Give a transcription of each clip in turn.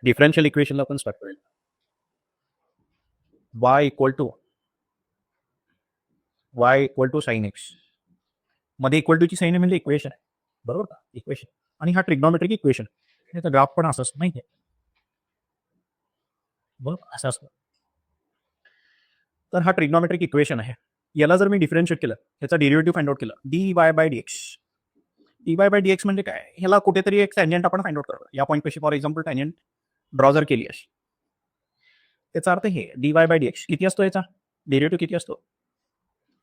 Differential इक्वेशनला आपण start करूया. y equal to sine x मध्ये इक्वल टूची साइन म्हणजे इक्वेशन आहे, बरोबर का? इक्वेशन. आणि हा ट्रिग्नॉमेट्रिक इक्वेशन, त्याचा ग्राफ पण असंच माहिती आहे, बरोबर असं असतं. तर हा ट्रिग्नॉमेट्रिक इक्वेशन आहे. याला जर मी डिफरन्शिएट केलं, ह्याचा डेरिव्हेटिव्ह फाइंड आउट केलं, dy bye dx. dy bye dx म्हणजे काय? ह्याला कुठेतरी एक टँजंट आपण फाइंड आउट करतो. या पॉईंटपाशी फॉर एक्झाम्पल टँजंट ड्रॉ जर केली अशी, त्याचा अर्थ हे dy बाय dx किती असतो, याचा डेरिव्हेटिव्ह किती असतो?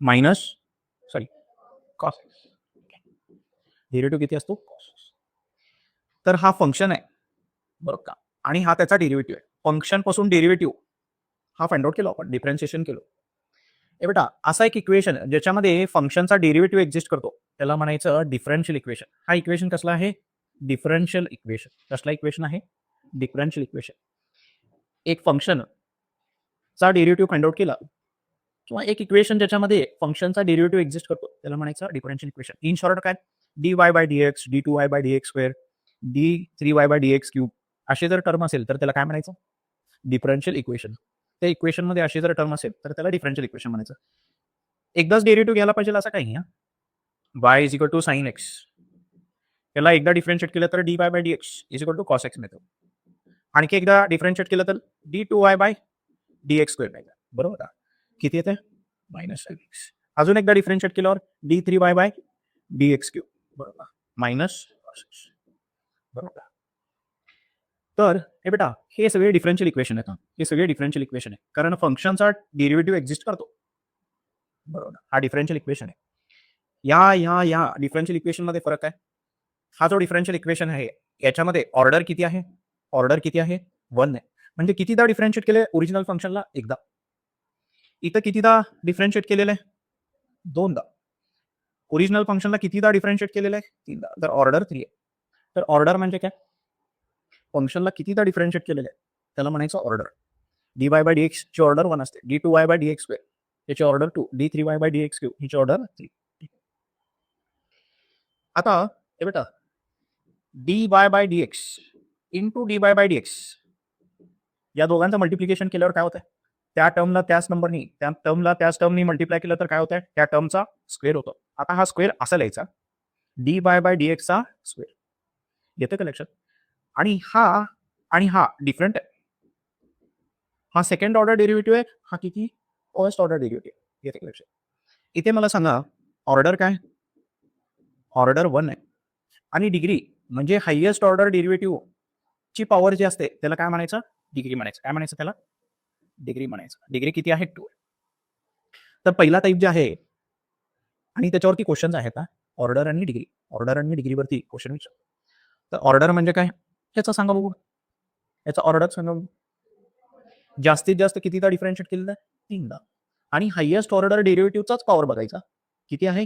Minus cos. डेरिव्हेटिव्ह किती असतो? कॉस. तर हा फंक्शन आहे, बरोबर का? आणि हा त्याचा डेरिव्हेटिव्ह आहे. फंक्शन पासून डेरिव्हेटिव्ह हा फाइंड आउट केलो आपण, डिफरन्शिएशन केलो. हे बेटा असा एक इक्वेशन ज्याच्यामध्ये फंक्शनचा डेरिव्हेटिव्ह एक्झिस्ट करतो, त्याला म्हणायचं डिफरन्शियल इक्वेशन. हा इक्वेशन कसला आहे? Differential equation. कसला इक्वेशन आहे? Differential equation. एक फंक्शन चा डेरिव्हेटिव्ह फाइंड आउट केला किंवा एक इक्वेशन ज्याच्यामध्ये फंक्शनचा डेरिव्हेटिव्ह एक्झिस्ट करतो, त्याला म्हणायचं डिफरन्शियल इक्वेशन. इन शॉर्ट काय? dy bye dx, d2y by dx square, d3y by dx cube असे जर टर्म असेल तर त्याला काय म्हणायचं? Differential equation. त्या इक्वेशन मध्ये असे जर टर्म असेल तर त्याला डिफरन्शियल इक्वेशन म्हणायचं. एकदाच डेरिव्हेटिव्ह घ्यायला पाहिजे असं काही नाही. y is equal to sine x, याला एकदा डिफरन्शिएट केलं तर dy bye dx is equal to cos x मिळतो. आणखी एकदा डिफरन्शिएट केलं तर d2y बाय dx स्क्वेअर मिळतं, बरोबर का? किती येते? Minus x. अजून एकदा डिफरन्शिएट केल्यावर d3y बाय dx क्यूब, बरोबर, मायनस कॉस एक्स, बरोबर. तर हे बेटा हे सगळे डिफरन्शियल इक्वेशन आहेत. हे सगळे डिफरन्शियल इक्वेशन आहे, कारण फंक्शनचा डेरिव्हेटिव्ह एक्झिस्ट करतो, बरोबर. हा डिफरन्शियल इक्वेशन आहे. या डिफरन्शियल इक्वेशन मध्ये फरक आहे. हा जो डिफरन्शियल इक्वेशन आहे याच्यामध्ये ऑर्डर किती आहे? ऑर्डर किती आहे? 1 आहे. म्हणजे कितीदा डिफरन्शिएट केले ओरिजिनल फंक्शनला? एकदा. इथं कितीदा डिफरन्शिएट केलेलं आहे? 2दा. ओरिजिनल फंक्शनला कितीदा डिफरन्शिएट केलेलं आहे? 3दा. तर ऑर्डर 3 आहे. तर ऑर्डर म्हणजे काय? फंक्शनला कितीदा डिफरन्शिएट केलेलं आहे त्याला म्हणायचं ऑर्डर. dy बाय dx ची ऑर्डर 1 असते, d2y बाय dx स्क्वेअर याची order 2, d3y by dx cube हिची ऑर्डर 3. आता हे बेटा dy bye dx into dy bye dx या दोघांचं मल्टिप्लिकेशन केल्यावर काय होतं? त्या टर्मला त्याच नंबरनी, त्या टर्मला त्याच टर्मनी मल्टिप्लाय केलं तर काय होतं? त्या टर्मचा स्क्वेअर होतो. आता हा स्क्वेअर असा लिहायचा, dy बाय dx चा स्क्वेअर. येतं का लक्षात? आणि हा डिफरंट आहे. हा सेकंड ऑर्डर डेरिव्हेटिव्ह आहे, हा किती? First order derivative. येते का लक्षात? इथे मला सांगा ऑर्डर काय? ऑर्डर 1 आहे. आणि डिग्री म्हणजे हायेस्ट ऑर्डर डेरिव्हेटिव्ह ची पॉवर जी असते त्याला काय म्हणायचं? डिग्री म्हणायचं. काय म्हणायचं त्याला? डिग्री म्हणायचं. डिग्री किती आहे? 2. तर पहिला टाईप जे आहे आणि त्याच्यावरती क्वेश्चन्स आहेत हा, ऑर्डर आणि डिग्री. ऑर्डर आणि डिग्रीवरती क्वेश्चन विचार. तर ऑर्डर म्हणजे काय? याचा सांगा बघू. याचा ऑर्डर सांगा बघू. जास्तीत जास्त कितीदा डिफरन्शिएट केलेलं आहे? 3दा. आणि हायेस्ट ऑर्डर डेरिव्हेटिव्हचाच पॉवर बघायचा. किती आहे?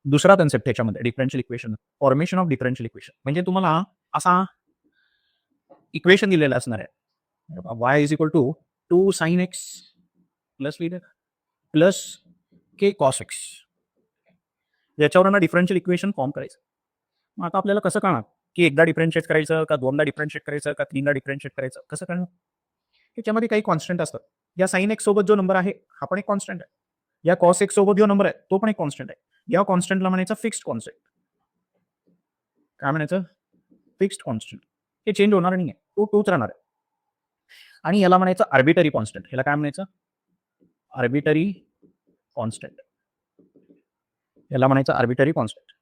दुसरा कन्सेप्ट याच्यामध्ये differential equation, formation of differential equation. म्हणजे तुम्हाला असा इक्वेशन दिलेलं असणार आहे, y is equal to 2 sine x plus plus K cos x. याच्यावर डिफरन्शियल इक्वेशन फॉर्म करायचं. मग आता आपल्याला कसं कळणार की एकदा डिफरन्शिएट करायचं का दोनदा डिफरन्शिएट करायचं का 3दा डिफरन्शिएट करायचं? कसं कळणार? याच्यामध्ये काही कॉन्स्टंट असतात. या साइन एक्स सोबत जो नंबर आहे हा पण एक कॉन्स्टंट आहे. या कॉस एक्स सोबत जो नंबर आहे तो पण एक कॉन्स्टंट आहे. या कॉन्स्टंटला म्हणायचं फिक्स्ड कॉन्स्टंट. काय म्हणायचं? Fixed constant. हे चेंज होणार नाही आहे, तो तोच राहणार आहे. आणि याला म्हणायचं आर्बिटरी कॉन्स्टंट. याला काय म्हणायचं? Arbitrary constant. याला म्हणायचं आर्बिटरी कॉन्स्टंट.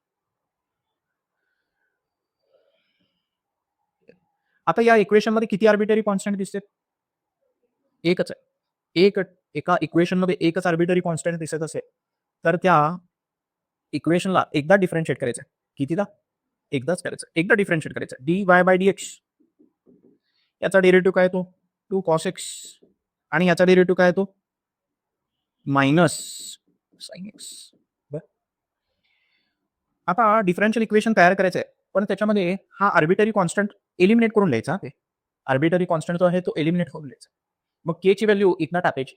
आता या इक्वेशन मध्ये किती आर्बिटरी कॉन्स्टंट दिसते? एकच आहे. एका इक्वेशन मध्ये एकच आर्बिटरी कॉन्स्टंट दिसत असेल तर त्या इक्वेशनला एकदा डिफरन्शिएट करायचं. कितीदा? एकदाच करायचं. एकदा डिफरन्शिएट करायचं. dy बाय dx याचा डेरिव्हेटिव्ह काय येतो? 2 cos x. आणि याचा डेरिव्हेटिव्ह काय येतो? Minus sine x. आता डिफरन्शियल इक्वेशन तयार करायचं आहे, पण त्याच्यामध्ये हा आर्बिटरी कॉन्स्टंट एलिमिनेट करून लिहायचा. ते आर्बिटरी कॉन्स्टंट जो आहे तो एलिमिनेट करून लिहायचा. मग के ची व्हॅल्यू इथनं टाकायची,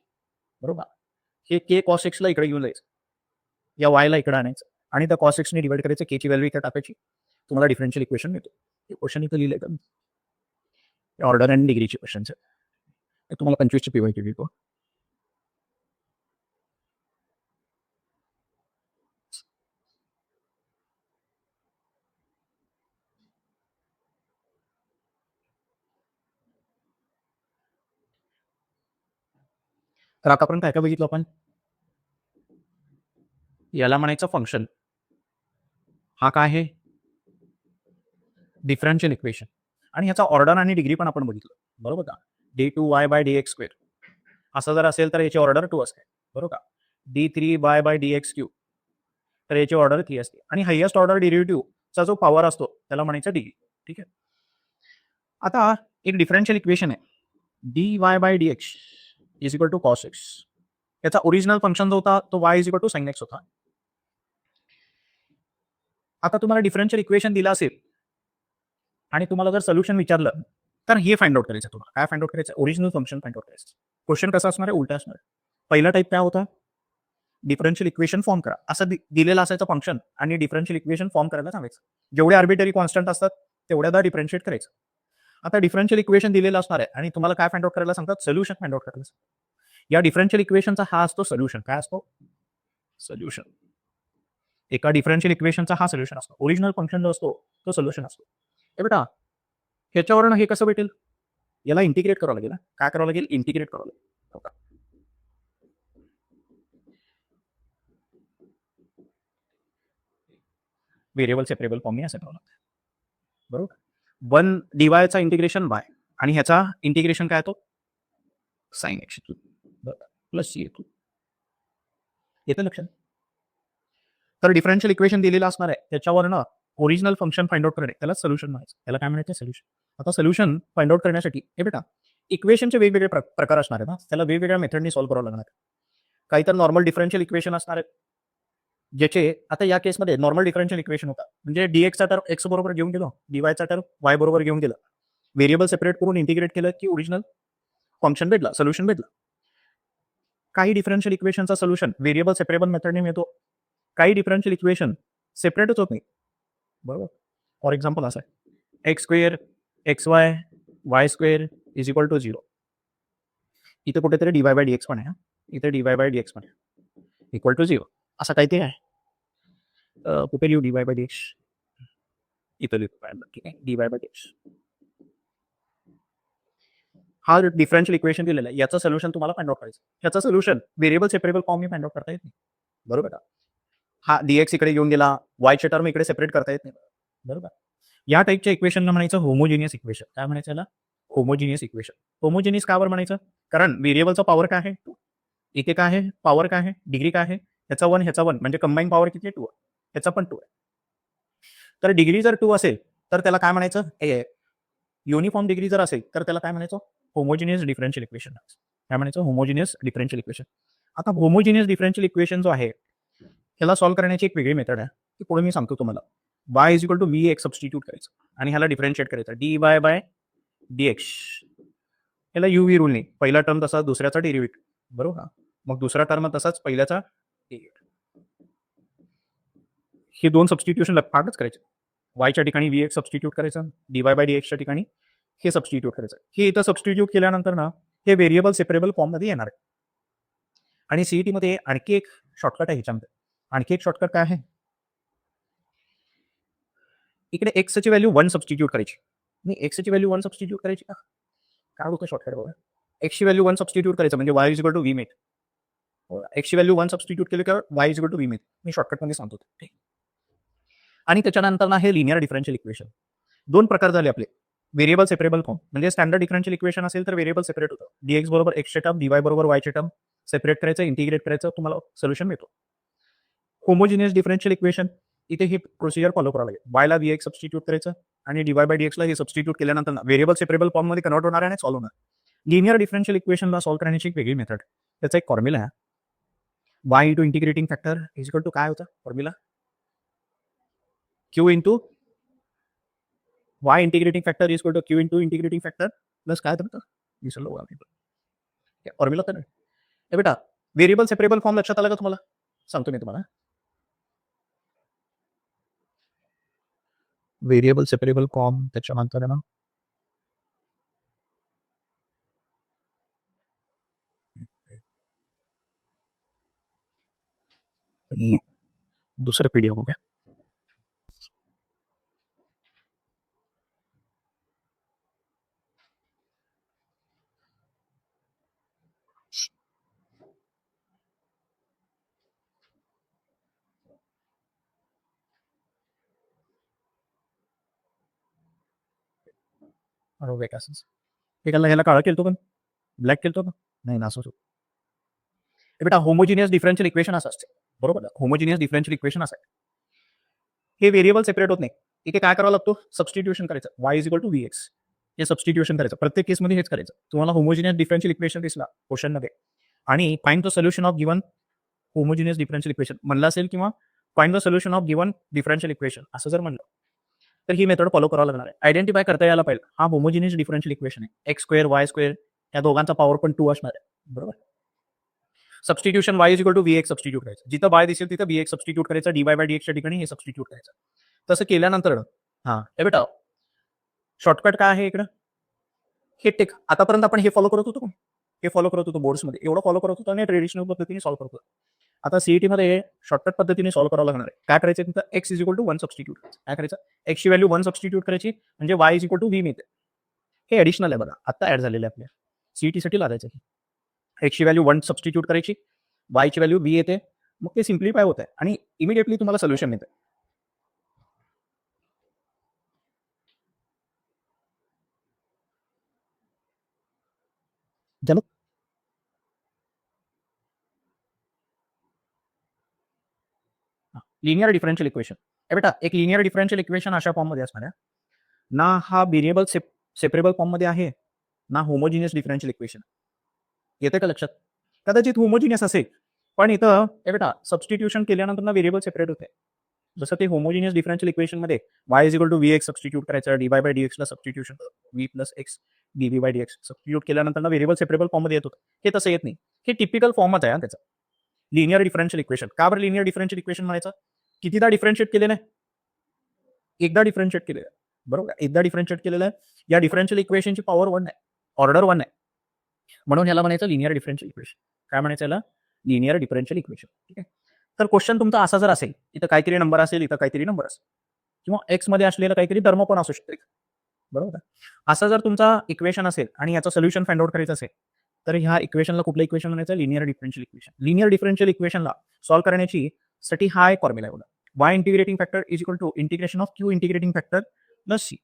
बरोबर. हे के कॉस एक्सला इकडे घेऊन जायचं, या वायला इकडे आणायचं आणि त्या cos xने डिवाइड करायचं, केची व्हॅल्यू इथे टाकायची, तुम्हाला डिफरन्शियल इक्वेशन मिळतो. हे क्वेश्चन इथं लिहिलंय का? ऑर्डर आणि डिग्रीचे क्वेश्चन्स आहेत. तुम्हाला 25ची पीवायक्यू देतो. तर आतापर्यंत काय काय बघितलं आपण? याला म्हणायचं फंक्शन. हा काय आहे? Differential equation. आणि ह्याचा ऑर्डर आणि डिग्री पण आपण बघितलं, बरोबर का? d2y/dx². असं जर असेल तर याची ऑर्डर 2 असते, बरोबर का? d3y/dx³ तर याची ऑर्डर 3 असते. आणि हायेस्ट ऑर्डर डेरिव्हेटिव्हचा जो पॉवर असतो त्याला म्हणायचं डिग्री. ठीक आहे. आता एक डिफरन्शियल इक्वेशन आहे, dy/dx = cos x. याचा ओरिजिनल फंक्शन जो होता तो y = sin x होता. आता तुम्हाला डिफरन्शियल इक्वेशन दिलं असेल आणि तुम्हाला जर सोल्युशन विचारलं तर हे फाइंड आउट करायचं. तुम्हाला काय फाइंड आउट करायचं? ओरिजिनल फंक्शन फाइंड आउट करायचं. क्वेश्चन कसा असणार आहे? उलटा असणार आहे. पहिला टाइप काय होता? डिफरन्शियल इक्वेशन फॉर्म करा. असं दिलेलं असायचं फंक्शन आणि डिफरन्शियल इक्वेशन फॉर्म करायला सांगायचं. जेवढे आर्बिटरी कॉन्स्टंट असतात तेवढ्यादा डिफरन्शिएट करायचं. आता डिफरन्शियल इक्वेशन दिलेलं असणार आहे आणि तुम्हाला काय फाइंड आउट करायला सांगतात? सोल्युशन फाइंड आउट करायला सांगतात. या डिफरन्शियल इक्वेशनचा हा असतो सोल्युशन. काय असतो? सोल्युशन. एका डिफरन्शियल इक्वेशनचा हा सोल्युशन असतो. ओरिजिनल फंक्शन जो असतो तो सोल्युशन असतो. हे बेटा, ह्याच्यावरनं हे कसं भेटेल? याला इंटिग्रेट करावं लागेल. काय करावं लागेल? इंटिग्रेट करावं लागेल. हो का? व्हेरिएबल सेपरेबल फॉर्मने असं करावं लागतं, बरोबर? 1 dy इंटिग्रेशन y आणि ह्याचा इंटिग्रेशन काय येतो? साइन x प्लस c येतो. येतं लक्षात? तर डिफरन्शियल इक्वेशन दिलेलं असणार आहे त्याच्यावरनं ओरिजिनल फंक्शन फाइंड आउट करणे त्याला सोल्युशन म्हणायचं. त्याला काय म्हणायचं? सोल्युशन. आता सोल्युशन फाइंड आउट करण्यासाठी हे बेटा इक्वेशनचे वेगवेगळे प्रकार असणार आहेत ना, त्याला वेगवेगळ्या मेथडनी सॉल्व्ह करावं लागणार आहे. काही तर नॉर्मल डिफरन्शियल इक्वेशन असणार आहेत, ज्याचे आता या केसमध्ये नॉर्मल डिफरन्शियल इक्वेशन होता म्हणजे dxचा टर्म x बरोबर घेऊन गेलो, dyचा टर्म y बरोबर घेऊन गेलं, व्हेरिएबल सेपरेट करून इंटिग्रेट केलं की ओरिजिनल फंक्शन भेटला, सोल्युशन भेटला. काही डिफरन्शियल इक्वेशनचा सोल्युशन व्हेरिएबल सेपरेबल मेथडने मिळतो, काही डिफरन्शियल इक्वेशन सेपरेटच होत नाही, बरोबर? फॉर एक्झाम्पल असं आहे x² xy y² = 0. इथं कुठेतरी dy/dx पण आहे. इथे dy/dx पण आहे इक्वल टू 0 असं काहीतरी आहे. कुठे लिहू dy/dx? इथं लिहतो. ठीक आहे, dy/dx. हा डिफरन्शियल इक्वेशन दिलेला आहे. याचं सोल्युशन तुम्हाला फाइंड आउट करायचं. याचं सोल्युशन व्हेरिएबल सेपरेबल फॉर्मने फाइंड आउट करता येत नाही, बरोबर का? हा dx इकडे घेऊन गेला, yचे टर्म इकडे सेपरेट करता येत नाही, बरोबर? या टाइपच्या इक्वेशनला म्हणायचं होमोजिनियस इक्वेशन. काय म्हणायचं याला? Homogeneous equation. होमोजिनियस का बरं म्हणायचं? कारण व्हेरिएबलचा पॉवर काय आहे? 2. इथे काय आहे? पॉवर काय आहे? डिग्री काय आहे? ह्याचा 1 ह्याचा 1 म्हणजे कंबाईन पॉवर किती आहे? 2 आहे. ह्याचा पण 2 आहे. तर डिग्री जर 2 असेल तर त्याला काय म्हणायचं? युनिफॉर्म डिग्री जर असेल तर त्याला काय म्हणायचं? Homogeneous differential equation. काय म्हणायचं? Homogeneous differential equation. आता होमोजिनियस डिफरन्शियल इक्वेशन जो आहे ह्याला सॉल्व्ह करण्याची एक वेगळी मेथड आहे, ती पुढे मी सांगतो तुम्हाला. y = v सबस्टिट्यूट करायचं आणि ह्याला डिफरन्शिएट करायचं dy/dx. याला uv रूल नाही. पहिला टर्म तसा दुसऱ्याचा डेरिव्हेटिव्ह, बरोबर का? मग दुसरा टर्म तसाच पहिल्याचा डेरिव्हेटिव्ह. हे 2 सबस्टिट्यूशन पार्टच करायचे. yच्या ठिकाणी v सबस्टिट्यूट करायचं, dy/dxच्या ठिकाणी हे सबस्टिट्यूट करायचं. हे इथं सबस्टिट्यूट केल्यानंतर ना हे व्हेरिएबल सेपरेबल फॉर्ममध्ये येणार आहे. आणि सीईटीमध्ये आणखी एक शॉर्टकट आहे ह्याच्यामध्ये. आणखी एक शॉर्टकट काय आहे? इकडे एक्सची व्हॅल्यू 1 सबस्टिट्यूट करायची. नाही, एक्सची व्हॅल्यू 1 सबस्टिट्यूट करायची का? काय होतं शॉर्टकट बघा. एक्सची व्हॅल्यू 1 सबस्टिट्यूट करायचं म्हणजे y = v मिळते. एक्सची व्हॅल्यू 1 सबस्टिट्यूट केली तर y = v मिळते. मी शॉर्टकटमध्ये सांगतो. ठीक. आणि त्याच्यानंतर ना हे लिनियर डिफरन्शियल इक्वेशन. 2 प्रकार झाले आपले. व्हेरिएबल सेपरेबल फॉर्म म्हणजे स्टँडर्ड डिफरन्शियल इक्वेशन असेल तर व्हेरिएबल सेपरेट होतं. dx = x चे टर्म, dy = y चे टर्म सेपरेट करायचं, इंटिग्रेट करायचं, तुम्हाला सोल्युशन मिळतो. होमोजिनियस डिफरन्शियल इक्वेशन इथे ही प्रोसिजर फॉलो करावं लागेल. y ला v सबस्टिट्यूट करायचं आणि dy/dx ला हे सबस्टिट्यूट केल्यानंतर व्हेरिएबल सेपरेबल फॉर्ममध्ये कन्व्हर्ट होणार आहे आणि सॉल्व्ह होणार. लिनियर डिफरन्शियल इक्वेशनला सॉल्व्ह करण्याची एक वेगळी मेथड. त्याचा एक फॉर्म्युला आहे. y * इंटिग्रेटिंग फॅक्टर = काय होता formula? q * y integrating factor q * integrating factor plus काय होतं? विसरलो बघा मी. फॉर्म्युला तर हे बेटा व्हेरिएबल सेपरेबल फॉर्म लक्षात आला का तुम्हाला? सांगतो मी तुम्हाला. व्हेरिएबल सेपरेबल फॉर्म त्याच्यानंतर आहे ना दुसरं पीडीएफ बघूया. बरोबर का असंच एकाला ह्याला काळा केलतो पण ब्लॅक केलतो का नाही ना असं बेटा होमोजिनियस डिफरन्शियल इक्वेशन असं असते बरोबर होमोजिनियस डिफरन्शियल इक्वेशन असं आहे हे व्हेरिएबल सेपरेट होत नाही इथे काय करावं लागतो सबस्टिट्यूशन करायचं y is equal to v x हे सबस्टिट्यूशन करायचं प्रत्येक केसमध्ये हेच करायचं तुम्हाला होमोजिनियस डिफरन्शियल इक्वेशन दिसला क्वेश्चनमध्ये आणि find the solution of given homogeneous differential equation म्हणलं असेल किंवा find the solution of given differential equation असं जर म्हणलं तर ही मेथड फॉलो करावं लागणार आहे आयडेंटिफाय करता यायला पाहिजे हा होमोजिनियस डिफरन्शियल इक्वेशन आहे एक्स स्क्वेअर वाय स्क्वेअर या दोघांचा पॉवर पण 2 असणार आहे बरोबर substitution y is equal to v x substitute करायचं जिथं वाय दिसेल तिथं व्ही एक्स सबस्टिट्यूट करायचं डी वाय बाय डी एक्सच्या ठिकाणी हे सबस्टिट्यूट करायचं तसं केल्यानंतर हां हे बेटा शॉर्टकट काय आहे इकडं हे टेक आतापर्यंत आपण हे फॉलो करत होतो हे फॉलो करत होतो बोर्ड्समध्ये एवढं फॉलो करत होतो आणि ट्रेडिशनल पद्धतीने सॉल्व्ह करत होतो आता सीईटी मध्ये शॉर्टकट पद्धतीने सॉल्व्ह करावं लागणार आहे काय करायचं तिथं x is equal to 1 substitute काय करायचं एक्सची व्हॅल्यू 1 सबस्टिट्यूट करायची म्हणजे y is equal to v मिळते हे ॲडिशनल आहे बघा आता ऍड झालेलं आहे आपल्या सीईटीसाठी लागायचं एक्सची व्हॅल्यू 1 सबस्टिट्यूट करायची वायची व्हॅल्यू व्ही येते मग ते सिम्प्लिफाय होत आहे आणि इमिडिएटली तुम्हाला सोल्युशन मिळतं जमत लिनियर डिफरन्शियल इक्वेशन बेटा एक लिनियर डिफरन्शियल इक्वेशन अशा फॉर्ममध्ये असणार आहे ना हा व्हेरिएबल सेपरेबल फॉर्ममध्ये आहे ना होमोजिनियस डिफरन्शियल इक्वेशन येते का लक्षात कदाचित होमोजिनियस असेल पण इथं बेटा सबस्टिट्यूशन केल्यानंतर ना व्हेरिएबल सेपरेट होते जसं ते होमोजिनियस डिफरन्शियल इक्वेशन मध्ये y is equal to v x substitute करायचं डी वाय बाय डी एक्सला substitution v plus x d v by d x substitute केल्यानंतर ना व्हेरिएबल सेपरेबल फॉर्ममध्ये येत होतं हे तसं येत नाही हे टिपिकल फॉर्मच आहे त्याचं लिनियर डिफरन्शियल इक्वेशन का बरं लिनियर डिफरन्शियल इक्वेशन म्हणायचं कितीदा डिफरन्शिएट केलेलं आहे एकदा डिफरन्शिएट केलेलं आहे बरोबर एकदा डिफरन्शिएट केलेलं आहे या डिफरन्शियल इक्वेशनची पॉवर 1 आहे ऑर्डर 1 आहे म्हणून ह्याला म्हणायचं लिनियर डिफरन्शियल इक्वेशन काय म्हणायचं याला लिनियर डिफरन्शियल इक्वेशन ठीक आहे तर क्वेश्चन तुमचा असा जर असेल इथं काहीतरी नंबर असेल इथं काहीतरी नंबर असेल किंवा एक्स मध्ये असलेलं काहीतरी धर्म पण असू शकतो बरोबर असं जर तुमचा इक्वेशन असेल आणि याचं सोल्युशन फाइंड आउट करायचं असेल तर ह्या इक्वेशनला कुठलं इक्वेशन म्हणायचं linear differential equation linear differential इक्वेशनला सॉल्व्ह करण्याची साठी हा एक फॉर्म्युला आहे y integrating factor is equal to integration of q integrating factor plus c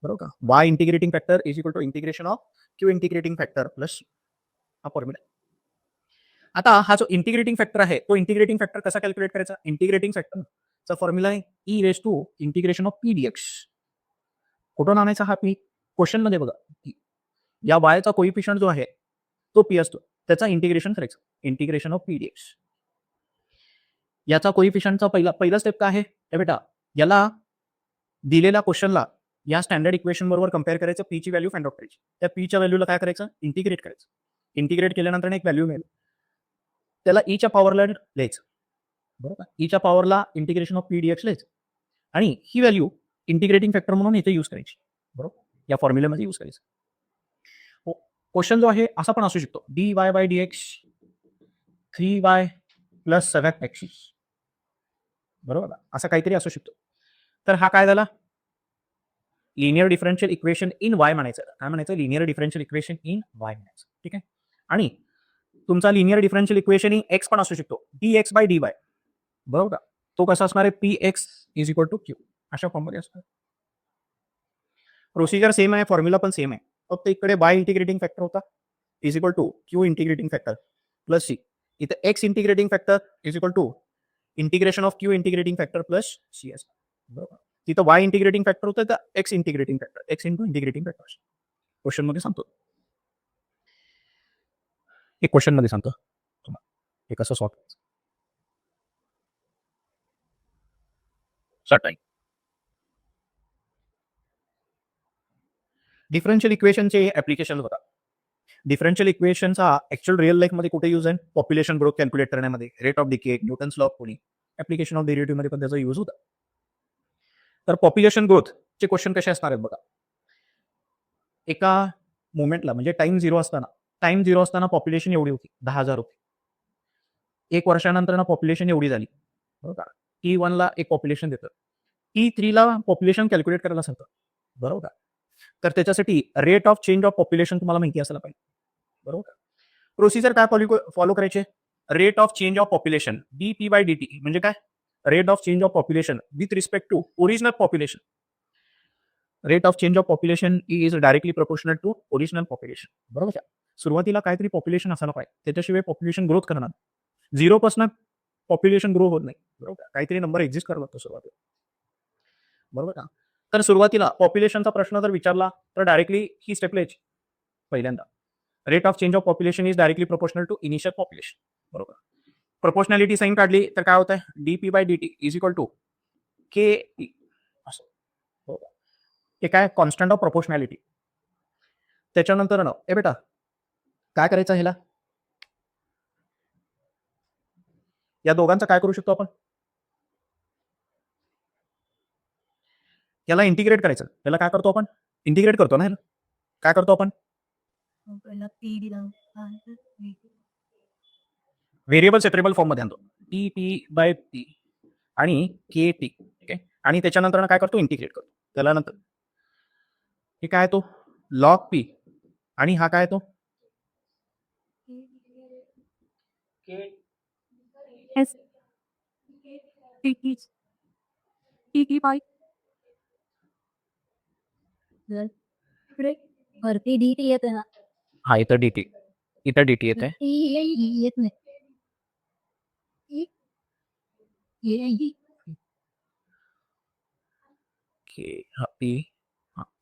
बरोबर का y integrating factor is equal to integration of q integrating factor plus हा formula आता हा जो इंटिग्रेटिंग फॅक्टर आहे तो इंटिग्रेटिंग फॅक्टर कसा कॅल्क्युलेट करायचा इंटिग्रेटिंग फॅक्टरचा फॉर्म्युला आहे e raise to integration of p dx कुठून आणायचा हा पी क्वेश्चन मध्ये बघा या वायचा कोइफिशियंट जो आहे तो पी असतो त्याचा इंटिग्रेशन करायचं इंटिग्रेशन ऑफ पी डीएक्स याचा कोइफिशियंटचा पहिला स्टेप काय आहे बेटा याला दिलेल्या क्वेश्चनला या स्टँडर्ड इक्वेशन बरोबर कम्पेअर करायचं पी ची व्हॅल्यू फाइंड आउट करायची त्या पीच्या व्हॅल्यूला काय करायचं इंटिग्रेट करायचं इंटिग्रेट केल्यानंतर एक व्हॅल्यू मिळेल त्याला ईच्या पॉवरला लिहायचं बरोबर ईच्या पॉवरला इंटिग्रेशन ऑफ पी डीएक्स लिहायचं आणि ही व्हॅल्यू इंटिग्रेटिंग फॅक्टर म्हणून इथे यूज करायची बरोबर या फॉर्म्युल्यामध्ये यूज करायचं क्वेश्चन जो आहे असा पण असू शकतो D y by d x 3y plus 7x बरोबर असं काहीतरी असू शकतो तर हा काय झाला linear differential equation in y म्हणायचं काय म्हणायचं linear differential equation in y म्हणायचं ठीक आहे आणि तुमचा linear differential equation in x पण असू शकतो d x by d y बरोबर तो कसा असणार आहे p x is equal to q अशा फॉर्ममध्ये असणार प्रोसिजर सेम आहे फॉर्म्युला पण सेम आहे फक्त इकडे बाय इंटिग्रेटिंग फॅक्टर होता is equal to q integrating factor plus C इथं x integrating factor is equal to integration of q integrating factor plus c एस बरोबर तिथं वाय इंटिग्रेटिंग फॅक्टर होतं तर x integrating factor x into integrating factor question मध्ये सांगतो एक question मध्ये सांगतो हे कसं सॉल्व्ह करायचं स्टार्ट डिफरन्शियल इक्वेशनचे ऍप्लिकेशन होता डिफरन्शियल इक्वेशनचा ऍक्च्युअल रिअल लाईफ मध्ये कुठे यूज आहे पॉप्युलेशन ग्रोथ कॅल्क्युलेट करण्यामध्ये rate of decay Newton's law कोणी ऍप्लिकेशन ऑफ डेरिव्हेटिव्ह मध्ये पण त्याचा यूज होता तर पॉप्युलेशन ग्रोथचे क्वेश्चन कसे असणार आहेत बघा. एका मोमेंटला म्हणजे टाइम झिरो असताना पॉप्युलेशन एवढी होती, 10,000 होती. 1 वर्षानंतर पॉप्युलेशन एवढी झाली, बरोबर का. T1 ला एक पॉप्युलेशन देतं. T3 ला पॉप्युलेशन कॅल्क्युलेट करायला सांगतं, बरोबर का. तर त्याच्यासाठी rate of change of population तुम्हाला माहिती असायला पाहिजे, बरोबर का. प्रोसिजर काय फॉलो करायचे? Rate of change of population dp/dt म्हणजे काय? Rate of change of population with respect to original population. Rate of change of population is directly proportional to original population, बरोबर का. सुरुवातीला काहीतरी पॉप्युलेशन असायला पाहिजे, त्याच्याशिवाय पॉप्युलेशन ग्रोथ करणार. 0 पासून पॉप्युलेशन ग्रो होत नाही, बरोबर का. काहीतरी नंबर एक्झिस्ट करावा लागतो सुरुवातीला, बरोबर का. तर सुरुवातीला पॉप्युलेशनचा प्रश्न जर विचारला तर डायरेक्टली ही स्टेप लिहायची पहिल्यांदा. Rate of change of population is directly proportional to initial population, बरोबर. प्रोपोर्शनॅलिटी साईन काढली तर काय होतं? dp/dt इज इक्वल टू के असं, बरोबर. हे काय? Constant of proportionality. त्याच्यानंतर ए बेटा काय करायचं ह्याला? या दोघांचं काय करू शकतो आपण? याला इंटिग्रेट करायचं. याला काय करतो आपण? इंटिग्रेट करतो ना ह्याला. काय करतो आपण? व्हेरिएबल सेपरेबल फॉर्म मध्ये आणतो. टी/टी आणि के/टी, ठीक आहे. आणि त्याच्यानंतर काय करतो? इंटिग्रेट करतो. त्याला नंतर हे काय तो? लॉग पी आणि हा काय तो? S T T T T पाय इकडे वरती डी टी येते ना, हा इथं dt, इथं dt येते. येत नाही. के हा P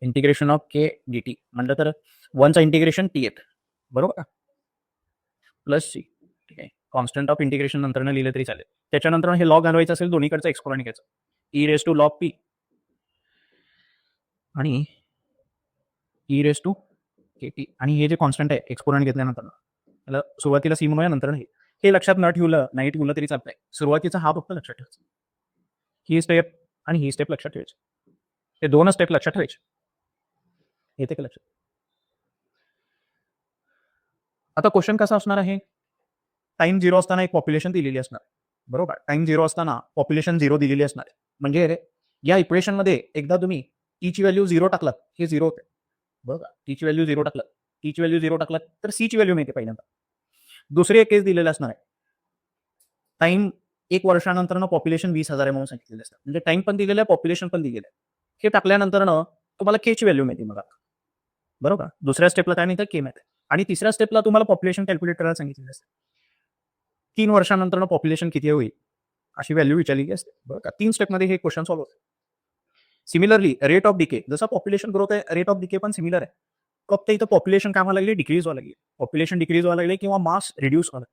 integration of K dt म्हटलं तर 1चा इंटिग्रेशन टी येत, बरोबर का. प्लस सी, ठीक आहे. कॉन्स्टंट ऑफ इंटिग्रेशन नंतर लिहिलं तरी चालेल. त्याच्यानंतर हे लॉग घालवायचं असेल दोन्हीकडचं एक्सपोनेंट घ्यायचं. E raise to log p आणि e raise to k t आणि हे जे कॉन्स्टंट आहे एक्सपोनेंट घेतल्यानंतर त्याला सुरुवातीला सी म्हणूया नंतर हे लक्षात नाही ठेवलं तरी चालतंय. सुरुवातीचा हा फक्त लक्षात ठेवायचा. ही स्टेप आणि ही स्टेप लक्षात ठेवायची. हे 2 स्टेप लक्षात ठेवायचे. येते का लक्षात? आता क्वेश्चन कसा असणार आहे? टाइम 0 असताना एक पॉप्युलेशन दिलेली असणार, बरोबर. टाइम 0 असताना पॉप्युलेशन 0 दिलेली असणार. म्हणजे या इक्वेशन मध्ये एकदा तुम्ही ची व्हॅल्यू 0 टाकलात, हे 0 होते, बरोबर. ची व्हॅल्यू 0 टाकलात, ची व्हॅल्यू 0 टाकलात तर सी ची व्हॅल्यू मिळते पहिल्यांदा. दुसरी एक केस दिलेलं असणार आहे. टाइम 1 वर्षानंतर पॉप्युलेशन 20,000 आहे म्हणून सांगितलेलं असतं. म्हणजे टाइम पण दिलेलं आहे, पॉप्युलेशन पण दिलेलं आहे. हे टाकल्यानंतर तुम्हाला के ची व्हॅल्यू मिळते मग, बरोबर. दुसऱ्या स्टेपला काय मिळतं? के मिळते. आणि तिसऱ्या स्टेपला तुम्हाला पॉप्युलेशन कॅल्क्युलेट करायला सांगितलेलं असतं. 3 वर्षानंतर पॉप्युलेशन किती होईल अशी व्हॅल्यू विचारलेली असते, बरं का. 3 स्टेपमध्ये हे क्वेश्चन सॉल्व्ह होते. सिमिलरली रेट ऑफ डिके, जसं पॉप्युलेशन ग्रोथ आहे रेट ऑफ डिके पण सिमिलर आहे. फक्त इथं पॉप्युलेशन काय व्हायला लागली? डिक्रीज व्हायला लागली. पॉप्युलेशन डिक्रीज व्हायला लागली किंवा मास रिड्यूस व्हायला,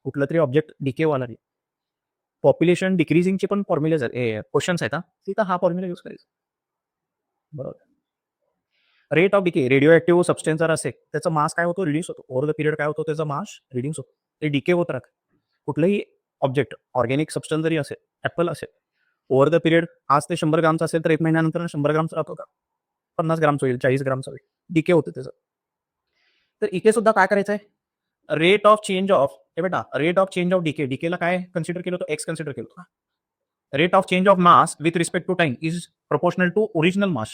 कुठलं तरी ऑब्जेक्ट डिके व्हायला लागली. पॉप्युलेशन डिक्रीजिंगचे पण फॉर्म्युलेज आहेत, क्वेश्चन्स आहेत. तिथं हा फॉर्म्युला यूज करायचा, बरोबर. Rate of decay radioactive substance जर असेल त्याचा मास काय होतो? रिड्यूस होतो. ओव्हर द पिरियड काय होतो? त्याचा मास रिड्यूस होतो. ते डिके होत राहतं. कुठलंही ऑब्जेक्ट ऑर्गॅनिक सबस्टन्स जरी असेल, ऍपल असेल, ओव्हर द पिरियड आज ते 100 ग्रामचं असेल तर 1 महिन्यानंतर 100 ग्रामचा राहतो का? 50 ग्रामचं होईल, 40 ग्रामचं होईल. डिके होतं त्याचं. तर इथे सुद्धा काय करायचं आहे? रेट ऑफ चेंज ऑफ हे बेटा rate of change of decay, डिकेला काय कन्सिडर केलं होतं? एक्स कन्सिडर केलं होतं. Rate of change of mass with respect to time is proportional to original mass,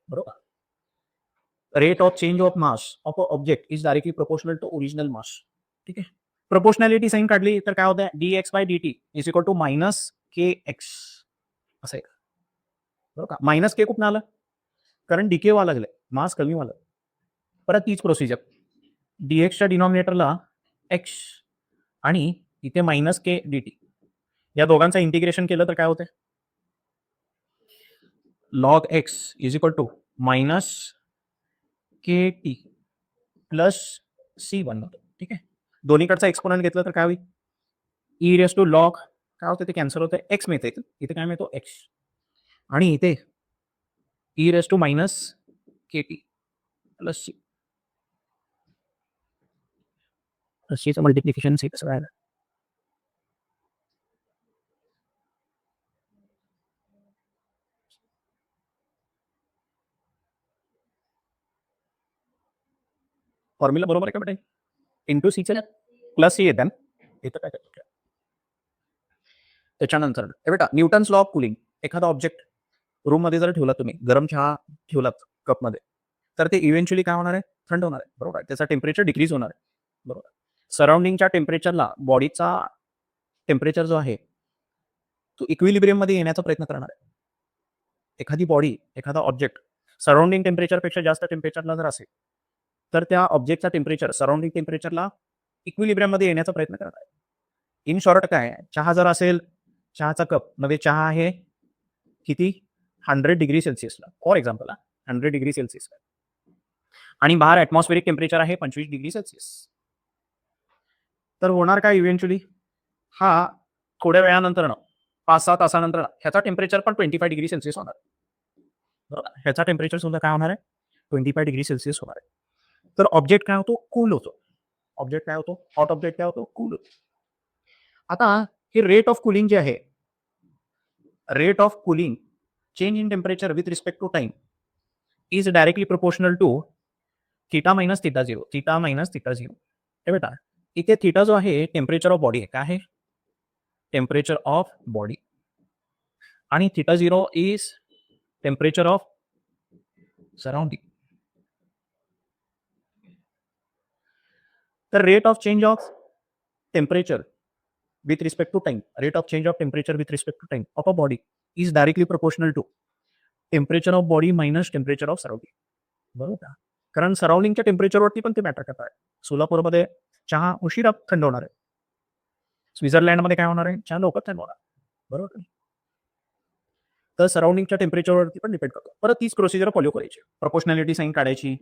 बरोबर. Rate of change of mass of a object is directly proportional to original mass, ठीक आहे. Proportionality sign काढली तर काय होतं? dx/dt is equal to minus k x असं आहे, बरोबर का. मायनस के कुठून आलं? कारण डिके व्हायला लागलंय, मास कमी व्हायला. परत तीच प्रोसिजर, डीएक्सच्या डिनॉमिनेटरला एक्स आणि इथे मायनस के dt या दोघांचं इंटिग्रेशन केलं तर काय होतं? Log x is equal to minus k t plus c बनवतो, ठीक आहे. दोन्हीकडचा एक्सपोनंट घेतलं तर काय होईल? ई रेस टू लॉग काय होतं? ते कॅन्सल होतं, एक्स मिळतं. इथे काय मिळतो? एक्स. आणि इथे e raise to minus k t plus c, सीचं मल्टिप्लिकेशन सी कसं राहिलं? फॉर्म्युला बरोबर आहे का बेटा? इंटू सीचं प्लस सी येतं ना, इथं काय करायचं? त्याच्यानंतर हे बेटा न्यूटन्स लॉ ऑफ कुलिंग. एखादा ऑब्जेक्ट रूममध्ये जर ठेवला तुम्ही, गरम चहा ठेवलात कपमध्ये, तर ते इव्हेंच्युअली काय होणार आहे? थंड होणार आहे. बरोबर आहे. त्याचा टेम्परेचर डिक्रीज होणार आहे. बरोबर. सराउंडिंगच्या टेम्परेचरला बॉडीचा टेम्परेचर जो आहे तो इक्विलिब्रियममध्ये येण्याचा प्रयत्न करणार आहे. एखादी बॉडी, एखादा ऑब्जेक्ट सराउंडिंग टेम्परेचरपेक्षा जास्त टेम्परेचरला जर असेल, तर त्या ऑब्जेक्टचा टेम्परेचर सराउंडिंग टेम्परेचरला इक्विलिब्रियममध्ये येण्याचा प्रयत्न करणार आहे. इन शॉर्ट काय आहे? चहा जर असेल, चहाचा कप मध्ये चहा आहे किती? 100 डिग्री सेल्सिअसला, फॉर एक्झाम्पल 100 डिग्री सेल्सिअसला, आणि बाहेर ॲटमॉस्फेरिक टेम्परेचर आहे 25 डिग्री सेल्सिअस. तर होणार काय इव्हेंच्युअली? हा थोड्या वेळानंतर 5-6 तासानंतर ह्याचा टेम्परेचर पण 25 डिग्री सेल्सिअस होणार. बरोबर. ह्याचा टेम्परेचर सुद्धा काय होणार आहे? 25 डिग्री सेल्सिअस होणार आहे. तर ऑब्जेक्ट काय होतो? कूल होतो. ऑब्जेक्ट काय होतो? हॉट ऑब्जेक्ट काय होतो? कूल होतो. आता हे रेट ऑफ कुलिंग जे आहे, rate of cooling change in temperature with respect to time is directly proportional to theta minus theta zero. Theta minus theta zero. हे बेटा इथे थीटा जो आहे टेम्परेचर ऑफ बॉडी आहे. काय आहे? Temperature of body. आणि theta zero is temperature of surrounding. तर rate of change of temperature with respect to time, rate of change of temperature with respect to time of a body is directly proportional to temperature of body minus temperature of surrounding. बरोबर का? कारण सराउंडिंगच्या टेम्परेचरवरती पण ते matter करत आहे. सोलापूरमध्ये चहा उशिरा थंड होणार आहे. स्वित्झर्लंडमध्ये काय होणार आहे? चहा लवकर थंड होणार. बरोबर. तर सराउंडिंगच्या टेम्परेचरवरती पण डिपेंड करतो. परत तीच प्रोसिजर फॉलो करायची. प्रपोर्शनॅलिटी साईन काढायची.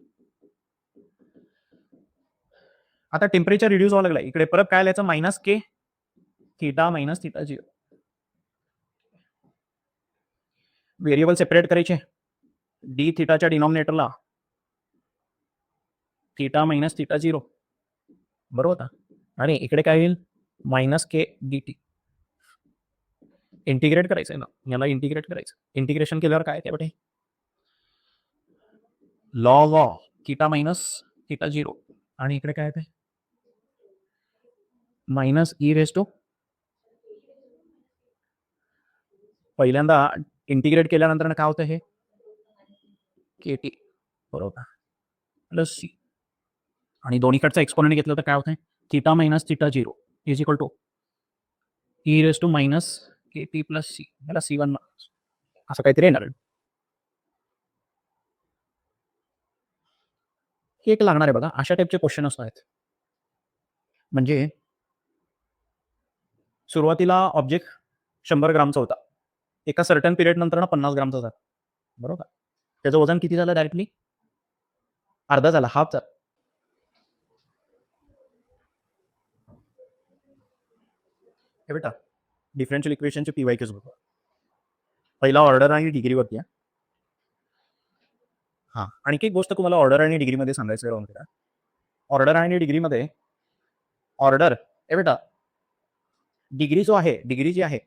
आता टेम्परेचर रिड्यूस व्हायला लागला. इकडे परत काय लिहायचं? Minus k theta minus theta zero. Variable separate करायचे. डी थीटाच्या डिनॉमिनेटरला थीटा मायनस थीटा झिरो. बरोबर. आणि इकडे काय येईल? Minus k d t. Integrate करायचं आहे ना, याला इंटिग्रेट करायचं. इंटिग्रेशन केल्यावर काय येते बेटे? Log of theta minus theta zero. आणि इकडे काय येते? Minus e raise to. पहिल्यांदा इंटिग्रेट केल्यानंतर काय होतं? हे के टी. बरोबर. Plus c. आणि दोन्हीकडचा एक्सपोनेंट घेतलं तर काय होतंय? Theta minus theta zero is equal to e raise to minus k t plus c. याला C1 असं काहीतरी येणार. हे एक लागणार आहे बघा. अशा टाईपचे क्वेश्चन असतात. म्हणजे सुरुवातीला ऑब्जेक्ट 100 ग्रामचा होता. एका सर्टन पिरियड नंतर 50 ग्रामचा झाला. बरोबर. त्याचं वजन किती झालं? डायरेक्टली अर्धा झाला, हाफ झाला. हे बेटा डिफरन्शियल इक्वेशनचे PYQs बघा. पहिला ऑर्डर आणि डिग्रीवरती आहे. हां, आणखी एक गोष्ट तुम्हाला ऑर्डर आणि डिग्रीमध्ये सांगायचं राहून गेला. ऑर्डर आणि डिग्रीमध्ये ऑर्डर हे बेटा डिग्री जो आहे, डिग्री जी आहे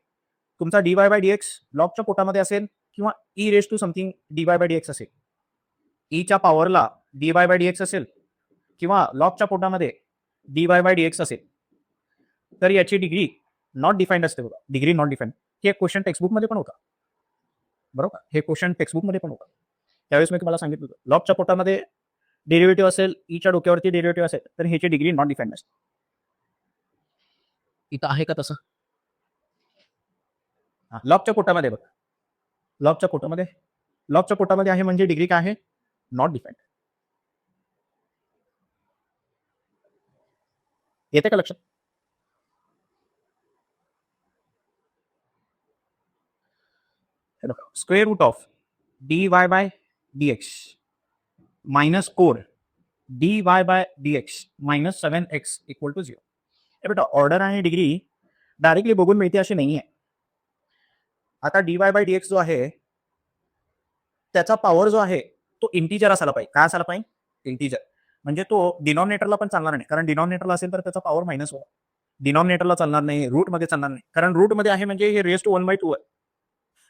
तुमचा dy/dx लॉगच्या पोटामध्ये असेल किंवा E raise to something dy/dx असेल. ईच्या पॉवरला dy/dx असेल किंवा लॉगच्या पोटामध्ये dy/dx असेल, तर याची डिग्री नॉट डिफाईन्ड असते बघा. Degree not defined. हे क्वेश्चन टेक्स्टबुकमध्ये पण होता. बरोबर. हे क्वेश्चन टेक्स्टबुकमध्ये पण होता. त्यावेळेस मी तुम्हाला सांगितलं होतं लॉगच्या पोटामध्ये डेरिव्हेटिव्ह असेल, ईच्या डोक्यावरती डेरिव्हेटिव्ह असेल, तर ह्याची डिग्री नॉट डिफाईन्ड असते. इथं आहे का तसं? लॉगच्या पोटामध्ये बघा. लॉगच्या पोटामध्ये आहे म्हणजे डिग्री काय आहे? Not defined. येते का लक्षात? Square root of dy/dx minus 4 dy/dx minus 7x equal to 0. हे बेटा ऑर्डर आणि डिग्री डायरेक्टली बघून मिळते अशी नाही आहे. आता dy/dx जो आहे त्याचा पॉवर जो आहे तो इंटीजर असायला पाहिजे. काय असायला पाहिजे? इंटीजर. म्हणजे तो डिनॉमिनेटरला पण चालणार नाही, कारण डिनॉमिनेटरला असेल तर त्याचा पॉवर मायनस होईल. डिनॉमिनेटरला चालणार नाही, रूटमध्ये चालणार नाही, कारण रूटमध्ये आहे म्हणजे हे रेस टू 1/2 आहे.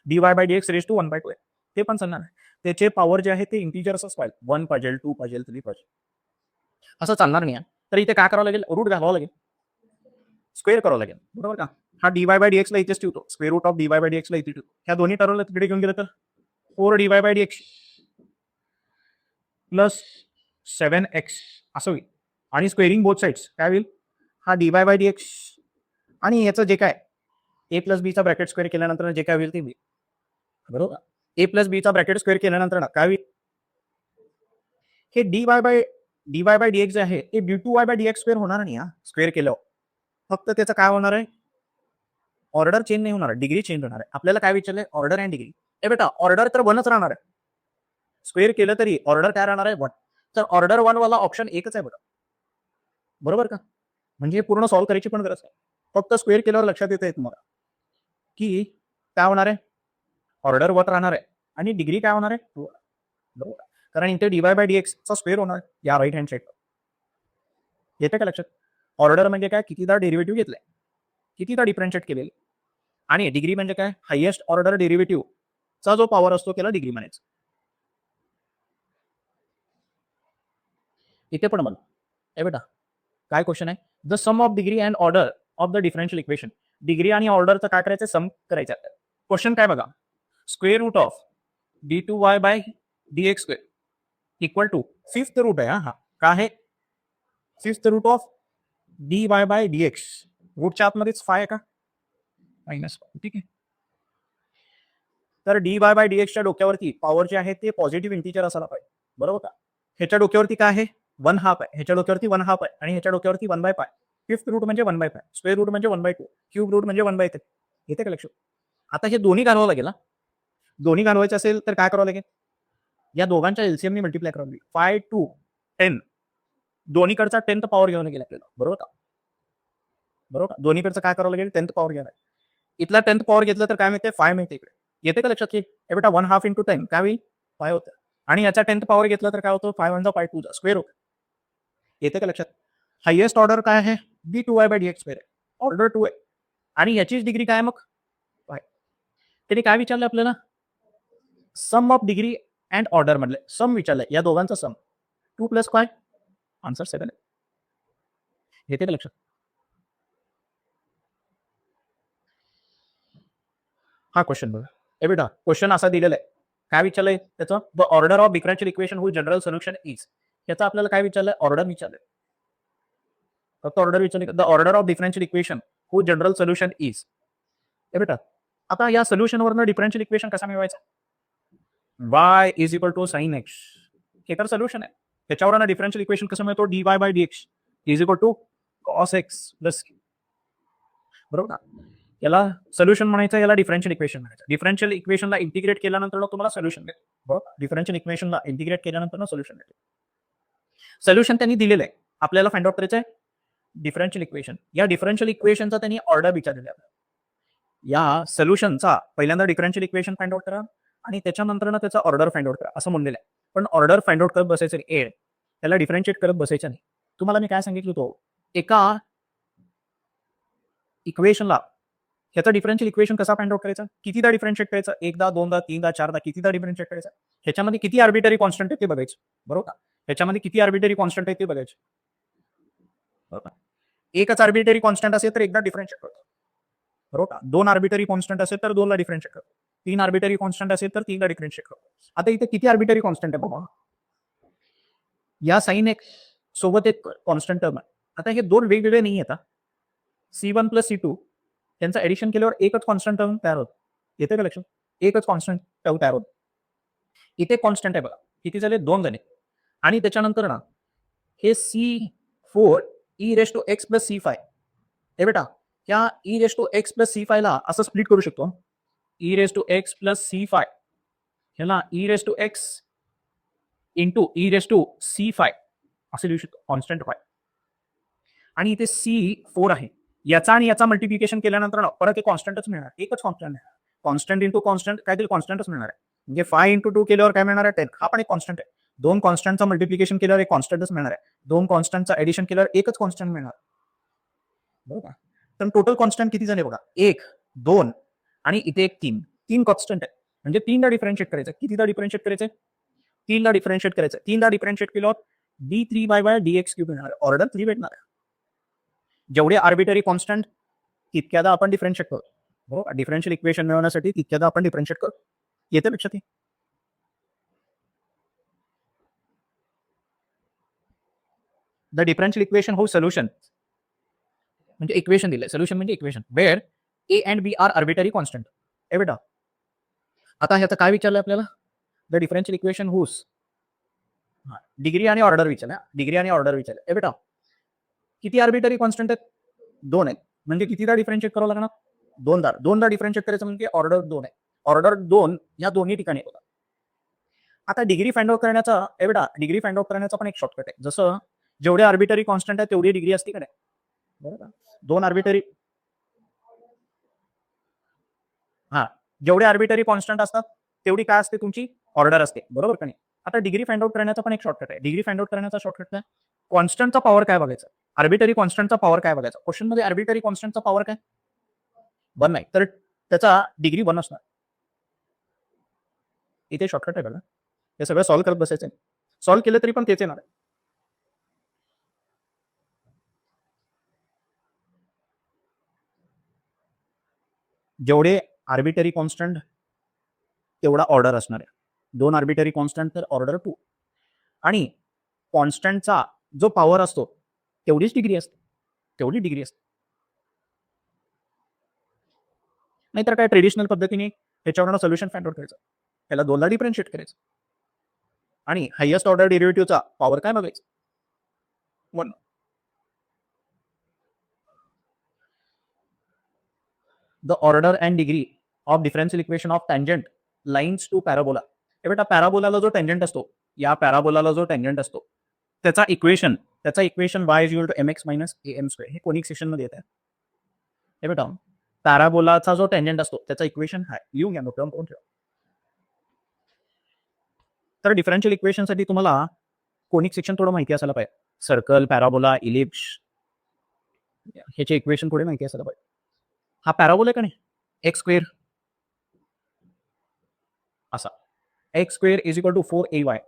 dy/dx रेस टू 1/2 आहे, ते पण चालणार नाही. त्याचे पॉवर जे आहे ते इंटीजर असंच पाहिजे. 1 पाहिजे, 2 पाहिजे, 3 पाहिजे. असं चालणार नाही आहे. तर इथे काय करावं लागेल, रूट घालावं लागेल, स्क्वेअर करावं लागेल, बरोबर का. हा dy बाय dx ला इथेच ठेवतो, square root of dy bye dx ला इथे ठेवतो. ह्या दोन्ही टर्मला तिकडे घेऊन गेलं तर 4 dy bye dx plus 7x असं होईल. आणि स्क्वेअरिंग बोथ साइड्स काय होईल, हा dy बाय dx आणि याचं जे काय a प्लस बीचा ब्रॅकेट स्क्वेअर केल्यानंतर जे काय होईल ते होईल, बरोबर. a प्लस बीचा ब्रॅकेट स्क्वेअर केल्यानंतर ना काय होईल, हे dy बाय dx जे आहे ते d2y बाय dx स्क्वेअर होणार नाही हा स्क्वेअर केल्यावर. फक्त त्याचं काय होणार आहे, ऑर्डर चेंज नाही होणार, डिग्री चेंज होणार आहे. आपल्याला काय विचारलंय, ऑर्डर अँड डिग्री. ए बेटा ऑर्डर तर वनच राहणार आहे, स्क्वेअर केलं तरी ऑर्डर काय राहणार आहे, वन. तर ऑर्डर वन वाला ऑप्शन एकच आहे बघा, बरोबर का. म्हणजे पूर्ण सॉल्व्ह करायची पण गरज नाही, फक्त स्क्वेअर केल्यावर लक्षात येत आहे तुम्हाला की काय होणार आहे, ऑर्डर वन राहणार आहे आणि डिग्री काय होणार आहे, टू, बरोबर. कारण इथे dy बाय dx चा स्क्वेअर होणार या राईट हँड साईडला. येते का लक्षात. ऑर्डर म्हणजे काय, कितीदा डेरिव्हेटिव्ह घेतलाय, कितीदा डिफरन्शिएट केलेले. आणि डिग्री म्हणजे काय, हायएस्ट ऑर्डर डेरिव्हेटिव्ह चा जो पॉवर असतो त्याला डिग्री म्हणायचं. इथे पण बघा, ए बेटा काय क्वेश्चन आहे, the sum of degree and order of the differential equation. Degree आणि ऑर्डरचं काय करायचं, सम करायचं. क्वेश्चन काय बघा, square root of d2y by dx square equal to fifth root आहे, हा काय आहे, fifth root of dy bye dx. रूटच्या आतमध्येच फाय आहे का, मायनस, ठीक आहे. तर dy बाय dx च्या डोक्यावरती पॉवर जे आहे ते पॉझिटिव्ह इंटिजर असायला पाहिजे, बरोबर का. ह्याच्या डोक्यावरती काय आहे, 1/2 आहे, ह्याच्या डोक्यावरती 1/2 आहे आणि ह्याच्या डोक्यावरती 1/5. फिफ्थ रूट म्हणजे 1/5, स्क्वेअर रूट म्हणजे 1/2, क्यूब रूट म्हणजे 1/3. येते का लक्षात. आता हे दोन्ही घालवावं लागेल. दोन्ही घालवायचं असेल तर काय करावं लागेल, या दोघांच्या एलसीएम मल्टिप्लाय करावं लागेल. 5 to 10 दोन्हीकडचा 10th पॉवर घ्यावं लागेल आपल्याला, बरोबर का. बरोबर का, दोन्हीकडचं काय करावं लागेल, 10th पॉवर घ्यावं लागेल. इथला 10th पॉवर घेतलं तर काय मिळते, 5 मिळते इकडे. येते का लक्षात की हे बेटा 1/2 into 10 काय होईल, 5 होतं. आणि याचा 10th पॉवर घेतलं तर काय होतं, 5 1 5 2 स्क्वेअर होतं. येते का लक्षात. हायएस्ट ऑर्डर काय आहे, d2y बाय dx स्क्वेअर आहे, ऑर्डर 2 आहे. आणि याचीच डिग्री काय मग, 5. त्यांनी काय विचारलं आपल्याला, सम ऑफ डिग्री अँड ऑर्डर मधले सम विचारलंय, या दोघांचा सम 2 + 5 आन्सर 7 आहे. येते का लक्षात. हा क्वेश्चन बघा, ए बेटा क्वेश्चन असा दिलेला आहे, काय विचारलंय त्याचं, the order of differential equation who general solution is. याचा आपल्याला काय विचारलंय, ऑर्डर विचारलंय, फक्त ऑर्डर विचारले, the order of differential equation who general solution is. ए बेटा आता या सोल्युशन वरनं डिफरन्शियल इक्वेशन कसा मिळवायचा, y is equal to sine x, हे तर सोल्युशन आहे. त्याच्यावर डिफरन्शियल इक्वेशन कसं मिळतो, dy bye dx is equal to cos x plus, बरोबर ना. याला सोल्युशन म्हणायचं, याला डिफरन्शियल इक्वेशन म्हणायचं. डिफरन्शियल इक्वेशनला इंटिग्रेट केल्यानंतर तुम्हाला सोल्युशन मिळेल, बरोबर. डिफरन्शियल इक्वेशनला इंटिग्रेट केल्यानंतर सोल्युशन मिळेल. सोल्युशन त्यांनी दिलेलं आहे, आपल्याला फाइंड आउट करायचं आहे डिफरन्शियल इक्वेशन. या डिफरन्शियल इक्वेशनचा त्यांनी ऑर्डर विचारलेला आहे. या सोल्युशनचा पहिल्यांदा डिफरन्शियल इक्वेशन फाइंड आउट करा आणि त्याच्यानंतर त्याचा ऑर्डर फाइंड आउट करा असं म्हणलेलं आहे. पण ऑर्डर फाइंड आउट करत बसायचं नाही, त्याला डिफरन्शिएट करत बसायचं नाही. तुम्हाला मी काय सांगितलं होतं, एका इक्वेशनला ह्याचा डिफरन्शियल इक्वेशन कसा फाइंड आउट करायचा, कितीदा डिफरन्शिएट करायचं, एकदा, दोनदा, तीनदा, चारदा, कितीदा डिफरन्शिएट करायचा, ह्याच्यामध्ये किती आर्बिटरी कॉन्स्टंट आहे ते बघायचं, बरोबर. ह्याच्यामध्ये किती आर्बिटरी कॉन्स्टंट आहे ते बघायचं, बरोबर. एकच आर्बिटरी कॉन्स्टंट असेल तर एकदा डिफरन्शिएट करतो, बरोबर. 2 आर्बिटरी कॉन्स्टंट असेल तर 2ला डिफरन्शिएट करतो, 3 आर्बिटरी कॉन्स्टंट असेल तर 3ला डिफरन्शिएट करतो. आता इथे किती आर्बिटरी कॉन्स्टंट आहे बाबा, या साइन एक्स सोबत एक कॉन्स्टंट टर्म आहे. आता हे दोन वेगवेगळे नाही आहेत, C1 + C2 त्यांचं ऍडिशन केल्यावर एकच कॉन्स्टंट टर्म तयार होतं. येते का लक्षात, एकच कॉन्स्टंट टर्म तयार होतं. इथे कॉन्स्टंट आहे बघा, किती झाले, 2 झाले. आणि त्याच्यानंतर ना हे C4 e⁻x + C5. हे बेटा या e⁻x + C5 ला असं स्प्लिट करू शकतो, e⁻x + C5 ह्याला e⁻x इंटू e⁻C5 असे लिहू शकतो, कॉन्स्टंट फाय. आणि इथे C4 आहे, याचा आणि याचा मल्टिप्लिकेशन केल्यानंतर परत एक कॉन्स्टंटच मिळणार, एकच कॉन्स्टंट मिळणार. कॉन्स्टंट इंटू कॉन्स्टंट काहीतरी कॉन्स्टंटच मिळणार आहे. म्हणजे 5 × 2 केल्यावर काय मिळणार आहे, 10. हा पण एक कॉन्स्टंट आहे. 2 कॉन्स्टंटचं मल्टिप्लिकेशन केल्यावर एक कॉन्स्टंटच मिळणार आहे. 2 कॉन्स्टंटचं ऍडिशन केल्यावर एकच कॉन्स्टंट मिळणार, बरोबर. तर टोटल कॉन्स्टंट किती झाले बघा, 1 2 आणि इथे एक 3 कॉन्स्टंट आहे. म्हणजे 3दा डिफरन्शिएट करायचं. कितीदा डिफरन्शिएट करायचं, 3दा डिफरन्शिएट करायचं. 3दा डिफरन्शिएट केल्यावर d3y dx क्यूब येणार आहे. ऑर्डर 3 भेटणार आहे. जेवढे आर्बिटरी कॉन्स्टंट तितक्यादा आपण डिफरन्शिएट करू. हो, डिफरन्शियल इक्वेशन मिळवण्यासाठी तितक्यादा आपण डिफरन्शिएट करू. येते लक्षात? द डिफरन्शियल इक्वेशन हो सोल्युशन म्हणजे इक्वेशन दिलंय. सोल्युशन म्हणजे equation where A and B are arbitrary constant. ए बेटा, आता ह्याचं काय विचारलं आपल्याला? The differential equation whose degree आणि ऑर्डर विचारलं. डिग्री आणि ऑर्डर विचारलं. ए बेटा, किती आर्बिटरी कॉन्स्टंट आहेत? 2 आहेत. म्हणजे कितीदा डिफरन्शिएट करावं लागणार? दोनदा डिफरन्शिएट करायचं म्हणजे ऑर्डर 2 आहे. ऑर्डर 2 या दोन्ही ठिकाणी होता. आता डिग्री फाइंड आउट करण्याचा ए बेटा, डिग्री फाइंड आउट करण्याचा पण एक शॉर्टकट आहे. जसं जेवढे आर्बिटरी कॉन्स्टंट आहे तेवढी डिग्री असते का नाही? बरोबर. 2 आर्बिटरी जेवढे आर्बिटरी कॉन्स्टंट असतात तेवढी काय असते तुमची? ऑर्डर असते. बरोबर का नाही? आता डिग्री फाइंड आउट करण्याचा पण एक शॉर्टकट आहे. डिग्री फाइंड आउट करण्याचा शॉर्टकट काय? कॉन्स्टंटचा पॉवर काय बघायचा? आर्बिटरी कॉन्स्टंटचा पॉवर काय बघायचा? क्वेश्चन मध्ये आर्बिटरी कॉन्स्टंटचा पॉवर काय? 1 नाही, तर त्याचा डिग्री 1 असणार. इथे शॉर्टकट आहे बघा. हे सगळं सॉल्व्ह करत बसायचं. सॉल्व्ह केलं तरी पण तेच येणार आहे. जेवढे आर्बिटरी कॉन्स्टंट तेवढा ऑर्डर असणार आहे. 2 आर्बिटरी कॉन्स्टंट तर ऑर्डर 2. आणि कॉन्स्टंटचा जो पॉवर असतो तेवढीच डिग्री असते. तेवढी डिग्री असते. नाहीतर काय ट्रेडिशनल पद्धतीने ह्याच्यावरनं सोल्युशन फाइंड आउट करायचं. त्याला 2ला डिफरन्शिएट करायचं. आणि हायेस्ट ऑर्डर डेरिव्हेटिव्हचा पॉवर काय बघायचं? 1. The order and degree of differential equation of tangent lines to parabola. हे बेटा, पॅराबोलाला जो टँजंट असतो, या पॅराबोलाला जो टँजंट असतो त्याचा equation y equal to mx minus am square हे कोनिक सेक्शन मध्ये येत आहे. हे बेटा, पॅराबोलाचा जो टँजंट असतो त्याचा इक्वेशन आहे. लिहून घ्या, नोट डाऊन करून ठेवा. तर डिफरन्शियल इक्वेशन साठी तुम्हाला कोनिक सेक्शन थोडं माहिती असायला पाहिजे. सर्कल, पॅराबोला, इलिप्स ह्याचे इक्वेशन थोडे माहिती असायला पाहिजे. हा पॅराबोला आहे का नाही? एक्स स्क्वेअर असा, x square is equal to 4ay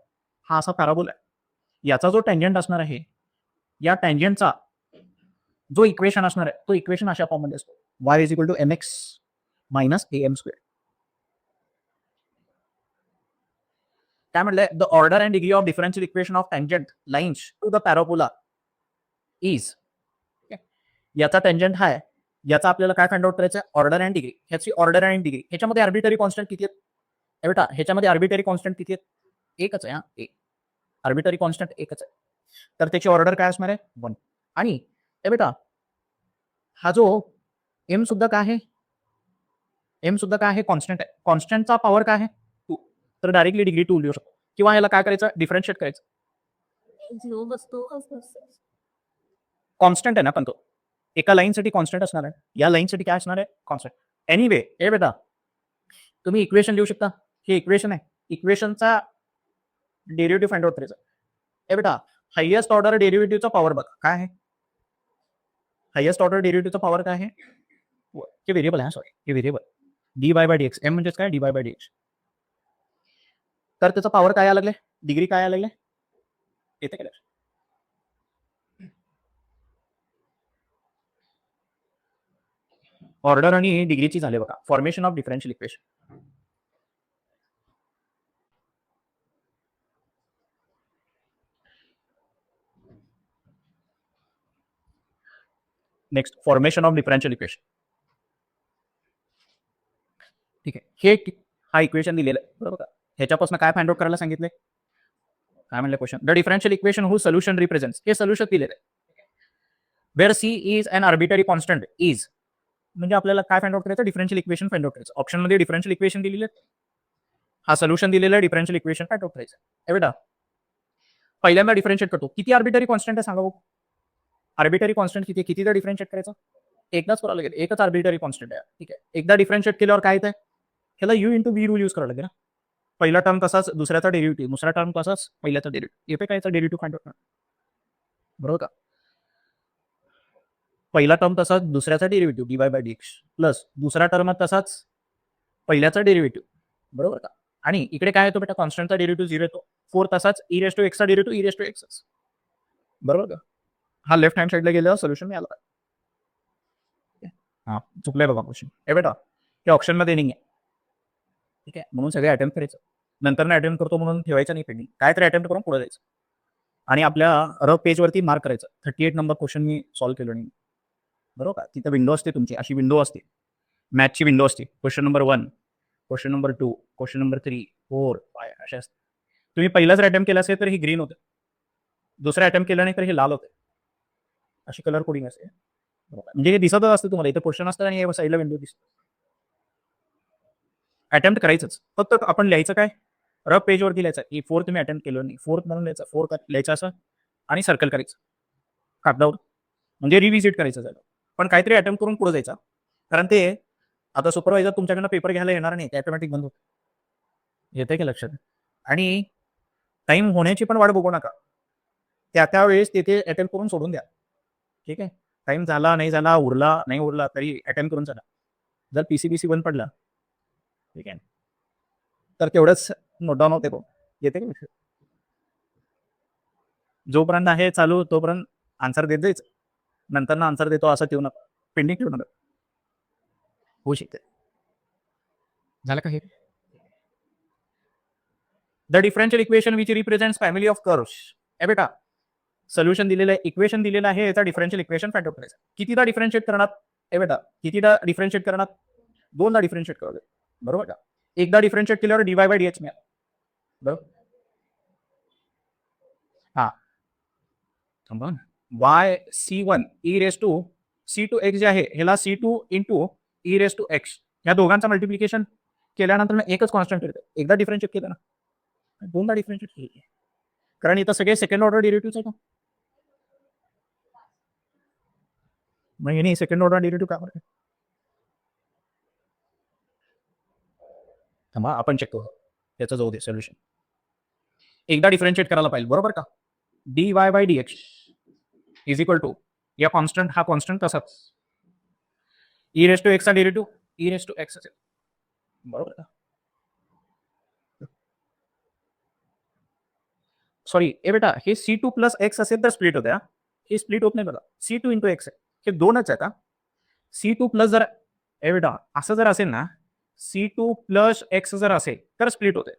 हा असा पॅराबोला आहे. याचा जो टँजंट असणार आहे, या टँजंटचा जो इक्वेशन असणार आहे तो इक्वेशन अशा फॉर्ममध्ये असतो. y is equal to mx minus am square. काय म्हटलंय? The order and degree of differential equation of tangent lines to the parabola is. याचा टँजंट हा आहे. याचा आपल्याला काय फाइंड आउट करायचं? Order and degree. ह्याची ऑर्डर अँड डिग्री. ह्याच्यामध्ये आर्बिटरी कॉन्स्टंट किती आहेत? बेटा, ह्याच्यामध्ये आर्बिटरी कॉन्स्टंट किती आहेत? एकच आहे. एक आर्बिटरी कॉन्स्टंट एकच आहे. तर त्याची ऑर्डर काय असणार आहे? 1. आणि बेटा, हा जो एम सुद्धा काय आहे? एम सुद्धा काय आहे? कॉन्स्टंट आहे. कॉन्स्टंटचा पॉवर काय आहे? 2. तर डायरेक्टली डिग्री 2 लिहू शकतो. किंवा याला काय करायचं? डिफरन्शिएट करायचं. कॉन्स्टंट आहे ना पण तो एका लाईनसाठी कॉन्स्टंट असणार आहे. या लाईनसाठी काय असणार आहे? कॉन्स्टंट. एनिवे ए बेटा, तुम्ही इक्वेशन लिहू शकता. हे इक्वेशन आहे. इक्वेशनचा डेरिव्हेटिव्ह फाइंड आउट करायचा. ए बेटा, हायेस्ट ऑर्डर डेरिव्हेटिव्हचा पॉवर बघा काय आहे? हायेस्ट ऑर्डर डेरिव्हेटिव्हचा पॉवर काय आहे? हे व्हेरिएबल आहे. सॉरी, हे variable dy bye dx. M म्हणजेच काय? dy bye dx. तर त्याचा पॉवर काय यायला लागले? डिग्री काय यायला लागले? येते काय? ऑर्डर आणि डिग्रीची झाले बघा. Formation of differential equation. Next, formation of differential equation. ठीक आहे. हा इक्वेशन दिलेलं आहे बरोबर का? ह्याच्यापासून काय फाइंड आउट करायला सांगितले? काय म्हणलं question? The differential equation who solution represents. हे सोल्युशन दिलेलं आहे. Where c is an arbitrary constant is. म्हणजे आपल्याला काय फाइंड आउट करायचं? डिफरन्शियल इक्वेशन फाइंड आउट करायचं. ऑप्शन मध्ये डिफरन्शियल इक्वेशन दिलेले आहेत. हा सोल्युशन दिलेला आहे. डिफरन्शियल इक्वेशन फाइंड आउट करायचं. हे बेटा, पहिल्यांदा डिफरन्शिएट करतो. किती आर्बिटरी कॉन्स्टंट आहे सांगा बघू? आर्बिटरी कॉन्स्टंट कितीदा डिफरन्शिएट करायचं? एकदाच करावं लागेल. एकच आर्बिटरी कॉन्स्टंट आहे. ठीक आहे. एकदा डिफरन्शिएट केल्यावर काय येतं? ह्याला u into v rule use करावं लागेल ना. पहिला टर्म तसाच, दुसऱ्याचा डेरिव्हेटिव्ह, दुसरा टर्म तसाच, पहिल्याचा डेरिव्हेटिव्ह. येते काय? डेरिव्हेटिव्ह फाइंड आउट करा. बरोबर का? पहिला टर्म तसाच, दुसऱ्याचा derivative dy bye dx plus दुसरा टर्म तसाच, पहिल्याचा डेरिव्हेटिव्ह. बरोबर का? आणि इकडे काय येतो बेटा? कॉन्स्टंटचा डेरिव्हेटिव्ह 0 येतो. 4 तसाच, e रेस टू x चा derivative e raise to x. बरोबर का? हा लेफ्ट हँड साईडला गेल्यावर सोल्युशन मिळालं. हां, चुकलंय बघा क्वेश्चन. हे बेटा, हे ऑप्शनमध्ये नाही आहे. ठीक आहे, म्हणून सगळे अटेम्प्ट करायचं. नंतर अटेम्प्ट करतो म्हणून ठेवायचं नाही पेंडिंग. काहीतरी अटेम्प्ट करून पुढे जायचं. आणि आपल्या रफ पेजवरती मार्क करायचं. 38 नंबर क्वेश्चन मी सॉल्व्ह केलं नाही. बरोबर का? तिथं विंडो असते तुमची, अशी विंडो असते. मॅथची विंडो असते. Question number 1, question number 2, question number 3, 4, 5 असे असते. तुम्ही पहिलाच अटेम्प्ट केला असेल तर ही ग्रीन होते. दुसरा अटेम्प्ट केला नाही तर हे लाल होते. अशी कलर कोडिंग असते. बरोबर. म्हणजे हे दिसतच असते तुम्हाला. इथं क्वेश्चन असतात आणि साईडला विंडो दिसते. अटेम्प्ट करायचंच. फक्त आपण लिहायचं काय? रफ पेजवरती लिहायचं की 4 तुम्ही अटेम्प्ट केलं नाही. 4 म्हणून लिहायचं. 4 लिहायचं असं आणि सर्कल करायचं कागदावर. म्हणजे रिव्हिजिट करायचं झालं. पण काहीतरी अटेम्प्ट करून पुढे जायचा. कारण ते आता सुपरवायझर तुमच्याकडनं पेपर घ्यायला येणार नाही. ते ऑटोमॅटिक बंद होतं. येतंय की लक्षात? आणि टाईम होण्याची पण वाट बघू नका. त्या वेळेस तिथे अटेम्प्ट करून सोडून द्या. ठीक आहे? टाईम झाला, नाही झाला, उरला, नाही उरला तरी अटेम्प्ट करून चला. जर पीसी बंद पडला, ठीक आहे, तर तेवढंच नोट डाऊन होते तो. येते की लक्षात? जोपर्यंत आहे चालू तोपर्यंत आन्सर देत जायचं. नंतर आन्सर देतो असं ठेवू नका. पेंडिंग ठेवू नका. होऊ शकते. झालं का हे? The differential equation which represents family of curves. हे बेटा, सोल्युशन दिलेलं आहे, इक्वेशन दिलेलं आहे, याचा डिफरन्शियल इक्वेशन फाइंड आउट करायचं. कितीदा डिफरन्शिएट करणार? हे बेटा, कितीदा डिफरन्शिएट करणार? 2दा डिफरन्शिएट करू. बरोबर का? एकदा डिफरन्शिएट केल्यावर dy बाय dx मिळालं. बरोबर? हां. थांबा. y c1 e raise to c2x जे आहे ह्याला c2 into e raise to x या दोघांचं मल्टिप्लिकेशन केल्यानंतर एकच कॉन्स्टंट येतं. एकदा डिफरन्शिएट केलं ना, 2दा डिफरन्शिएट केली. कारण इथं सगळे सेकंड ऑर्डर डेरिव्हेटिव्हज आहेत ना. मग ह्याने सेकंड ऑर्डर डेरिव्हेटिव्ह काय म्हणतात? थांबा आपण चेक करू. त्याचं जाऊ दे सोल्युशन. एकदा डिफरन्शिएट करायला पाहिजे. बरोबर का? dy bye dx is equal to या कॉन्स्टंट हा कॉन्स्टंट तसाच e रेस टू x चा derivative e raise to x असेल. बरोबर का? सॉरी ए बेटा, हे c2 प्लस x असेल तर स्प्लिट होते. हे स्प्लिट होत नाही बघा. c2 इंटू x आहे. हे दोनच आहेत. c2 प्लस जर ए बेटा असं जर असेल ना, c2 प्लस x जर असेल तर स्प्लिट होते.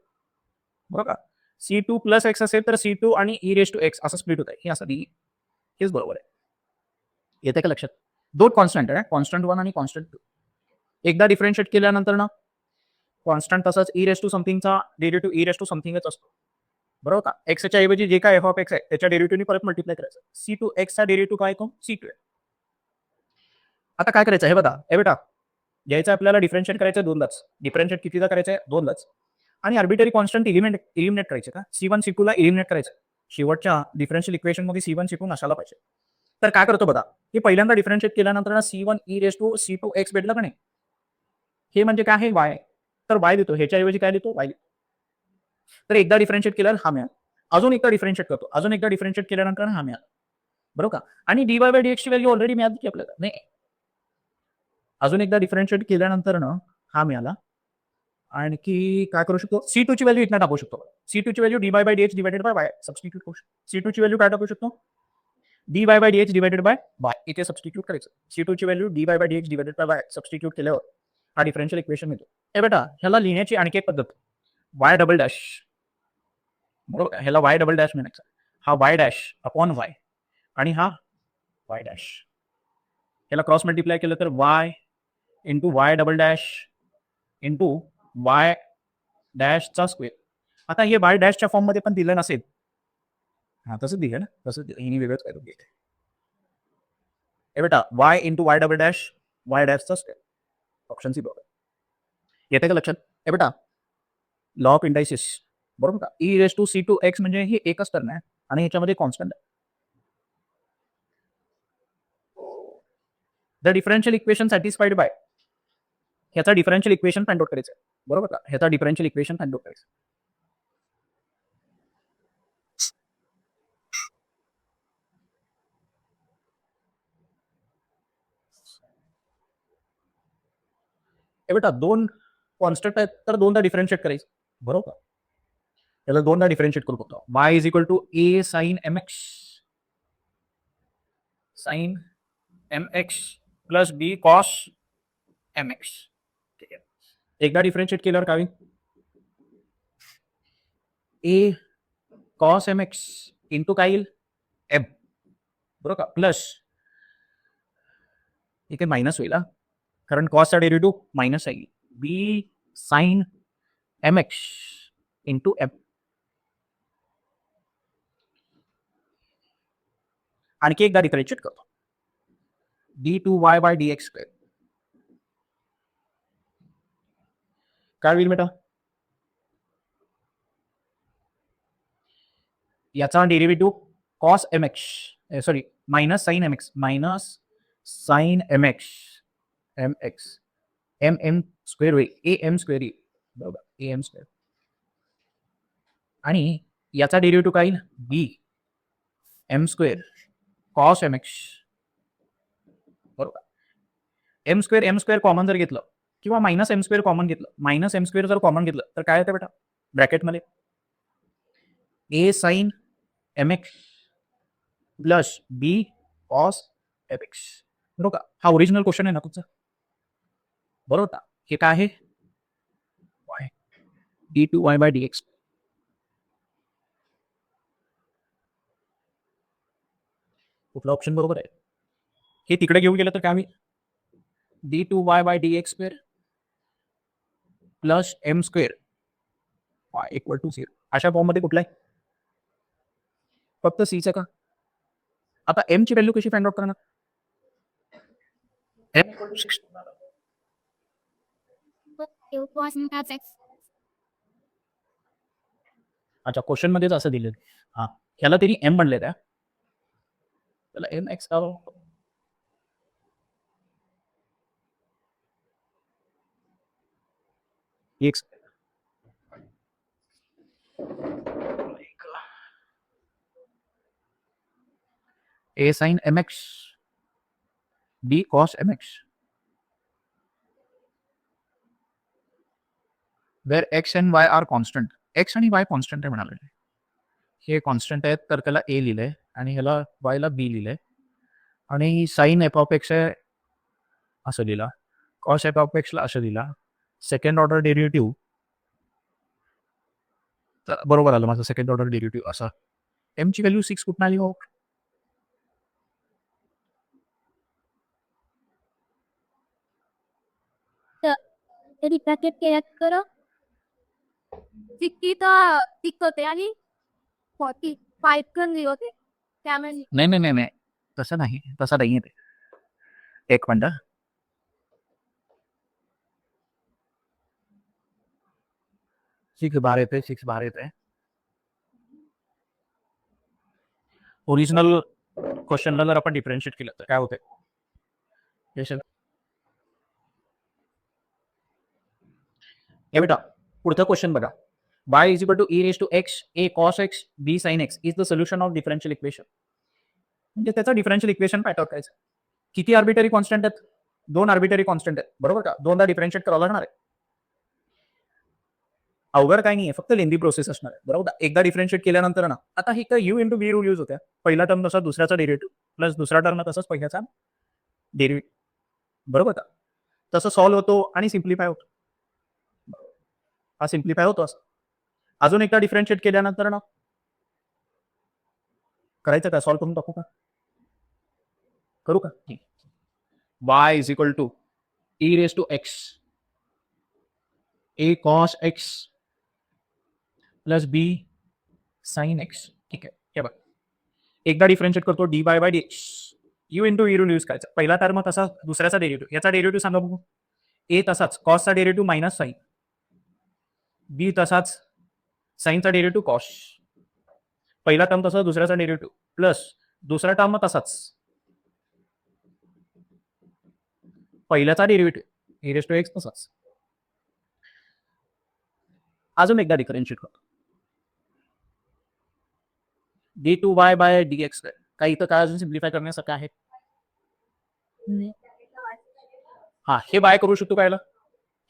बरोबर का? c2 प्लस x असेल तर c2 आणि e रेस टू x असं स्प्लिट होत आहे. हे असं हेच बरोबर आहे. येते का लक्षात? दोन कॉन्स्टंट आहे, कॉन्स्टंट 1 आणि कॉन्स्टंट 2. एकदा डिफरन्शिएट केल्यानंतर ना कॉन्स्टंट तसाच ई रेस टू समथिंगचा डेरिव्हेटिव्ह ई रेस टू समथिंगच असतो. बरोबर का? एक्सच्या ऐवजी जे काय एफ ऑफ एक्स आहे त्याच्या डेरिव्हेटिव्हनी परत मल्टिप्लाय करायचं. c2 एक्सचा डेरिव्हेटिव्ह काय येतो? c2 आहे. आता काय करायचं हे बघा. हे बेटा, घ्यायचं आपल्याला डिफरन्शिएट करायचं दोनदाच. डिफरन्शिएट कितीदा करायचं आहे? दोनदाच. आणि आर्बिटरी कॉन्स्टंट इलिमिनेट करायचे का? c1 c2 ला इलिमिनेट करायचं. शेवटच्या डिफरन्शियल इक्वेशनमध्ये c1 c2 नसायला पाहिजे. तर काय करतो बघा, हे पहिल्यांदा डिफरन्शिएट केल्यानंतर ना c1 e raise to c2 x भेटलं का नाही? हे म्हणजे काय आहे? y. तर y देतो. ह्याच्या ऐवजी काय देतो? y. तर एकदा डिफरन्शिएट केल्यावर हा मिळाला. अजून एकदा डिफरन्शिएट करतो. अजून एकदा डिफरन्शिएट केल्यानंतर हा मिळाला. बरोबर का? आणि dy बाय dx ची व्हॅल्यू ऑलरेडी मिळाली की आपल्याला. नाही. अजून एकदा डिफरन्शिएट केल्यानंतर ना हा मिळाला. आणखी काय करू शकतो? c2 ची व्हॅल्यू इथनं टाकू शकतो. c2 ची value dy bye dx divided by y substitute करू शकतो. c2 ची व्हॅल्यू काय टाकू शकतो? dy bye dx divided by y इथे सबस्टिट्यूट करायचं. c2 ची value dy bye dx divided by y substitute केल्यावर हा डिफरन्शियल इक्वेशन मिळतो. हे बेटा, ह्याला लिहिण्याची आणखी एक पद्धत y डबल डॅश. बरोबर, ह्याला y डबल डॅश म्हणायचं. हा y डॅश अपॉन y आणि हा y डॅश. ह्याला क्रॉस मल्टिप्लाय केलं तर y into y double dash into y डॅशचा स्क्वेअर. आता हे y डॅशच्या फॉर्ममध्ये पण दिलं नसेल, हा तसंच दिलं ना, तसंच हिने वेगळंच काय दिलं. हे बेटा, y into y double dash y डॅशचा स्क्वेअर. ऑप्शन सी बरोबर. येते का लक्षात? हे बेटा, लॉ ऑफ इंडायसिस. बरोबर का? E raise to c2 x म्हणजे ही एकच टर्म आहे आणि ह्याच्यामध्ये कॉन्स्टंट आहे. The differential equation satisfied by ह्याचा डिफरन्शियल इक्वेशन फाइंड आउट करायचं. बरोबर का? ह्याचा डिफरन्शियल इक्वेशन फाइंड आउट करायचं. हे बेटा, दोन कॉन्स्टंट आहेत तर दोनदा डिफरन्शिएट करायचं. बरोबर का? त्याला दोनदा डिफरन्शिएट करू शकतो. y is equal to a sine mx sine m x plus b cos m x. ठीक आहे. एकदा डिफरन्शिएट केल्यावर काय होईल? A cos m x into काय येईल? एम. बरोबर का? प्लस इथे मायनस होईल, कारण कॉसचा डेरिव्हेटिव्ह मायनस आहे. B sine m x into m. आणखी एकदा डिफरन्शिएट करतो. d2y बाय dx स्क्वेअर काय होईल बेटा? याचा derivative cos m x, sorry minus sine m x, minus sine m x m x m m square होईल, a M square येईल. बरोबर, ए एम स्क्वेअर. आणि याचा डेरिव्हेटिव्ह काय येईल? B m square cos m x. बरोबर. M square common जर घेतलं किंवा मायनस एम स्क्वेअर कॉमन घेतलं, मायनस एम स्क्वेअर जर कॉमन घेतलं तर काय येतं बेटा? ब्रॅकेटमध्ये a sine m x plus b cos m x. बरोबर का? हा ओरिजिनल क्वेश्चन आहे ना तुमचा? बरोबर का? हे काय आहे? Y d2y by dx. कुठला ऑप्शन बरोबर आहे? हे तिकडे घेऊन गेलं तर काय होईल? d2y by dx square plus m square y equal to 0. अशा फॉर्ममध्ये कुठला आहे? फक्त सीचं का? आता एम ची व्हॅल्यू कशी फाइंड आउट करणार? एम अच्छा, क्वेश्चन मध्येच असं दिलं. हा, ह्याला तरी एम बनले त्या, त्याला m x x a sine m x b cos m x where x and y are constant. X आणि वाय कॉन्स्टंट आहे म्हणाले. हे कॉन्स्टंट आहेत तर त्याला ए लिहिलंय आणि ह्याला वायला बी लिहिलंय. आणि साइन एफ ऑफ एक्स आहे असं लिहिला, कॉस एफ ऑफ एक्सला असं लिहिला. सेकंड ऑर्डर डेरिव्हेटिव्ह तर बरोबर आलं माझं. सेकंड ऑर्डर डेरिव्हेटिव्ह असा. एमची व्हॅल्यू 6 कुठून आली हो? तरी ब्रॅकेट केल्यात कर सिक्की तर सिक्स होते आणि 45 कमी होते त्यामुळे नाही नाही नाही नाही, तसं नाही, तसं नाही ते. एक मिनिट. सिक्स बार येते, 6 बार येते. ओरिजिनल क्वेश्चनला जर आपण डिफरन्शिएट केलं तर काय होते? हे बेटा पुढचा क्वेश्चन बघा. y is equal to e raise to x a cos x b sine x is the solution of differential equation. म्हणजे त्याचा डिफरन्शियल इक्वेशन पाठ करायचं. किती आर्बिटरी कॉन्स्टंट आहेत? 2 आर्बिटरी कॉन्स्टंट आहेत. बरोबर का? दोनदा डिफरन्शिएट करावं लागणार आहे. अवघड काही नाही आहे, फक्त लेंदी प्रोसेस असणार आहे. बरोबर. एकदा डिफरन्शिएट केल्यानंतर ना, आता ही काय u into v rule use होत्या. पहिला टर्म तसा दुसऱ्याचा डेरिव्हेटिव्ह प्लस दुसरा टर्म तसाच पहिल्याचा डेरिव्हेटिव्ह. बरोबर का? तसं सॉल्व्ह होतो आणि सिम्प्लिफाय होतो. हा सिम्प्लिफाय होतो असं. अजून एकदा डिफरन्शिएट केल्यानंतर ना करायचं का? सॉल्व्ह करून टाकू का? करू का? y is equal to e raise to x a cos x plus b sine x. ठीक आहे. हे बघ, एकदा डिफरन्शिएट करतो dy bye dx. U into v rule use करायचा. पहिला टर्म तसा दुसऱ्याचा डेरिव्हेटिव्ह. याचा डेरिव्हेटिव्ह सांगा बघू. ए तसाच कॉसचा डेरिव्हेटिव्ह मायनस साइन, बी तसाच साइनचा डेरिव्हेटिव्ह कॉस. पहिला टर्म तसा दुसऱ्याचा डेरिव्हेटिव्ह प्लस दुसरा टर्म तसाच पहिल्याचा derivative a raise to x तसाच. अजून एकदा डिफरन्शिएट करतो d2y बाय dx स्क्वेअर. काही इथं काय अजून सिम्प्लिफाय करण्यासारखं आहे? हा, हे वाय करू शकतो काय?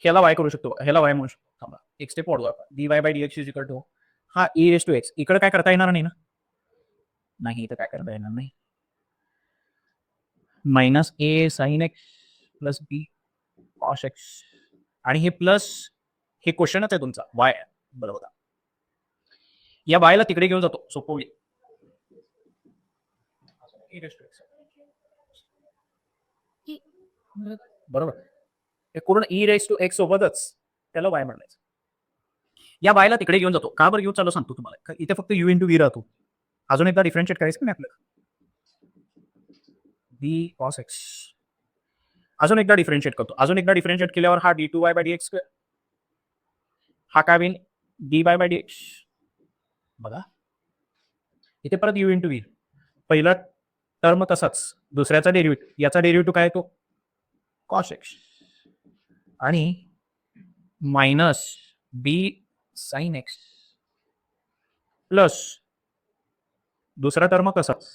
ह्याला वाय करू शकतो, ह्याला वाय म्हणू शकतो. थांबा, एक स्टेप वाढवू आपण. dy bye dx is equal to हा e रेज टू एक्स. इकडे काय करता येणार नाही ना? नाही, इथं काय करता येणार नाही. मायनस ए sign x plus b cos x आणि हे प्लस हे क्वेश्चनच आहे तुमचा वाय बरोबर. या वायला तिकडे घेऊन जातो सोपं होईल. बरोबर. हे पूर्ण ई रेस टू एक्स सोबतच त्याला वाय म्हणायचं. या वायला तिकडे घेऊन जातो. का बरं घेऊन चालू सांगतो तुम्हाला. इथे फक्त यू इंटू व्ही राहतो. अजून एकदा डिफरन्शिएट करायचं नाही आपल्याला. बी कॉस एक्स अजून एकदा डिफरन्शिएट करतो. अजून एकदा डिफरन्शिएट केल्यावर हा d two y by d x हा काय होईल d y by d x. बघा इथे परत यू इंटू व्ही. पहिला टर्म तसाच दुसऱ्याचा डेरिव्हेटिव्ह याचा डेरिव्हेटिव्ह काय तो कॉस एक्स आणि minus b sine x plus दुसरा टर्म कसाच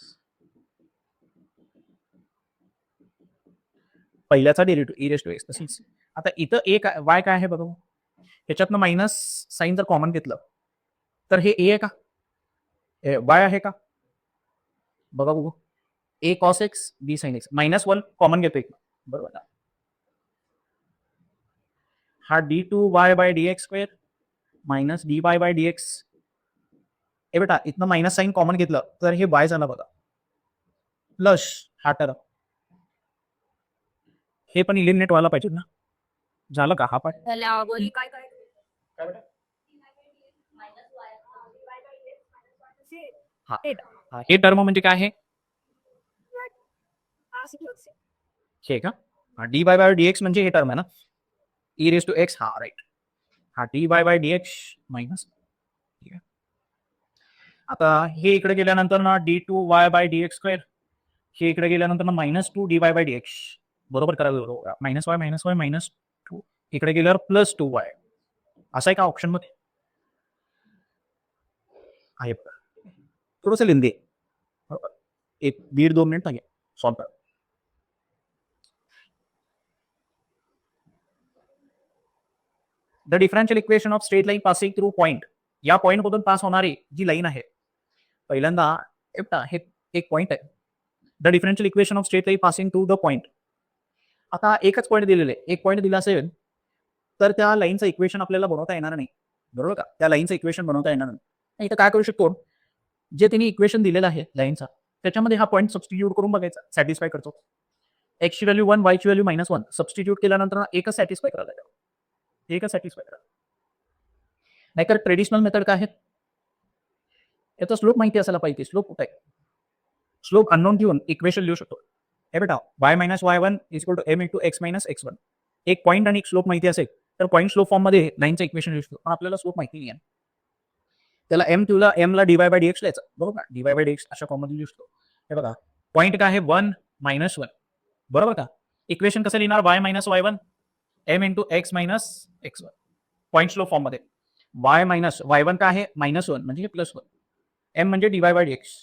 पहिल्याचा derivative e raise to x तशीच. आता इथं ए काय वाय काय आहे बघा. ह्याच्यातनं मायनस साइन जर कॉमन घेतलं तर हे ए आहे का वाय आहे का बघा बघू. A cos x b sine x minus one common घेतो एक बरोबर. हा d two y by d x square minus d y by d x. हे बेटा इथनं मायनस साइन कॉमन घेतलं तर हे वाय झालं बघा प्लस हा टर्म हे पण इलिमिनेट व्हायला पाहिजे ना. झालं का हा पार्ट. हे टर्म म्हणजे काय आहे हे का d y by d x म्हणजे हे टर्म आहे ना ई रेस टू एक्स. हा राईट. हा d y by d x minus. आता हे इकडे गेल्यानंतर ना d two y by d x square हे इकडे गेल्यानंतर ना minus two d y by d x बरोबर करावे बरोबर. मायनस वाय मायनस टू इकडे गेल्यावर प्लस टू वाय असं आहे का ऑप्शन मध्ये आहे. थोडंसं लिंदी एक 1.5-2 मिनिट लागेल सॉल्व करा. The differential equation of straight line passing through point. या पॉइंट मधून पास होणारी जी लाईन आहे पहिल्यांदा हे एक पॉइंट आहे. The differential equation of straight line passing through the point. आता एकच पॉइंट दिलेले एक पॉइंट दिला असेल तर त्या लाईनचं इक्वेशन आपल्याला बनवता येणार नाही बरोबर का. त्या लाईनचं इक्वेशन बनवता येणार नाही. इथं काय करू शकतो जे त्यांनी इक्वेशन दिलेलं आहे लाईनचा त्याच्यामध्ये हा पॉईंट सबस्टिट्यूट करून बघायचा सॅटिस्फाय करतो. एक्सची व्हॅल्यू 1 वायची व्हॅल्यू -1 सबस्टिट्यूट केल्यानंतर एकच सॅटिस्फाय करायला एकच सॅटिस्फाय करा. नाहीतर ट्रेडिशनल मेथड काय आहे याचा स्लोप माहिती असायला पाहिजे. स्लोप कुठे आहे स्लोप अननोन घेऊन इक्वेशन लिहू शकतो. हे बेटा y minus y1 equal to m into x minus x1. एक पॉईंट आणि एक स्लोप माहिती असेल तर पॉईंट स्लोप फॉर्म मध्ये लाईनचं इक्वेशन लिहू शकतो. पण आपल्याला स्लोप माहिती नाही आहे त्याला m ला dy बाय dx लिहायचं बरोबर. dy बाय dx अशा फॉर्म मध्ये लिहू शकतो. हे बघा पॉईंट काय आहे 1 मायनस 1 बरोबर का. इक्वेशन कसं लिहिणार y minus y1 m into x minus x1 point slope form मध्ये. y मायनस y1 काय आहे -1 म्हणजे प्लस 1 m म्हणजे dy bye dx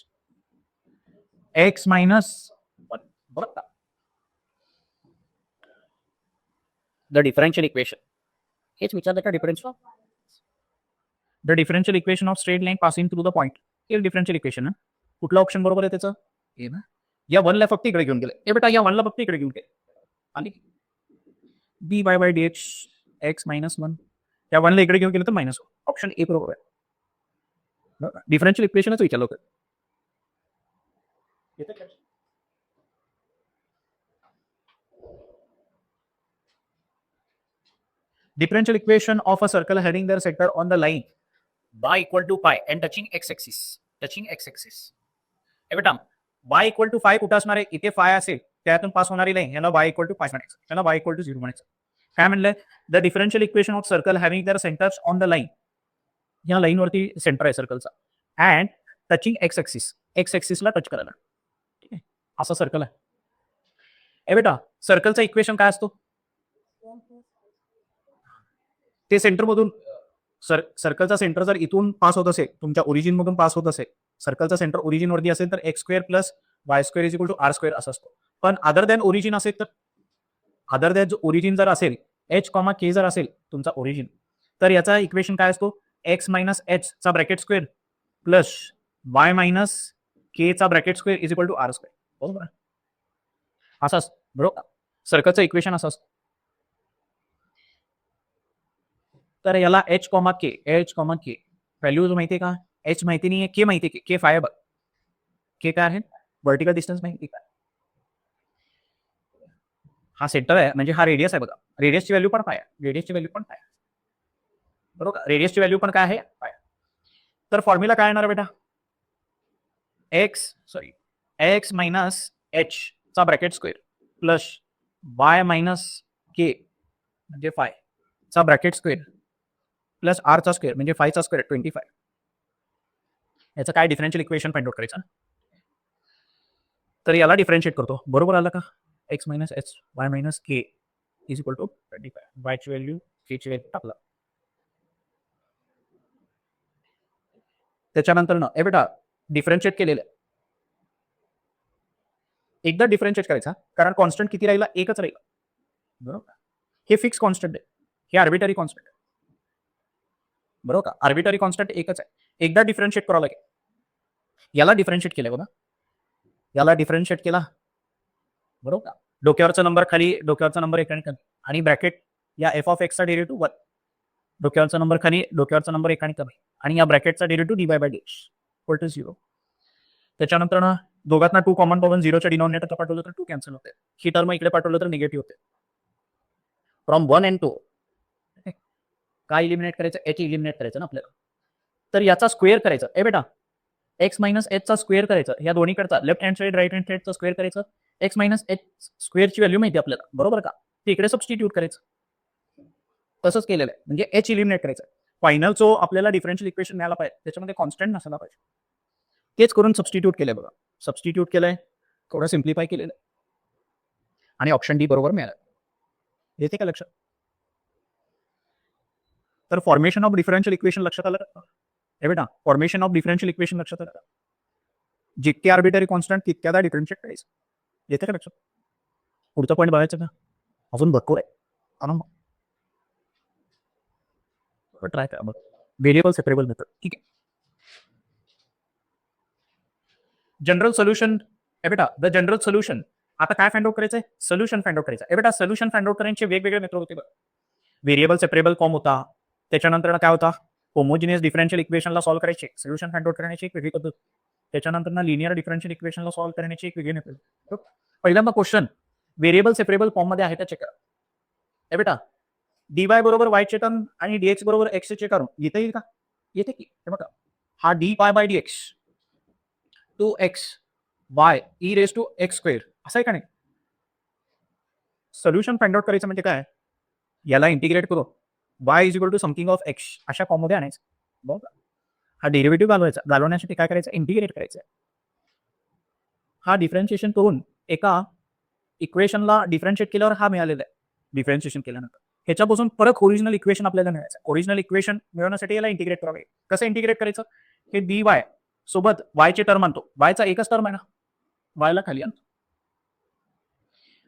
x minus 1 बरोबर का. द डिफरन्शियल इक्वेशन हेच विचारलं का differential. The differential equation of straight line passing through the point हे डिफरन्शियल इक्वेशन आहे. कुठला ऑप्शन बरोबर आहे त्याचं हे ना. या 1 ला फक्त इकडे घेऊन गेले हे बेटा या 1 ला फक्त इकडे घेऊन गेले आली D y by d x minus 1 या 1 ला इकडे घेऊन गेलं तर -1 ऑप्शन ए बरोबर आहे. डिफरन्शियल इक्वेशनच विचारलं होतं. Differential equation of a circle having their center on the line y equal to pi and touching x-axis. हे बेटा y equal to 5 कुठं असणार आहे इथे 5 असेल त्यातून पास होणारी लाईन याला y equal to 5 म्हणायचं त्याला y equal to 0 म्हणायचं. काय म्हणलं the differential equation of circle having their centres on the line. या लाईन वरती सेंटर आहे सर्कलचा अँड टचिंग एक्स ऍक्सिसला टच करायला ठीक आहे असा सर्कल आहे. हे बेटा सर्कलचा इक्वेशन काय असतो ते सेंटर मधून सर्कलचा सेंटर जर इथून पास होत असेल तुमच्या ओरिजिन मधून पास होत असेल सर्कलचा सेंटर ओरिजिन वरती असेल तर x square plus y square is equal to r square असं असतो. पण अदर दॅन ओरिजिन असेल तर अदर दॅन ओरिजिन जर असेल एच कॉमा के जर असेल तुमचा ओरिजिन तर याचा इक्वेशन काय असतो एक्स मायनस एच चा bracket square plus y minus k चा bracket square is equal to r square बरोबर. असं असतं बरोबर. सर्कलचं इक्वेशन असं असतं. तर याला एच कॉमा के व्हॅल्यूज माहितीये का? एच माहिती नाहीये, के माहितीये, के फाय बघ. के काय आहे? व्हर्टिकल डिस्टन्स माहिती काय? हा सेंटर आहे म्हणजे हा रेडियस आहे बघा. रेडियसची व्हॅल्यू पण काय आहे? रेडियसची व्हॅल्यू पण काय आहे? बरोबर. रेडियसची व्हॅल्यू पण काय आहे? काय? तर फॉर्म्युला काय येणार बेटा? एक्स मायनस एच चा bracket square plus y minus के म्हणजे फाय चा ब्रॅकेट स्क्वेअर प्लस आर चा स्क्वेअर म्हणजे 5 चा स्क्वेअर 25. याचं काय डिफरन्शियल इक्वेशन फाइंड आउट करायचं. तर याला डिफरन्शिएट करतो. बरोबर आलं का? X minus h y minus k is equal to 25. वायची व्हॅल्यू केची व्हॅल्यू टाकला. त्याच्यानंतर ना ए बेटा डिफरन्शिएट केलेलं आहे. एकदा डिफरन्शिएट करायचा कारण कॉन्स्टंट किती राहिला? एकच राहिला. बरोबर. हे फिक्स कॉन्स्टंट आहे. हे आर्बिटरी कॉन्स्टंट आहे. बरोबर का? आर्बिटरी कॉन्स्टंट एकच आहे. एकदा डिफरन्शिएट करावं लागेल. याला डिफरन्शिएट केलंय बघा. याला डिफरन्शिएट केला. बरोबर का? डोक्यावरचा नंबर खाली, डोक्यावरचा नंबर एकाने कमी आणि ब्रॅकेट या एफ ऑफ एक्सचा डेरिव्हेटिव्ह 1. डोक्यावरचा नंबर खाली, डोक्यावरचा नंबर एकाने कमी आणि या ब्रॅकेटचा derivative d by d x equal to 0. त्याच्यानंतर ना दोघांना 2 कॉमन पाहून 0च्या डिनॉमिनेटरला पाठवलं तर 2 कॅन्सल होते. ही टर्म इकडे पाठवलं तर निगेटिव्ह होते. फ्रॉम 1 अँड 2 काय इलिमिनेट करायचं? एच इलिमिनेट करायचं ना आपल्याला. तर याचा स्क्वेअर करायचं. ए बेटा एक्स मायनस एचचा स्क्वेअर करायचं. या दोन्हीकडचा left hand side right hand साईडचा स्क्वेअर करायचं. एक्स मायनस एच स्क्वेअरची व्हॅल्यू माहिती आपल्याला बरोबर का? ते इकडे सबस्टिट्यूट करायचं. तसंच केलेलं आहे म्हणजे एच इलिमिनेट करायचं. फायनल जो आपल्याला डिफरन्शियल इक्वेशन मिळाला पाहिजे त्याच्यामध्ये कॉन्स्टंट नसायला पाहिजे. तेच करून सबस्टिट्यूट केलंय बघा. सबस्टिट्यूट केलंय, थोडं सिम्प्लिफाय केलेलं आहे आणि ऑप्शन डी बरोबर मिळालं. येते का लक्षात? तर फॉर्मेशन ऑफ डिफरन्शियल इक्वेशन लक्षात आलं का? हे बेटा फॉर्मेशन ऑफ डिफरन्शियल इक्वेशन लक्षात आलं का? जितके आर्बिटरी कॉन्स्टंट तितक्यादा डिफरन्शिएट करायचं. येते का लक्षात? पुढचा पॉईंट बघायचं का? अजून भरपूर आहे. आणून ट्राय करा मग. व्हेरिएबल सेपरेबल मेथड ठीक आहे. जनरल सोल्युशन हे बेटा द जनरल सोल्युशन आता काय फाइंड आउट करायचंय? सोल्युशन फाइंड आउट करायचं. हे बेटा सोल्युशन फाइंड आउट करण्याचे वेगवेगळे मेथड होते बघ. व्हेरिएबल सेपरेबल फॉर्म होता. त्याच्यानंतर काय होता? होमोजिनियस डिफरन्शियल इक्वेशनला सॉल्व्ह करायचे सोल्युशन फाइंड आउट करण्याची एक वेगळी पद्धत. त्याच्यानंतर ना लिनियर डिफरन्शियल इक्वेशनला सॉल्व्ह करण्याची एक वेगळी मेथड. पहिल्यांदा क्वेश्चन व्हेरिएबल सेपरेबल फॉर्म मध्ये आहे का चेक करा. हे बेटा dy बरोबर y चे टर्म आणि dx बरोबर x चे चेक करून येता येईल का? येते की. हे बघा हा dy bye dx 2x y e raise to x square असं आहे का नाही? सोल्युशन फाइंड आउट करायचं म्हणजे काय? याला इंटिग्रेट करू y is equal to something of x अशा फॉर्म मध्ये आणायचं. बरोबर. हा डेरिव्हेटिव्ह घालवण्यासाठी काय करायचं? इंटिग्रेट करायचं. हा डिफरन्शिएशन करून एका इक्वेशनला डिफरन्शिएट केल्यावर हा मिळालेला आहे. डिफरन्शिएशन केल्यानंतर ह्याच्यापासून परत ओरिजिनल इक्वेशन आपल्याला मिळायचं. ओरिजिनल इक्वेशन मिळवण्यासाठी याला इंटिग्रेट करावं लागेल. कसं इंटिग्रेट करायचं? हे dy सोबत y चे टर्म आणतो. y चा एकच टर्म आहे ना, y ला खाली आणतो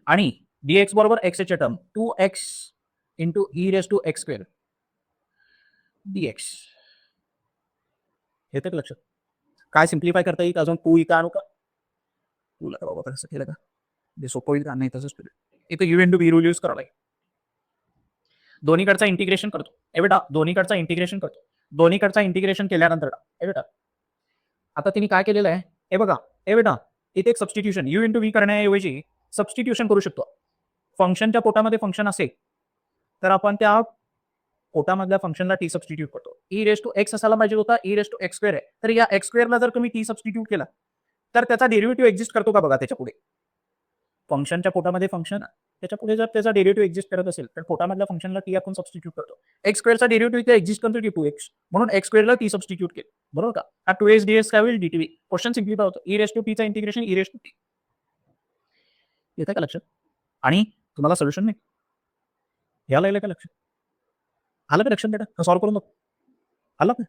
आणि dx बरोबर x चे term 2x into e raise to x square dx. येते का लक्षात? काय सिम्प्लिफाय करता येईल अजून? 2 इथं आणू का? तुला का बाबा कसं केलं का? ते सोपं होईल का? नाही तसंच इथं u into v rule use करावा लागेल. दोन्हीकडचा इंटिग्रेशन करतो. ए बेटा दोन्हीकडचा इंटिग्रेशन करतो. दोन्हीकडचा इंटिग्रेशन केल्यानंतर ए बेटा आता तिने काय केलेलं आहे? हे बघा ए बेटा इथे एक सबस्टिट्यूशन यू इंटू व्ही करण्याऐवजी सबस्टिट्यूशन करू शकतो. फंक्शनच्या पोटामध्ये फंक्शन असेल तर आपण त्या पोटामधल्या फंक्शनला टी सबस्टिट्यूट करतो. ई रेस टू एक्स असायला पाहिजे होता, e raise to x square आहे. तर या एक्स स्क्वेअरला जर तुम्ही टी सबस्टिट्यूट केला तर त्याचा डेरिव्हेटिव्ह एक्झिस्ट करतो का बघा त्याच्या पुढे. फंक्शनच्या पोटामध्ये फंक्शन त्याच्या पुढे जर त्याचा डेरिव्हेटिव्ह एक्झिस्ट करत असेल तर पोटामधल्या फंक्शनला टी आपण सबस्टिट्यूट करतो. एक्स स्क्वेअरचा डेरिव्हेटिव्ह इथे एक्झिस्ट करतो की 2x म्हणून एक्स स्क्वेअरला टी सबस्टिट्यूट केलं. बरोबर का? हा 2x dx काय होईल? dt. क्वेश्चन सिम्प्लिफाय होतो. ई रेस टू टीचा integration e raise to t. येतं का लक्षात? आणि तुम्हाला सोल्युशन नाही यायला लागलं का लक्षात? आलं का लक्षात बेटा? सॉल्व्ह करून बघ. आलं का?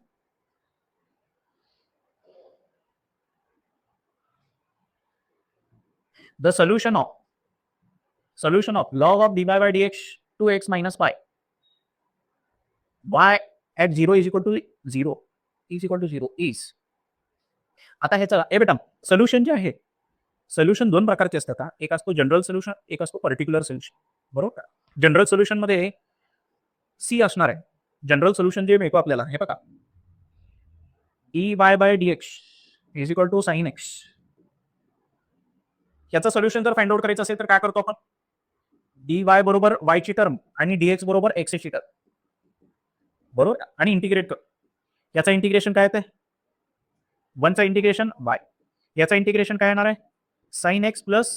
The solution of log of dy by dx 2x minus pi y at 0 is equal to 0 is आता ह्याचा ए बेटा सोल्युशन जे आहे सोल्युशन दोन प्रकारचे असतात हा. एक असतो जनरल सोल्युशन, एक असतो पर्टिक्युलर सोल्युशन. बरोबर का? जनरल सोल्युशन मध्ये सी असणार आहे. जनरल सोल्युशन जे मिळतो आपल्याला हे बघा, d y by d x is equal to sine x. याचं सोल्युशन जर फाइंड आउट करायचं असेल तर काय करतो आपण, डी वाय बरोबर वाय ची टर्म आणि डीएक्स बरोबर एक्स ची टर्म, बरोबर का? आणि इंटिग्रेट करतो. याचं इंटिग्रेशन काय येते, वनचं इंटिग्रेशन वाय, याचं इंटिग्रेशन काय येणार आहे, sine x plus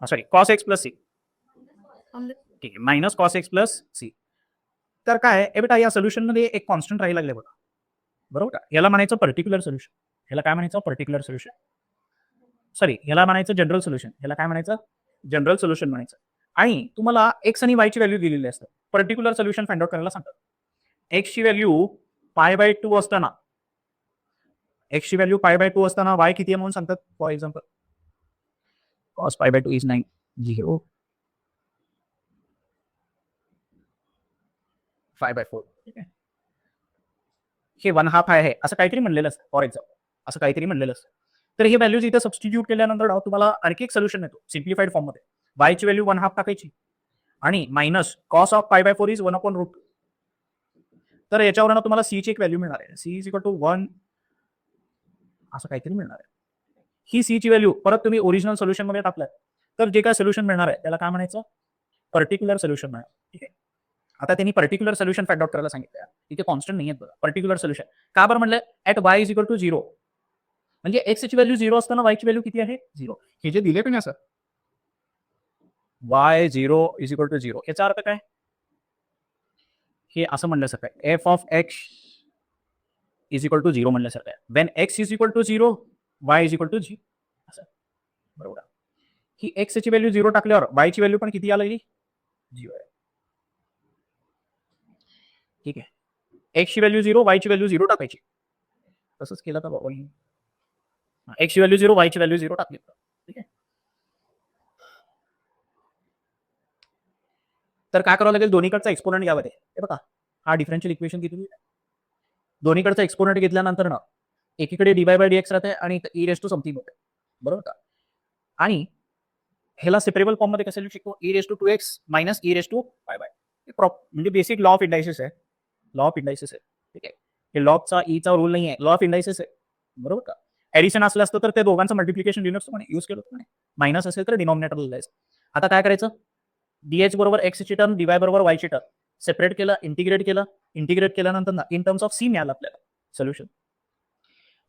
sorry cos x plus c. ठीक आहे, minus cos x plus c. तर काय आहे बेटा, या सोल्युशन मध्ये एक कॉन्स्टंट राहायला लागले बघा, बरोबर का? याला म्हणायचं पर्टिक्युलर सोल्युशन. याला काय म्हणायचं, पर्टिक्युलर सोल्युशन. सॉरी, याला म्हणायचं जनरल सोल्युशन. याला काय म्हणायचं, जनरल सोल्युशन म्हणायचं. आणि तुम्हाला एक्स आणि वायची व्हॅल्यू दिलेली असते. पर्टिक्युलर सोल्युशन फाइंड आउट करायला सांगतात. एक्सची व्हॅल्यू पाय बाय 2 असताना, एक्सची व्हॅल्यू पाय बाय 2 असताना वाय किती आहे म्हणून सांगतात. For example cos pi by 2 is 9, 0 5 by 4. ठीक आहे, हे 1/2 आहे असं काहीतरी म्हणलेलं असतं. फॉर एक्झाम्पल असं काहीतरी म्हणलेलं असतं. तर हे व्हॅल्यूज इथे सबस्टिट्यूट केल्यानंतर तुम्हाला आणखी एक सोल्युशन मिळतो सिम्प्लिफाईड फॉर्म मध्ये. वायची व्हॅल्यू 1/2 टाकायची आणि minus cos of pi by 4 is 1/√2. तर याच्यावरनं तुम्हाला सी ची एक व्हॅल्यू मिळणार आहे. सी इज इक्वल टू 1 असं काहीतरी मिळणार आहे. ही सी ची व्हॅल्यू परत तुम्ही ओरिजिनल सोल्युशन मध्ये टाकलाय तर जे काय सोल्युशन मिळणार आहे त्याला काय म्हणायचं, पर्टिक्युलर सोल्युशन मिळणार. ठीक आहे, आता त्यांनी पर्टिक्युलर सोल्युशन फाइंड आउट करायला सांगितलं. तिथे कॉन्स्टंट नाही आहेत बघा. पर्टिक्युलर सोल्युशन का बरं म्हणलं, at y is equal to 0, म्हणजे एक्स ची व्हॅल्यू 0 असताना वायची व्हॅल्यू किती आहे, 0. हे जे दिले पण असं वाय 0 इज इक्वल टू 0, याचा अर्थ काय, हे असं म्हणल्यासारखं आहे, f of x is equal to 0 म्हणल्यासारखं आहे. When x is equal to 0 y is equal to 0 असं, बरोबर. ही एक्स ची व्हॅल्यू 0 टाकल्यावर वायची व्हॅल्यू पण किती आली, 0 आहे. ठीक आहे, एक्स ची व्हॅल्यू 0 वायची व्हॅल्यू 0 टाकायची. तसंच केलं का बाबा, एक्स ची व्हॅल्यू 0 वायची व्हॅल्यू 0 टाकली. ठीक आहे, तर काय करावं लागेल, दोन्हीकडचा एक्सपोनंट घ्यावा. हे बघा, हा डिफरन्शियल इक्वेशन किती, दोन्हीकडचा एक्सपोनंट घेतल्यानंतर ना एकीकडे D y by d x राहते आणि ई रेस टू समथिंग होते, बरोबर का? आणि ह्याला सेपरेबल फॉर्म मध्ये कसं लिहू शकतो, e raise to 2x minus e raise to pi by. म्हणजे बेसिक लॉ ऑफ इंडायसिस आहे. लॉ ऑफ इंडायसिस आहे. ठीक आहे, हे लॉचा ईचा रूल नाही आहे, लॉ ऑफ इंडायसिस आहे, बरोबर का? ऍडिशन असलं असतं तर ते दोघांचं मल्टिप्लिकेशन लिहिलं असतं, यूज केलं होतं. मायनस असेल तर डिनॉमिनेटर लिहायचं. आता काय करायचं, डीएच बरोबर एक्स ची टर्म, डीवाय बरोबर वाय ची टर्म सेपरेट केलं, इंटिग्रेट केलं. इंटिग्रेट केल्यानंतर ना इन टर्म्स ऑफ सी मिळालं आपल्याला सोल्युशन.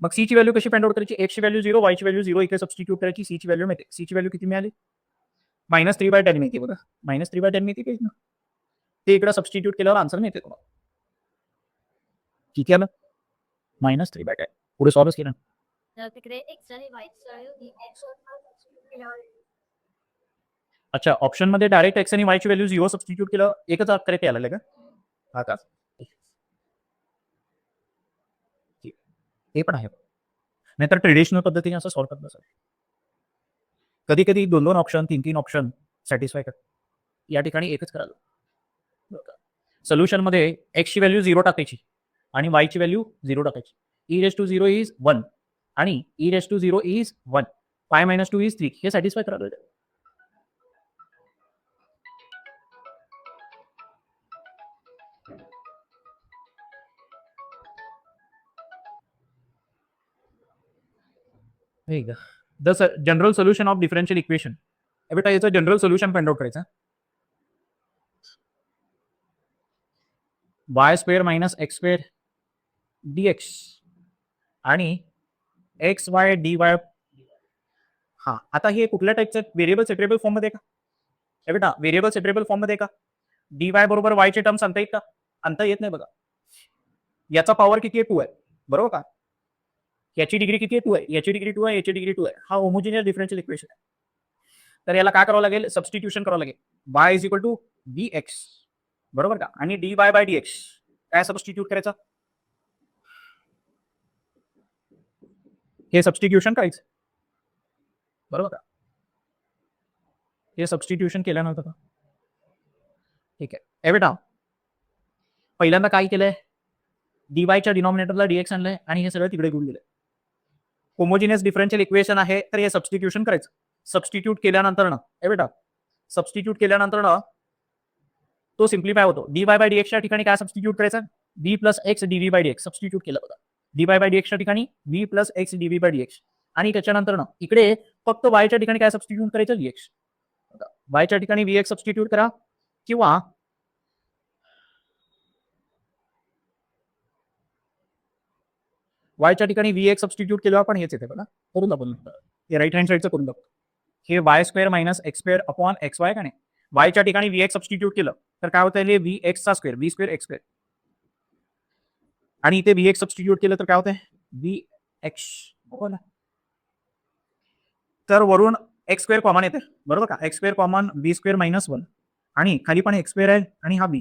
मग सी ची व्हॅल्यू कशी फाइंड आउट करायची, एक्स ची व्हॅल्यू 0 वाय ची व्हॅल्यू 0 इथे सबस्टिट्यूट करायची, सी ची व्हॅल्यू मिळते. सी ची व्हॅल्यू किती मिळाली, -3/10 मिळते बघा, -3/10 मिळते ना, ते इकडे सबस्टिट्यूट केल्यावर आन्सर मिळते तुम्हाला. किती आलं, -3/10. पुढे सॉल्व्ह केलं. तिकडे एक्स आणि वाय अच्छा, ऑप्शन मध्ये डायरेक्ट एक्स आणि वाय ची व्हॅल्यू 0 सबस्टिट्यूट केलं, एकच करेक्ट यायला लागलं का, हा का, ते पण आहे. नाहीतर ट्रेडिशनल पद्धतीने असं सॉल्व्ह करत असेल, कधी कधी 2-2 ऑप्शन 3-3 ऑप्शन सॅटिस्फाय करतात. या ठिकाणी एकच करायला. सोल्युशन मध्ये एक्स ची व्हॅल्यू 0 टाकायची आणि वाय ची व्हॅल्यू 0 टाकायची. ई रेस टू 0 इज 1 आणि e raise to 0 is 1, pi minus 2 is 3, हे सॅटिस्फाय करायला. The general solution of differential equation. बेटा याचं जनरल सोल्युशन फाइंड आउट करायचं. Y square minus x square d x आणि एक्स वाय डी वाय. हा, आता हे कुठल्या टाईपचं व्हेरिएबल सेपरेबल फॉर्म मध्ये का, बेटा व्हेरिएबल सेपरेबल फॉर्म मध्ये का, डी वाय बरोबर वाय चे टर्म्स आणता येत का, आणता येत नाही बघा. याचा पॉवर किती आहे, 2 आहे, बरोबर का? याची डिग्री किती आहे, 2 आहे, याची डिग्री 2 आहे, याची डिग्री 2 आहे. हा होमोजिनियस डिफरन्शियल इक्वेशन आहे. तर याला काय करावं लागेल, सबस्टिट्यूशन करावं लागेल. Y is equal to d x, बरोबर का, आणि d y by d x काय सबस्टिट्यूट करायचं, हे सबस्टिट्यूशन करायचं, बरोबर का? हे सबस्टिट्यूशन केल्यानंतर का, ठीक आहे. बेटा पहिल्यांदा काय केलंय, डीवायच्या डिनॉमिनेटरला डीएक्स आणलंय आणि हे सगळं तिकडे घेऊन दिलंय. होमोजिनियस डिफरन्शियल इक्वेशन आहे, तर हे सबस्टिट्यूशन करायचं. सबस्टिट्यूट केल्यानंतर ना हे बेटा सबस्टिट्यूट केल्यानंतर ना तो सिम्प्लिफाय होतो. dy बाय dx च्या ठिकाणी काय सबस्टिट्यूट करायचं? b plus x dv by dx substitute केलं बघा. dy बाय dx च्या ठिकाणी v plus x dv by dx आणि त्याच्यानंतर ना इकडे फक्त y च्या ठिकाणी काय सबस्टिट्यूट करायचं? vx. y च्या ठिकाणी vx सबस्टिट्यूट करा किंवा y च्या ठिकाणी vx सबस्टिट्यूट केलं आपण हेच येते बघा. करून दाखवून हे राईट हँड साईडचं करून दाखवतो. हे Y square minus x square upon x Y का नाही. y च्या ठिकाणी vx सबस्टिट्यूट केलं तर काय होतं? हे vx चा square v square x square आणि इथे vx सबस्टिट्यूट केलं तर काय होतंय? vx बरोबर. तर वरून एक्स स्क्वेअर कॉमन येते बरोबर का. एक्स स्क्वेअर कॉमन बी स्क्वेअर मायनस 1 आणि खाली पण एक्स स्क्वेअर आहे आणि हा बी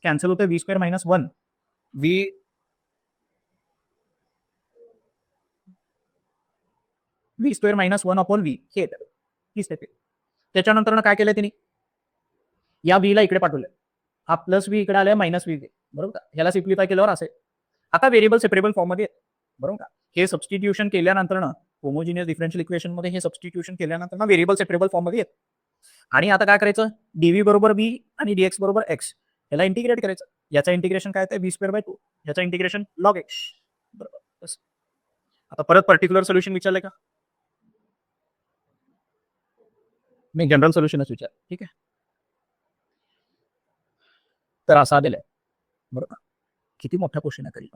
कॅन्सल होते. V square minus 1 V square minus 1 upon V हे येतं. तीच येते. त्याच्यानंतर काय केलंय त्यांनी? या व्हीला इकडे पाठवलंय. हा प्लस व्ही इकडे आलाय मायनस व्ही बरोबर का. ह्याला सिम्प्लिफाय केल्यावर असे आता व्हेरिएबल सेपरेबल फॉर्म मध्ये बरोबर का. हे सबस्टिट्यूशन केल्यानंतर ना होमोजिनियस डिफरन्शियल इक्वेशन मध्ये हे सबस्टिट्यूशन केल्यानंतर ना व्हेरिएबल सेपरेबल फॉर्म मध्ये येत. आणि आता काय करायचं? डीव्ही बरोबर बी आणि डीएक्स बरोबर एक्स याला इंटिग्रेट करायचं. याचं इंटिग्रेशन काय आहे? व्ही स्क्वेअर बाय 2 याचं इंटिग्रेशन लॉग एक्स बरोबर. बस. आता परत पर्टिक्युलर सोल्युशन विचारलंय का? मी जनरल सोल्युशनच विचार. ठीक आहे. तर असा दिलाय बरोबर. किती मोठा क्वेश्चन आहे तरी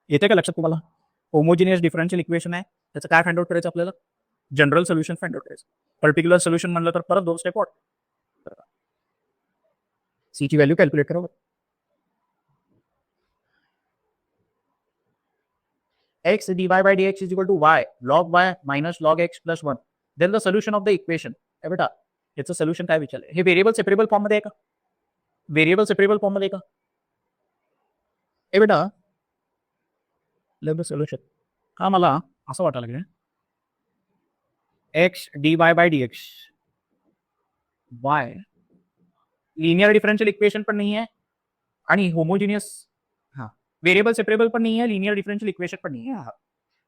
येते का लक्षात तुम्हाला? होमोजिनियस डिफरन्शियल इक्वेशन आहे, त्याचं काय फाइंड आउट करायचं आपल्याला? जनरल सोल्युशन फाइंड आउट करायचं. पर्टिक्युलर सोल्युशन म्हणलं तर परत 2 स्टेप वाट. सी ची व्हॅल्यू कॅल्क्युलेट करा. x dy by dx is equal to y log y minus log x plus 1. Then the solution of the equation. हे बेटा याचं सोल्युशन काय विचारलंय? हे व्हेरिएबल सेपरेबल फॉर्म मध्ये आहे का? व्हेरिएबल सेपरेबल फॉर्म मध्ये आहे का? हे बेटा सोल्युशन हा मला असं वाटायला लागलं x dy by dx y linear differential equation पण नाही आहे आणि होमोजिनियस व्हेरिएबल सेपरेबल पण नाही आहे, लिनियर डिफरन्शियल इक्वेशन पण नाही आहे.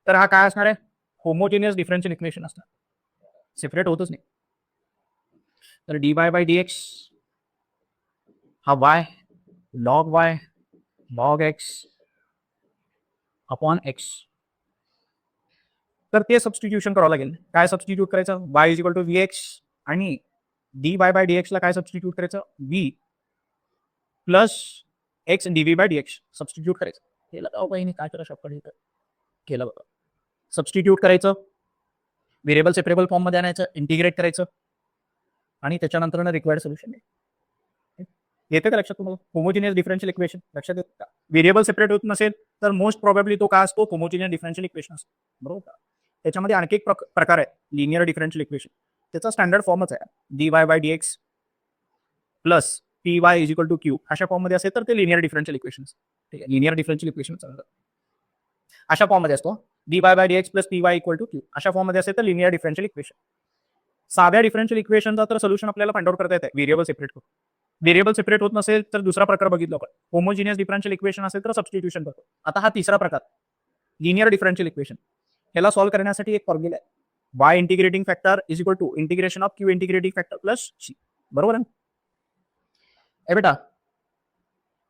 तर हा काय असणार आहे? होमोजिनियस डिफरन्शियल इक्वेशन असणार. सेपरेट होतच नाही. तर dy बाय dx हा y log y log x upon x. तर ते सबस्टिट्यूशन करावं लागेल. काय सबस्टिट्यूट करायचं? y is equal to vx आणि dy बाय dx ला काय सबस्टिट्यूट करायचं? v plus x dv by dx substitute करायचं. केलं का बहिणी? काय करा शॉर्टकट इथं केलं बघा. सबस्टिट्यूट करायचं, व्हेरिएबल सेपरेबल फॉर्म मध्ये आणायचं, इंटिग्रेट करायचं आणि त्याच्यानंतर रिक्वायर्ड सोल्युशन येते का लक्षात तुम्हाला? होमोजिनियस डिफरन्शियल इक्वेशन लक्षात येतं का? व्हेरिएबल सेपरेट होत नसेल तर मोस्ट प्रोबेबली तो काय असतो? होमोजिनियस डिफरन्शियल इक्वेशन असतो बरोबर का. त्याच्यामध्ये आणखी एक प्रकार आहे लिनियर डिफरन्शियल इक्वेशन. त्याचा स्टँडर्ड फॉर्मच आहे dy bye dx plus p y is equal to q. अशा फॉर्म मध्ये असेल तर ते लिनियर डिफरन्शियल इक्वेशन. ठीक आहे. लिनियर डिफरन्शियल इक्वेशन अशा फॉर्म मध्ये असतो. dy bye dx plus p y equal to q अशा फॉर्म मध्ये असेल तर लिनियर डिफरन्शियल इक्वेशन. साध्या डिफरन्शियल इक्वेशनचा तर सोल्युशन आपल्याला फाइंड आउट करता येते व्हेरिएबल सेपरेट करून. व्हेरिएबल सेपरेट होत नसेल तर दुसरा प्रकार बघितला आपण. होमोजिनियस डिफरन्शियल इक्वेशन असेल तर सबस्टिट्यूशन करतो. आता हा तिसरा प्रकार लिनियर डिफरन्शियल इक्वेशन. ह्याला सॉल्व्ह करण्यासाठी एक फॉर्म्युला आहे. y integrating factor is equal to integration of q integrating factor plus c बरोबर आहे. ए बेटा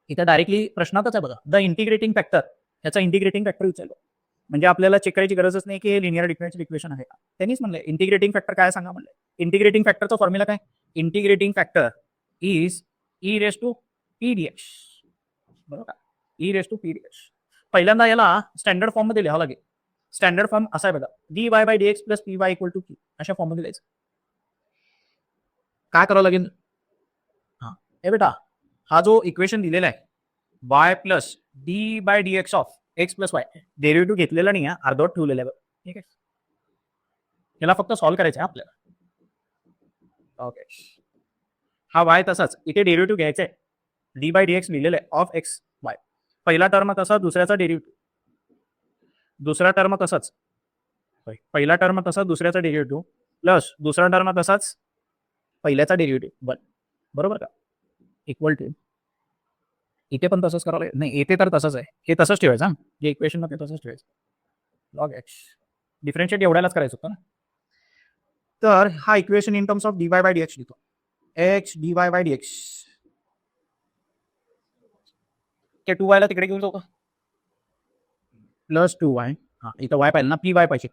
इथे डायरेक्टली प्रश्नातच आहे बघा. द इंटिग्रेटिंग फॅक्टर ह्याचा इंटिग्रेटिंग फॅक्टर विचारलं म्हणजे आपल्याला चेक करायची गरजच नाही की हे लिनियर डिफरन्शियल इक्वेशन आहे का. त्यांनीच म्हणलंय इंटिग्रेटिंग फॅक्टर काय सांगा म्हणलंय. इंटिग्रेटिंग फॅक्टरचा फॉर्म्युला काय? Integrating factor is e raise to p dx बरोबर. E raise to p dx. पहिल्यांदा याला स्टँडर्ड फॉर्म मध्ये लिहावं लागेल. स्टँडर्ड फॉर्म असा आहे बघा. dy bye dx plus py equal to q अशा फॉर्म मध्ये लिहायचं. काय करावं लागेल? हा हे बेटा हा जो इक्वेशन दिलेला आहे y plus d by dx of x plus y derivative घेतलेला नाही आहे, अर्धवट ठेवलेला आहे. ठीक आहे. याला फक्त सॉल्व्ह करायचं आहे आपल्याला. ओके. हा y तसाच इथे डेरिव्हेटिव्ह घ्यायचा आहे. डी बाय dx लिहिलेलं आहे ऑफ एक्स वाय. पहिला टर्म तसा दुसऱ्याचा डेरिव्हेटिव्ह. दुसरा टर्म तसाच पहिला टर्म तसा दुसऱ्याचा डेरिव्हेटिव्ह प्लस दुसरा टर्म तसाच पहिल्याचा डेरिव्हेटिव्ह बरोबर का. इक्वल टू इथे पण तसंच करावं लागेल. नाही, इथे तर तसंच आहे. हे तसंच ठेवायचं हां. जे इक्वेशन ते तसंच ठेवायचं. Log x. डिफरन्शिएट एवढ्यालाच करायचं होतं ना. तर हा equation in terms of dy bye dx लिहितो. x dy bye dx. ते 2y ला तिकडे घेऊन जाऊ का? Plus 2y. हां, इथं y पाहिजे ना, py पाहिजे.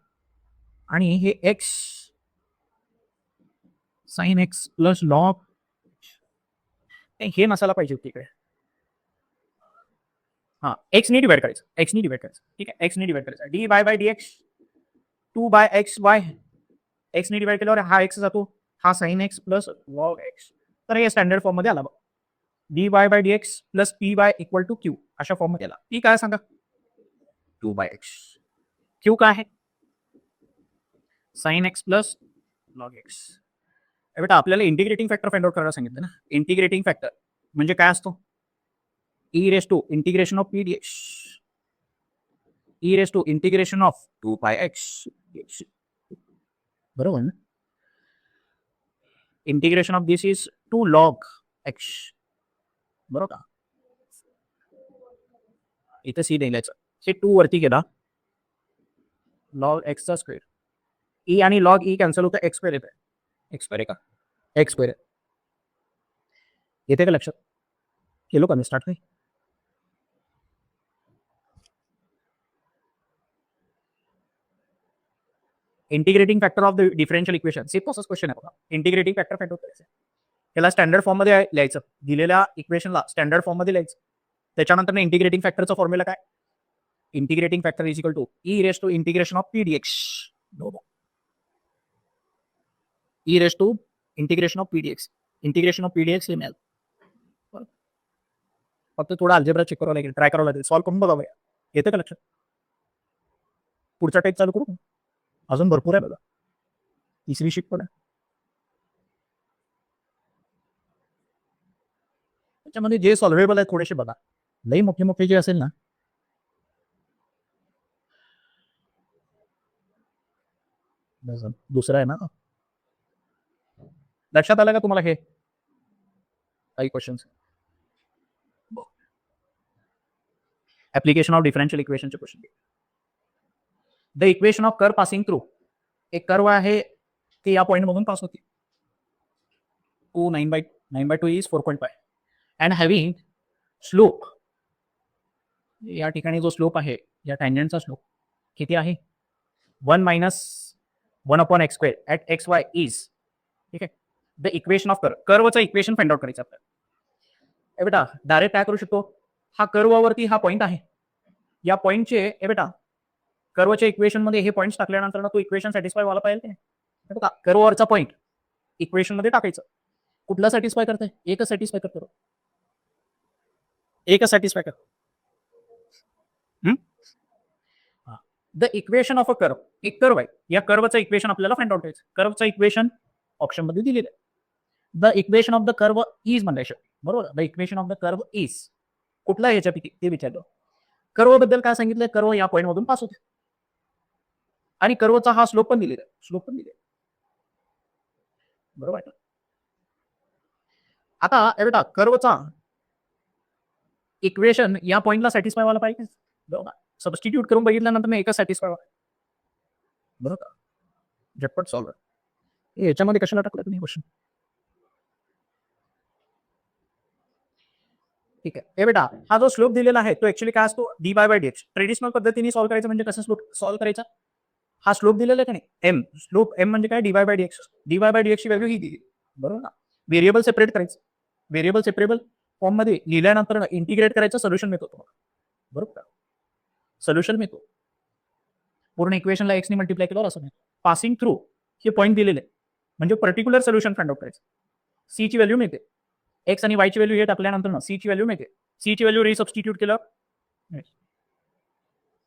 आणि हे x sin x plus log हे नसायला पाहिजे होतं इकडे. हां, x ने डिवाइड करायचं. x ने डिवाइड करायचं. ठीक आहे, x ने डिवाइड करायचं. dy bye dx 2 by xy. x ने डिवाइड केल्यावर हा x जातो. हा sin x plus log x. तर हे स्टँडर्ड फॉर्ममध्ये आला बघ. dy bye dx plus py equal to q अशा फॉर्ममध्ये आला. p काय सांगा? 2 बाय x. q काय आहे? sin x plus log x. बेटा आपल्याला इंटिग्रेटिंग फॅक्टर फाइंड आउट करायला सांगितलं ना. इंटिग्रेटिंग फॅक्टर म्हणजे काय असतो? e raise to integration of p dx. e raise to integration of 2 by x dx. बरोबर ना? Integration of this is 2 log x. बरोबर का? इथं सी नाही लिहायचं. हे 2 वरती गेला. लॉग x चा स्क्वेअर. e आणि लॉग e कॅन्सल होतं, x स्क्वेअर येतं. x स्क्वेअर आहे का? x स्क्वेअर आहे. येते का लक्षात? केलो का मी स्टार्ट काही? Integrating factor of the differential equation. तसंच क्वेश्चन आहे बघा. इंटिग्रेटिंग फॅक्टर फाइंड आउट करायचं. त्याला स्टँडर्ड फॉर्ममध्ये लिहायचं. दिलेल्या इक्वेशनला स्टँडर्ड फॉर्ममध्ये लिहायचं. त्याच्यानंतर इंटिग्रेटिंग फॅक्टरचा फॉर्म्युला काय? Integrating factor is equal to e raise to integration of p dx. e raise to integration of p dx. Integration of p dx हे मिळालं. फक्त थोडा अल्जेब्रा चेक करावं लागेल, ट्राय करावं लागेल, सॉल्व्ह करून बघावं. येतं का लक्षात? पुढचा टाईप चालू करू? अजून भरपूर आहे बघा. तिसरी शीट पण आहे. त्याच्यामध्ये जे सॉल्व्हेबल आहे थोडेसे बघा. लई मोठे मोठे जे असेल ना, दुसरा आहे ना, लक्षात आलं का तुम्हाला? हे काही क्वेश्चन्स ऍप्लिकेशन ऑफ डिफरन्शियल इक्वेशनचे question. The equation of curve passing through. एक कर्व आहे की या पॉइंट मधून पास होते. 9/2 इज 4.5 अँड हॅव्हिंग स्लोप. या ठिकाणी जो स्लोप आहे, या टँजंटचा स्लोप किती आहे? 1 minus 1/x² at xy is. ठीक आहे. The equation of curve. कर्वचं इक्वेशन फाइंड आउट करायचं आपल्याला. ए बेटा डायरेक्ट काय करू शकतो? हा कर्ववरती हा पॉइंट आहे. या पॉइंटचे ए बेटा कर्वच्या इक्वेशन मध्ये हे पॉइंट्स टाकल्यानंतर तो इक्वेशन सॅटिस्फाय व्हायला पाहिजे. बघा कर्ववरचा पॉइंट इक्वेशन मध्ये टाकायचं. कुठला सॅटिस्फाय करतंय? एकच सॅटिस्फाय करतो. एकच सॅटिस्फाय कर. The equation of a curve. एक कर्व आहे. या कर्वचं इक्वेशन आपल्याला फाइंड आउट करायचं. कर्वचं इक्वेशन ऑप्शन मध्ये दिलेलं आहे. The equation of the curve is म्हणायचं. बरोबर. The equation of the curve is. कुठला ह्याच्यापैकी ते विचारलं. कर्व बद्दल काय सांगितलंय? कर्व या पॉइंट मधून पास होते. आणि कर्वचा हा स्लोप पण दिलेला आहे. स्लोप पण दिलेला आहे. बरोबर आहे. आता बेटा कर्वचा इक्वेशन या पॉइंटला सॅटिस्फाय व्हायला पाहिजे. बरोबर. सबस्टिट्यूट करून बघितल्यानंतर एकच सॅटिस्फाय व्हायला. बरोबर का? झटपट सॉल्व्ह. याच्यामध्ये कशाला टाकलं तुम्ही क्वेश्चन? ठीक आहे. ए बेटा हा जो स्लोप दिलेला आहे तो ऍक्च्युअली काय असतो? dy bye dx. ट्रेडिशनल पद्धतीने सॉल्व्ह करायचं म्हणजे कसं स्लोप सॉल्व्ह करायचा? हा स्लोप दिलेला आहे का नाही? m. स्लोप m म्हणजे काय? dy bye dx. dy bye dx ची व्हॅल्यू ही दिली. बरोबर ना? व्हेरिएबल सेपरेट करायचं. व्हेरिएबल सेपरेबल फॉर्म मध्ये लिहिल्यानंतर इंटिग्रेट करायचं, सोल्युशन मिळतो तुम्हाला. बरोबर का? सोल्युशन मिळतो. पूर्ण इक्वेशनला x ने मल्टिप्लाय केल्यावर असं नाही. पासिंग थ्रू हे पॉईंट दिलेले म्हणजे पर्टिक्युलर सोल्युशन फाइंड आउट करायचं. c ची व्हॅल्यू मिळते. x आणि y ची व्हॅल्यू हे टाकल्यानंतर ना c ची व्हॅल्यू मिळते. c ची व्हॅल्यू रिसबस्टिट्यूट केलं.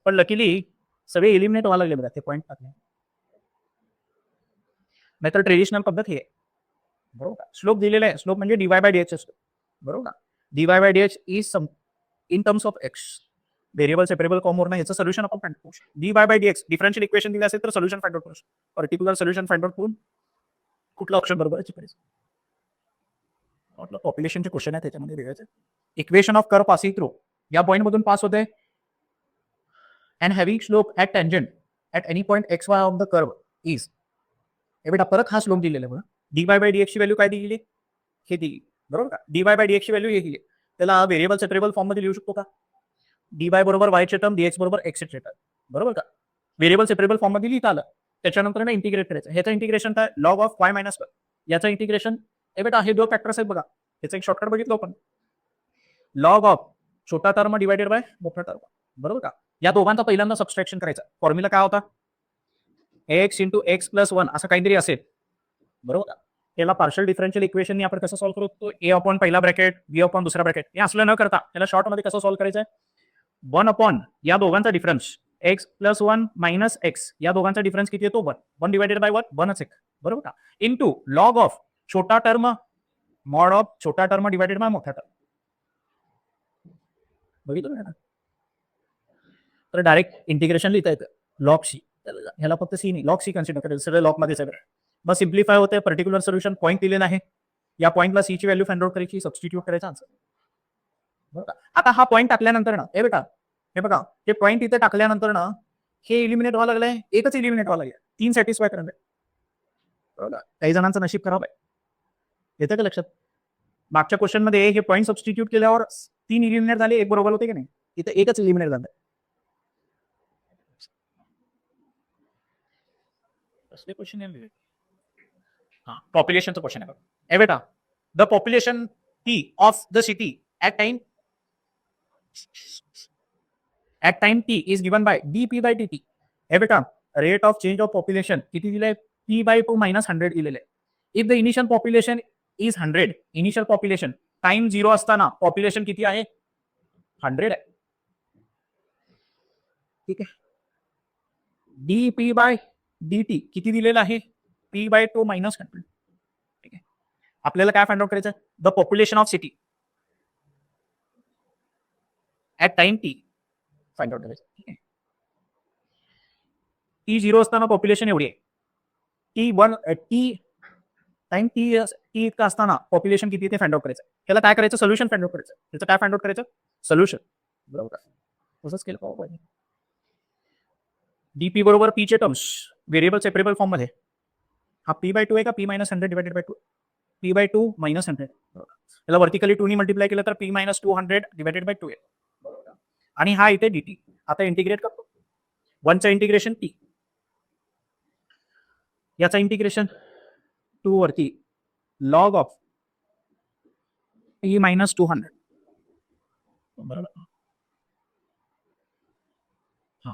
पण लकीली सगळे एलिमिनेट व्हायला लागले बघा ते पॉईंट टाकले. नाहीतर ट्रेडिशनल पद्धत ही आहे. बरोबर. स्लोप दिलेला आहे. स्लोप म्हणजे dy बाय dx असतो. बरोबर. dy bye dx is some in terms of x. Variable separable फॉर्मवरनं ह्याचं सोल्युशन आपण फाइंड करू शकतो. dy bye dx differential equation दिलं असेल तर सोल्युशन फाइंड आउट करू शकतो. पर्टिक्युलर सोल्युशन फाइंड आउट करून कुठला ऑप्शन बरोबर आहे करायचं. म्हटलं पॉप्युलेशनचे क्वेश्चन आहे त्याच्यामध्ये द्यायचे. Equation of curve passing through या पॉईंट मधून पास होते and having slope at tangent at any point x y of the curve is. हे बेटा परत हा स्लोप दिलेला आहे बघा. डी वाय बाय डी एक्सची व्हॅल्यू काय दिलेली, हे दिली बरोबर का. डी वाय बाय डी एक्सची व्हॅल्यू हे दिली. त्याला व्हेरिएबल सेपरेबल फॉर्म मध्ये लिहू शकतो का. डी वाय बरोबर वायचे टर्म, डीएक्स बरोबर एक्सचे टर्म, बरोबर का. व्हेरिएबल सेपरेबल फॉर्म मध्ये लिहिता आलं. त्याच्यानंतर ना इंटिग्रेट करायचं. ह्याचं इंटिग्रेशन काय, log of y minus one. याचं इंटिग्रेशन हे बेटा हे दोन फॅक्टर्स आहेत बघा. याचं एक शॉर्टकट बघितलं आपण, लॉग ऑफ छोटा टर्म डिवायडेड बाय मोठा टर्म, बरोबर का. या दोघांचा पहिल्यांदा सबस्ट्रॅक्शन करायचा. फॉर्म्युला काय होता, x into x plus one असं काहीतरी असेल, बरोबर का. याला पार्शियल डिफरन्शियल इक्वेशन आपण कसं सॉल्व्ह करतो, ए अपॉन पहिला ब्रॅकेट बी अपॉन दुसरा ब्रॅकेट हे असलं न करता त्याला शॉर्ट मध्ये कसं सॉल्व्ह करायचं, वन अपॉन या दोघांचा difference x plus one minus x, या दोघांचा डिफरन्स किती येतो, one. One divided by one, वनच एक, बरोबर का. इंटू लॉग ऑफ छोटा टर्म मॉड ऑफ छोटा टर्म डिवायडेड बाय मोठा टर्म. बघितलं ना. तर डायरेक्ट इंटिग्रेशन लिहिता येतं लॉग सी. ह्याला फक्त सी नाही, लॉग सी कन्सिडर करायचं, सगळं लॉग मध्ये सगळं. मग सिम्प्लिफाय होते. पर्टिक्युलर सोल्युशन पॉईंट दिलेला आहे. या पॉईंटला सी ची व्हॅल्यू फाइंड आउट करायची, सबस्टिट्यूट करायचा आन्सर, बरोबर. आता हा पॉईंट टाकल्यानंतर ना हे बेटा हे बघा, हे पॉईंट इथे टाकल्यानंतर ना हे इलिमिनेट व्हायला लागलंय, एकच इलिमिनेट व्हायला लागलं, तीन सॅटिस्फाय करायला, बरोबर. काही जणांचं नशीब खराब आहे. येतं का लक्षात. मागच्या क्वेश्चन मध्ये हे पॉईंट सबस्टिट्यूट केल्यावर तीन इलिमिनेट झाले, एक बरोबर होते की नाही. इथे एकच इलिमिनेट झालं. कसले क्वेश्चन आहे, हां पॉप्युलेशनचं क्वेश्चन आहे. ए बेटा, the population t of the city at time t is given by d p by t t. हे बेटा rate of change of population किती दिलंय, पी बाय टू मायनस 100 दिलेलं आहे. If the initial population is 100, initial population time 0 असताना population किती आहे, 100 आहे. ठीक आहे. D p by d t किती दिलेलं आहे, पी बाय टू मायनस 100. ठीक आहे. आपल्याला काय फाइंड आउट करायचं, the population of city at time T find out करायचं. ठीक आहे. टी 0 असताना पॉप्युलेशन एवढी आहे, टी टाइम टी इतका असताना पॉप्युलेशन किती ते फाइंड आउट करायचं. त्याला काय करायचं, सोल्युशन फाइंड आउट करायचं. त्याचं काय फाइंड आउट करायचं, सोल्युशन, बरोबर. तसंच केलं पाहिजे. डीपी बरोबर पीचे टर्म्स व्हेरिएबल सेपरेबल फॉर्म मध्ये. हा पी बाय टू आहे का, P minus 100 divided by two, P by two minus 100. त्याला वर्टिकली 2 नी मल्टिप्लाय केलं तर पी मायनस 200 डिवायडेड बाय 2 आहे, बरोबर. आणि हा इथे डीटी. आता इंटिग्रेट करतो, वनचं इंटिग्रेशन टी, याचा इंटिग्रेशन 2 वरती लॉग ऑफ पी मायनस 200, बरोबर. हा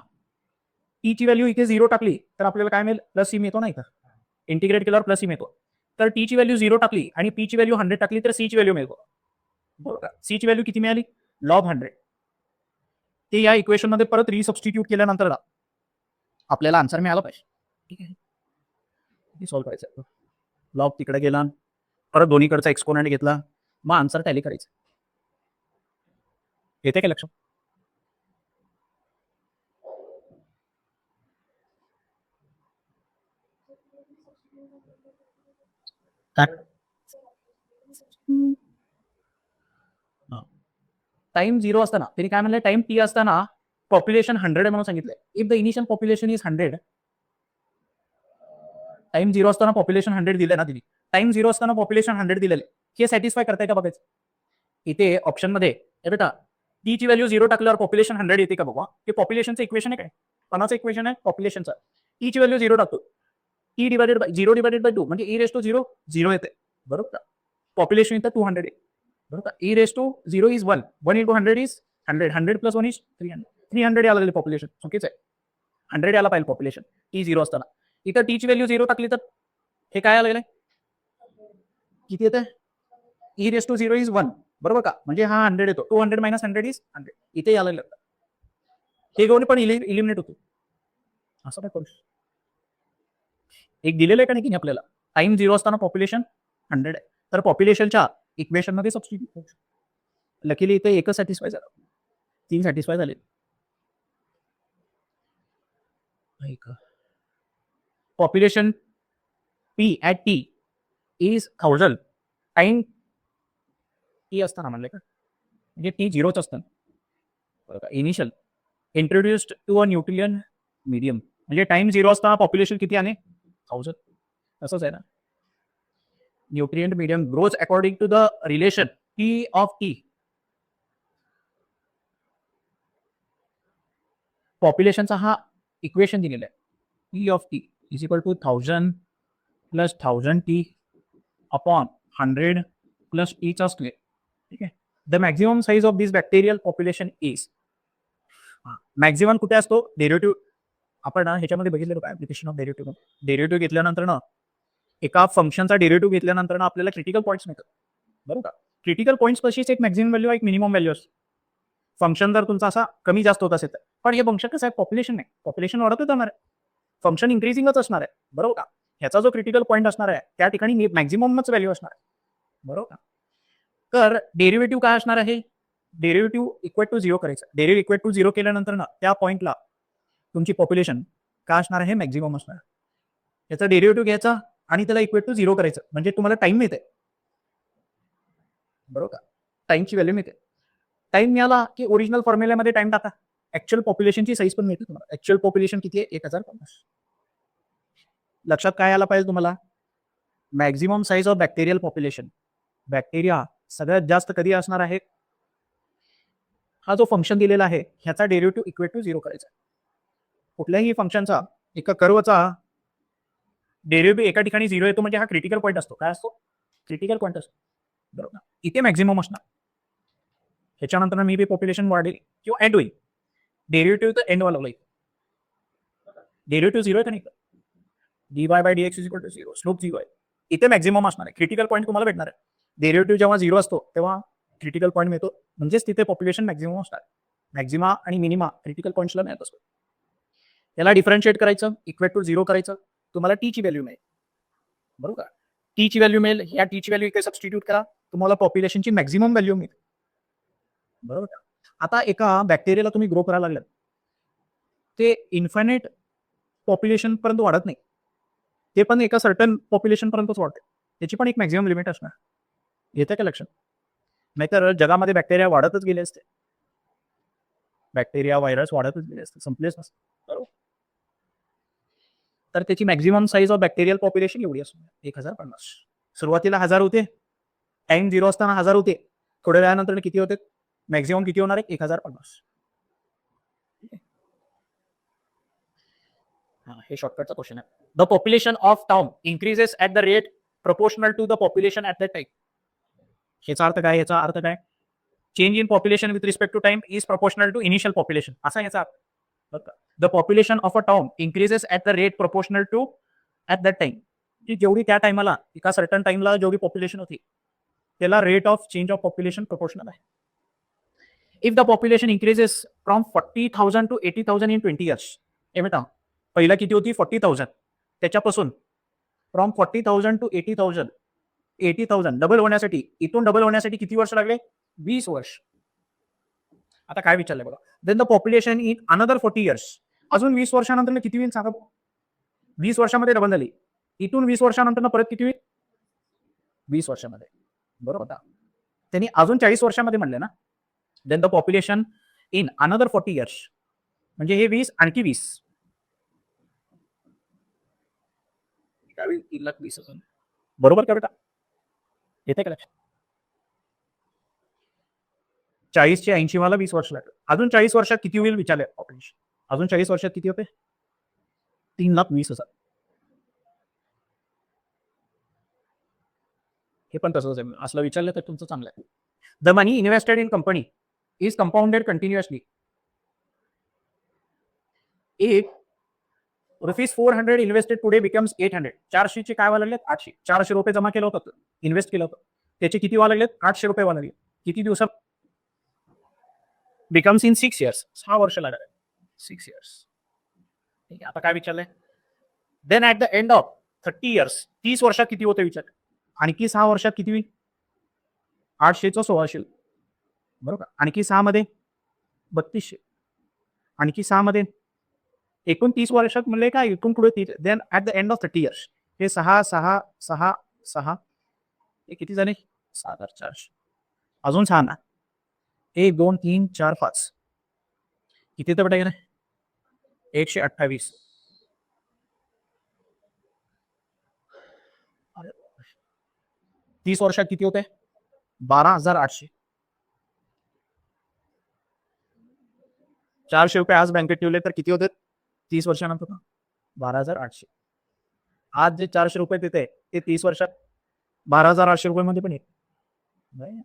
टी ची व्हॅल्यू इथे 0 टाकली तर आपल्याला काय मिळेल, प्लस सी मिळतो नाही का. इंटिग्रेट केल्यावर प्लस सी मिळतो. तर टी ची व्हॅल्यू 0 टाकली आणि पी ची व्हॅल्यू 100 टाकली तर सी ची व्हॅल्यू मिळतो, बरोबर. सी ची व्हॅल्यू किती मिळाली, लॉग 100. ते या इक्वेशन मध्ये परत रिसबस्टिट्यूट केल्यानंतर आपल्याला आन्सर मिळाला पाहिजे. ठीक आहे. सॉल्व्ह करायचं. लॉग तिकडे गेला, परत दोन्हीकडचा एक्सपोनंट घेतला, मग आन्सर टॅली करायचं. येते काय लक्षात. टाइम 0 असताना त्यांनी काय म्हणलं, टाइम टी असताना पॉप्युलेशन 100 म्हणून सांगितलंय. If the initial population is 100, time 0 असताना पॉप्युलेशन 100 दिले ना दिली, टाइम 0 असताना पॉप्युलेशन 100 दिलेले, हे सॅटिस्फाय करताय का बघायचं. इथे ऑप्शन मध्ये बेटा टी ची व्हॅल्यू 0 टाकल्यावर पॉप्युलेशन 100 येते का बघा. हे पॉप्युलेशनचं इक्वेशन आहे काय, कोणाचं इक्वेशन आहे, पॉप्युलेशनचं. टी ची व्हॅल्यू 0 टाकतो, T divided by 0 divided by 2 म्हणजे ई रेस टू 0 0 येते, बरोबर. पॉप्युलेशन इथं 200 आहे, बरोबर. E raise to 0 is 1, 1 into 100 is 100, 100 plus 1 is 300, 300 यायला लागले पॉप्युलेशन, चुकीचं आहे. 100 यायला पाहिजे पॉप्युलेशन टी 0 असताना. इथं टी ची व्हॅल्यू 0 टाकली तर हे काय आलेलं आहे, किती येतं, ई रेस टू 0 इज 1, बरोबर का. म्हणजे हा 100 येतो, 200 मायनस 100 इज 100. इथे यायला लागलं, हे दोन्ही पण इलिमिनेट होतो. असं काय करू, एक दिलेलं आहे का नाही आपल्याला, टाइम 0 असताना पॉप्युलेशन 100 आहे, तर पॉप्युलेशनच्या इक्वेशन मध्ये सबस्टिट्यूट करू. लकीली इथे एकच सॅटिस्फाय झालं, 3 सॅटिस्फाय झाले. Population P at T is 1000, time T असतं ना म्हणले का, म्हणजे टी झिरोच असतं बरं का. Initial introduced to a nutrient medium, म्हणजे टाइम झिरो असताना पॉप्युलेशन किती आहे 1000. तसंच आहे ना. Nutrient medium grows according to the relation t of t. पॉप्युलेशनचा हा इक्वेशन दिलेला आहे. T of t is equal to 1000 plus 1000 t upon 100 plus टीचा स्क्वेअर. ठीक आहे. The maximum size of this bacterial population is. Maximum कुठे असतो? Derivative. आपण ना ह्याच्यामध्ये बघितलेलं काय ऍप्लिकेशन ऑफ डेरिव्हेटिव्ह. डेरिव्हेटिव्ह घेतल्यानंतर ना एका फंक्शनचा डेरिव्हेटिव्ह घेतल्यानंतर ना आपल्याला क्रिटिकल पॉईंट्स मिळतात. बरोबर का. क्रिटिकल पॉईंट्स कशीच एक मॅक्झिमम व्हॅल्यू एक मिनिमम व्हॅल्यू असते. फंक्शन जर तुमचा असा कमी जास्त होत असेल तर, पण हे फंक्शन कसं आहे, पॉप्युलेशन नाही, पॉप्युलेशन वाढतच जाणार आहे, फंक्शन इन्क्रीजिंगच असणार आहे. बरोबर का. ह्याचा जो क्रिटिकल पॉईंट असणार आहे त्या ठिकाणी मॅक्झिममच व्हॅल्यू असणार आहे. बरोबर का. तर डेरिव्हेटिव्ह काय असणार आहे? डेरिव्हेटिव्ह इक्वल टू झिरो करायचं. डेरिव्हेटिव्ह इक्वल टू झिरो केल्यानंतर ना त्या पॉईंटला तुमची पॉप्युलेशन काय असणार आहे? मॅक्झिमम असणार आहे. याचा डेरिव्हेटिव्ह घ्यायचा आणि त्याला इक्वल टू झिरो करायचं, म्हणजे तुम्हाला टाइम मिळते. बरोबर का. टाइमची व्हॅल्यू मिळते. टाइम मिळाला की ओरिजिनल फॉर्म्युल्यामध्ये टाइम टाका. ऍक्च्युअल पॉप्युलेशनची साईज पण मिळते तुम्हाला. ऍक्च्युअल पॉप्युलेशन किती आहे? 1050. लक्षात काय आला पाहिजे तुम्हाला? Maximum size of bacterial population. Bacteria सगळ्यात जास्त कधी असणार आहे? हा जो फंक्शन दिलेला आहे ह्याचा डेरिव्हेटिव्ह इक्वल टू झिरो करायचा. कुठल्याही फंक्शनचा एका कर्वचा डेरिव्हेटिव्ह एका ठिकाणी झिरो येतो म्हणजे हा क्रिटिकल पॉईंट असतो. काय असतो? क्रिटिकल पॉईंट असतो. बरोबर. इथे मॅक्झिमम असणार. ह्याच्यानंतर मी बी पॉप्युलेशन वाढेल किंवा एंड होईल. डेरिव्हेटिव्ह तर एंड वाला होईल. डेरिव्हेटिव्ह झिरो आहे नाही. dy bye dx is equal to zero. Slope zero आहे. इथे मॅक्झिमम असणार आहे. क्रिटिकल पॉईंट तुम्हाला भेटणार आहे. डेरिव्हेटिव्ह जेव्हा झिरो असतो तेव्हा क्रिटिकल पॉईंट मिळतो, म्हणजेच तिथे पॉप्युलेशन मॅक्झिमम असणार. मॅक्झिमा आणि मिनिमा क्रिटिकल पॉईंट्सला मिळत असतो. याला डिफरन्शिएट करायचं, इक्वल टू झिरो करायचं, तुम्हाला टी ची व्हॅल्यू मिळेल. बरोबर. टी ची व्हॅल्यू मिळेल. या टी ची व्हॅल्यू इथे सबस्टिट्यूट करा, तुम्हाला पॉप्युलेशनची मॅक्झिमम व्हॅल्यू मिळेल. बरोबर का. आता एका बॅक्टेरियाला तुम्ही ग्रो करायला लागलात, ते इन्फायनाईट पॉप्युलेशन पर्यंत वाढत नाही. ते पण एका सर्टन पॉप्युलेशन पर्यंतच वाढते. त्याची पण एक मॅक्झिमम लिमिट असणार. येते का लक्षात? नाहीतर जगामध्ये बॅक्टेरिया वाढतच गेले असते. बॅक्टेरिया व्हायरस वाढतच गेले असते, संपलेच नसते. बरोबर. तर त्याची maximum size of bacterial population एवढी असणार 1050. सुरुवातीला 1000 होते, टाइम झिरो असताना 1000 होते, थोड्या वेळानंतर किती होते? मॅक्झिमम किती होणार आहे? 1050. हे शॉर्टकटचा क्वेश्चन आहे. The population of town increases at the rate proportional to the population at the time. ह्याचा अर्थ काय? याचा अर्थ काय? Change in population with respect to time is proportional to initial population, असा याचा अर्थ. The population of a town increases at the rate proportional to at that time. की जेवढी त्या टाइमला एका सर्टन टाइमला जेवढी पॉप्युलेशन होती त्याला rate of change of population proportional आहे. If the population increases from 40,000 to 80,000 in 20 years. हे बेटा पहिला किती होती? 40,000. त्याच्यापासून फ्रॉम 40,000 टू 80,000. 80,000 डबल होण्यासाठी, इथून डबल होण्यासाठी किती वर्ष लागले? 20 वर्ष. आता काय विचारलंय बघा. Then the population in another 40 years. अजून 20 वर्षानंतर किती होईल सांगा? 20 वर्षामध्ये डबल झाली. इथून 20 वर्षानंतर परत किती होईल? 20 वर्षामध्ये. बरोबर. त्यांनी अजून 40 वर्षामध्ये म्हणले ना. Then the population in another 40 years, म्हणजे हे 20 आणखी 20. 3,20,000. बरोबर का बेटा? येते का लक्षात? 40 चे 80 वाला 20 वर्ष लागतात. अजून 40 वर्षात किती होईल विचारले पॉप्युलेशन. अजून 40 वर्षात किती होते? 3,20,000. हे पण तसंच आहे. असलं विचारलं तर तुमचं चांगलं आहे. The money invested in company is compounded continuously. If ₹400 invested today becomes 800. 400 चे काय व्हायला लागलेत? 800. 400 रुपये जमा केलं होतं, इन्व्हेस्ट केलं होतं, त्याचे किती व्हायला लागलेत? 800 रुपये व्हायला लागले. किती दिवसात? Becomes in 6 years. 6 वर्ष लागणार आहे. 6 इयर्स. ठीक आहे. आता काय विचारलंय? Then at the end of 30 years. 30 वर्षात किती होते विचार? आणखी 6 वर्षात किती होईल? 800 चं 1600. बरोबर. आणखी 6 मध्ये 3200. आणखी 6 मध्ये एकूण 30 वर्षात म्हणले काय? एकूण पुढे 30. Then at the end of 30 years. हे 6 6 6 6 हे किती झाले? 6,400. अजून 6 ना. 1 2 3 4 5 किती तर बेटा गेलं 128. 30 वर्षात किती होते 12,800. 400 रुपये आज बँकेत ठेवले तर किती होते 30 वर्षानंतर 12,800. आज जे 400 रुपये तिथे ते 30 वर्षात 12,800 रुपये मध्ये पण येईल नाही.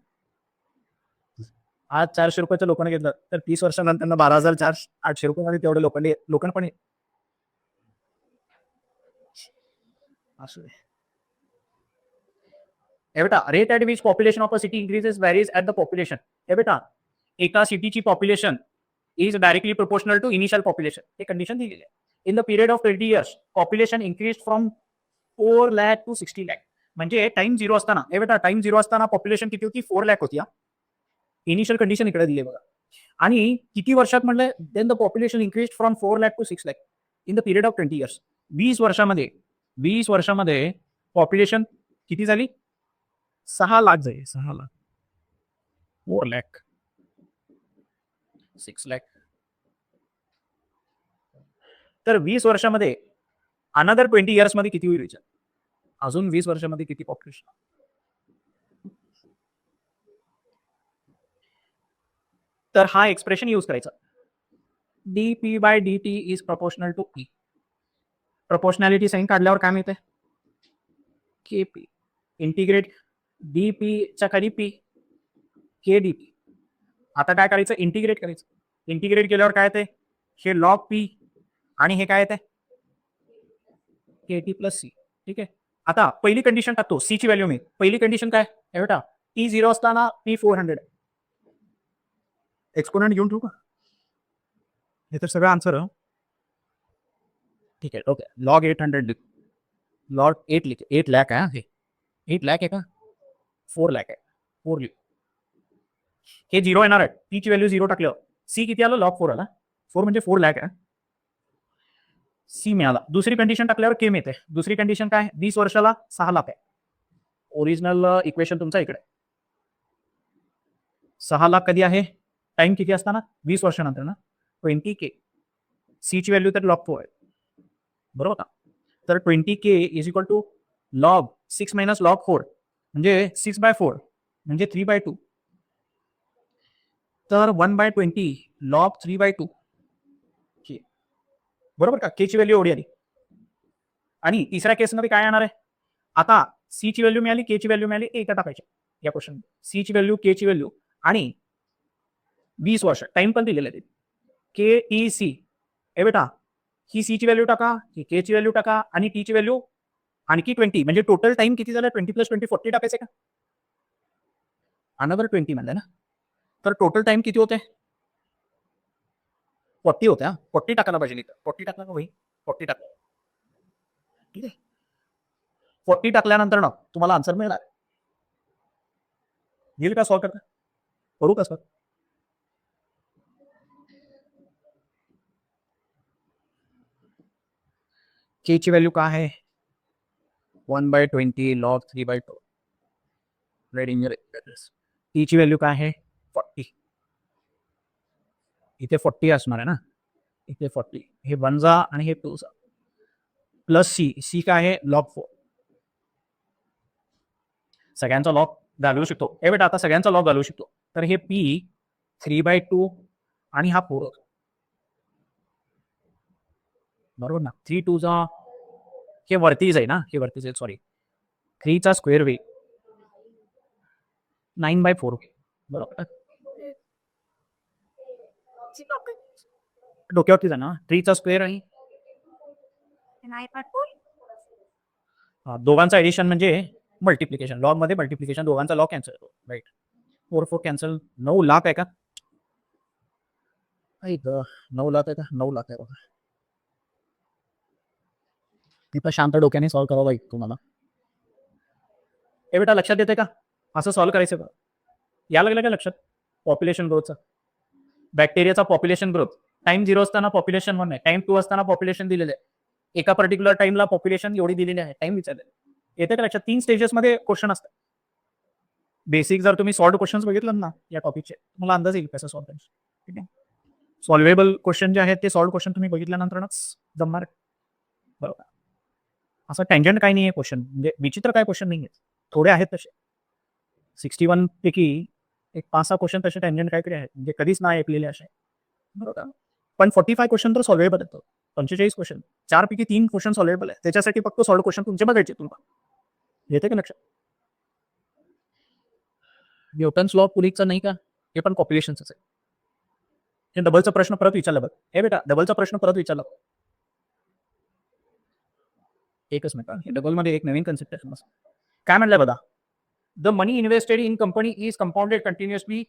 आज 400 रुपयाचं लोकांना घेतलं तर 30 वर्षानंतर 12,800 रुपये मध्ये तेवढे लोकांना पण येईल. असं आहे. हे बेटा rate at which population of a city increases varies at the population. हे बेटा एका सिटीची population is directly proportional to initial population. हे कंडिशन दिलेली आहे. In the period of 20 years population increase from 4 lakh to 60 lakh. म्हणजे time 0 असताना हे बेटा टाइम 0 असताना पॉप्युलेशन किती होती 4 lakh होती. इनिशियल कंडिशन इकडे दिली बघा. आणि किती वर्षात म्हणलं then the population increase from 4 lakh to 6 lakh in the period of 20 years. 20 वर्षामध्ये पॉप्युलेशन किती झाली 6 लाख जाईल 6 लाख 4 lakh 6 lakh. तर 20 वर्षामध्ये अनदर 20 इयर्स मध्ये किती होईल विचार. अजून 20 वर्षामध्ये किती पॉप्युलेशन. तर हा एक्सप्रेशन यूज करायचा dp by dt is proportional to e. Proportionality sign काढल्यावर काय मिळते kp इंटिग्रेट dp च्या खाली p k dp. आता काय करायचं इंटिग्रेट करायचं. इंटिग्रेट केल्यावर काय येते हे लॉग p आणि हे काय येते kt प्लस c. ठीक आहे. आता पहिली कंडिशन टाकतो c ची व्हॅल्यू मिळेल. पहिली कंडिशन काय हे बेटा t 0 असताना p 400. एक्सपोनंट घेऊन ठेवू का हे तर सगळं आन्सर. ठीक आहे ओके लॉग 800 लॉग 8 लिखे 8 लाख आहे हे 8 लाख आहे का 4 लाख आहे 4 लिख. हे 0 येणार आहे टी ची व्हॅल्यू 0 टाकलं सी किती आलं लॉग 4 आला 4 म्हणजे 4 लाख आहे. सी मिळाला. दुसरी कंडिशन टाकल्यावर के मिळते. दुसरी कंडिशन काय 20 वर्षाला 6 लाख आहे. ओरिजिनल इक्वेशन तुमचा इकडे 6 लाख कधी आहे टाइम किती असताना 20 वर्षानंतर ना 20k. सी ची व्हॅल्यू तर लॉग 4 आहे बरोबर का. तर 20k is equal to log 6 minus log 4 म्हणजे 6/4 म्हणजे 3/2. तर 1/20 लॉग 3/2 बरोबर का. के ची व्हॅल्यू एवढी आली. आणि तिसऱ्या केसमध्ये काय येणार आहे आता सी ची व्हॅल्यू मिळाली के ची व्हॅल्यू मिळाली एका टाकायची या क्वेश्चन. सी ची व्हॅल्यू के ची व्हॅल्यू आणि 20 वर्ष टाइम पण दिलेलं आहे के टी सी. ए बेटा ही सी ची व्हॅल्यू टाका ही के ची व्हॅल्यू टाका आणि टी ची व्हॅल्यू आणखी 20 म्हणजे टोटल टाइम किती झाला 20 + 20 40 टाकायचे का अनदर 20 म्हणलं ना. तर टोटल टाइम किती होते 40 होत्या. 40 टाकायला पाहिजे 40 टाकला का भाई 40 टाकला. ठीक आहे 40 टाकल्यानंतर ना तुम्हाला आन्सर मिळणार. येईल का सॉल्व करता करू का सर. के ची व्हॅल्यू काय आहे 1/20 log 3/2 write in your address. T ची व्हॅल्यू काय आहे 40. इथे 40 असणार आहे ना इथे 40 हे 1 जा आणि हे 2 जा प्लस सी. सी काय आहे लॉग 4. सगळ्यांचा लॉग घालवू शकतो. हे बेटा आता सगळ्यांचा लॉग घालवू शकतो. तर हे पी 3/2 आणि हा 4 बरोबर ना. 3 2 जा हे वरती जाईल ना हे वरती जाईल सॉरी 3 चा स्क्वेअर होईल 9/4 बरोबर. डोक्यावरती जा ना 3 चा स्क्वेअर आणि दोघांचा एडिशन म्हणजे मल्टिप्लिकेशन. लॉग मध्ये मल्टिप्लिकेशन दोघांचा लॉग कॅन्सल होतो राईट. 4 4 कॅन्सल 9 लाख आहे का 9 लाख आहे का 9 लाख आहे बघा. तिथं शांत डोक्याने सॉल्व्ह करावं लागेल तुम्हाला. हे बेटा लक्षात येते का असं सॉल्व्ह करायचं का या लागलं का लक्षात. पॉप्युलेशन ग्रोथचा बॅक्टेरियाचा पॉप्युलेशन ग्रोथ टाइम 0 असताना पॉप्युलेशन 1 आहे टाइम 2 असताना पॉप्युलेशन दिलेलं आहे. एका पर्टिक्युलर टाइमला पॉप्युलेशन एवढी दिलेली आहे टाइम विचारले. येते का लक्षात 3 स्टेजेस मध्ये क्वेश्चन असतात. बेसिक जर तुम्ही सॉल्ड क्वेश्चन्स बघितलं ना या टॉपिकचे, तुम्हाला अंदाज येईल कसं सॉल्व्ह करायचं. ठीक आहे. सॉल्वेबल क्वेश्चन जे आहेत ते सॉल्व्ह क्वेश्चन तुम्ही बघितल्यानंतरच जमणार. बरोबर. असं टँजंट काही नाही आहे क्वेश्चन, म्हणजे विचित्र काय क्वेश्चन नाही आहेत. थोडे आहेत तसे. 61 पैकी एक 5-6 क्वेश्चन तसे टँजंट काहीतरी आहेत, म्हणजे कधीच नाही ऐकलेले असे. बरोबर. पण 45 क्वेश्चन तर सॉल्वेबल आहेत. 45 क्वेश्चन 4 पैकी 3 क्वेश्चन सॉल्वेबल आहे. त्याच्यासाठी फक्त सॉल्व्ह क्वेश्चन तुमचे बघायचे तुम्हाला. येते का लक्षात? न्यूटन्स लॉ पुलिंगचा नाही का? हे पण पॉप्युलेशनच आहे. हे डबलचा प्रश्न परत विचारला बघ. हे बेटा डबलचा प्रश्न परत विचारला. एकच मिनिट. हे डबलमध्ये एक नवीन कन्सेप्ट आहे. काय म्हणलंय बघा? The money invested in company is compounded continuously.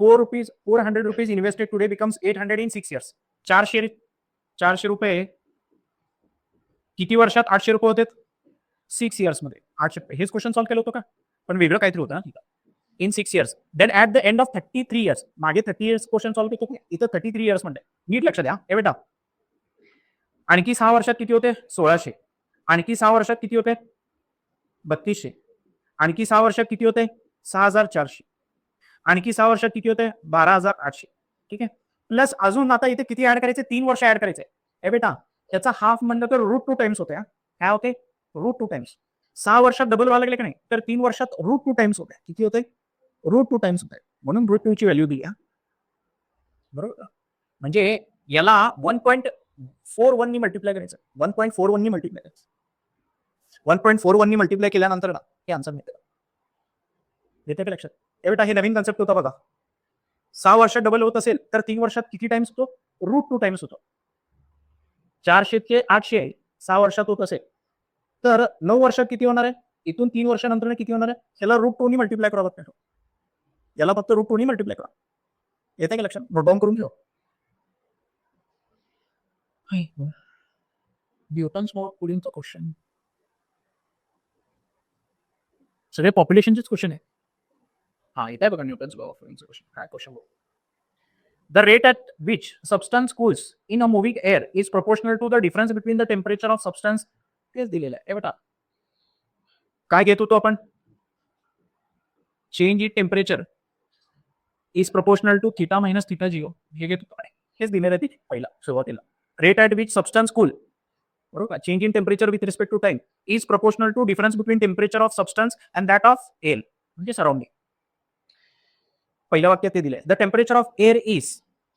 400 rupees invested today becomes 800 in 6 years. 400 रुपये किती वर्षात 800 रुपये होते? 6 years मध्ये 800 रुपये. हेच क्वेश्चन सॉल्व्ह केलं होतं का? पण वेगळं काहीतरी होतं ना. In 6 years. Then at the end of 33 years. मागे 30 years क्वेश्चन सॉल्व्ह केलं, इथं 33 years म्हणते. नीट लक्ष द्या हे बेटा. आणखी 6 वर्षात किती होते? 1600. आणखी 6 वर्षात किती होते? 3200. आणखी 6 वर्षात किती होते? 6400. आणखी 6 वर्षात किती होते? 12800. ठीक आहे. प्लस अजून आता इथे किती ऍड करायचे? 3 वर्ष ऍड करायचे. हे बेटा त्याचा हाफ म्हणलं तर √2 टाइम्स होते. काय होते? √2 टाइम्स. 6 वर्षात डबल व्हायला लागले की नाही, तर 3 वर्षात √2 टाइम्स होते. किती होते? √2 टाइम्स होते. म्हणून √2 ची व्हॅल्यू दिली. बरोबर. म्हणजे याला 1.41 नी मल्टिप्लाय करायचं. 1.41 नी मल्टिप्लाय करायचं. 1.41 नी मल्टिप्लाय केल्यानंतर ना हे आन्सर मिळतं. येते का लक्षात? हे बेटा हे नवीन कन्सेप्ट होता बघा. 6 वर्षात डबल होत असेल तर 3 वर्षात किती टाइम्स होतो? √2 टाइम्स होतो. 400 चे 800 आहे. 6 वर्षात होत असेल तर 9 वर्षात किती होणार आहे? इथून 3 वर्षानंतर किती होणार आहे? त्याला √2 नी मल्टिप्लाय करावं लागतं. याला फक्त √2 नी मल्टिप्लाय करा. येते का लक्षात? नोट डाऊन करून ठेवा. न्यूटन्स लॉ ऑफ पुलिंगचा क्वेश्चन. सगळे पॉप्युलेशनचेच क्वेश्चन आहे. हा येत आहे बघा न्यूटन्स लॉ ऑफ पुलिंगचा क्वेश्चन. काय क्वेश्चन बघू. The rate at which substance cools in a moving air is proportional to the difference between the temperature of substance. तेच दिलेलं आहे. हे बेटा काय घेत होतो आपण? Change in temperature is proportional to theta minus theta 0. हे घेत होतो. हेच दिलेलं आहे ते पहिला सुरुवातीला. Rate at which substance cool, बरोबर. Change in temperature with respect to time is proportional to difference between temperature of substance and that of air, म्हणजे सराउंडिंग. पहिल्या वाक्यात ते दिलंय. The temperature of air is,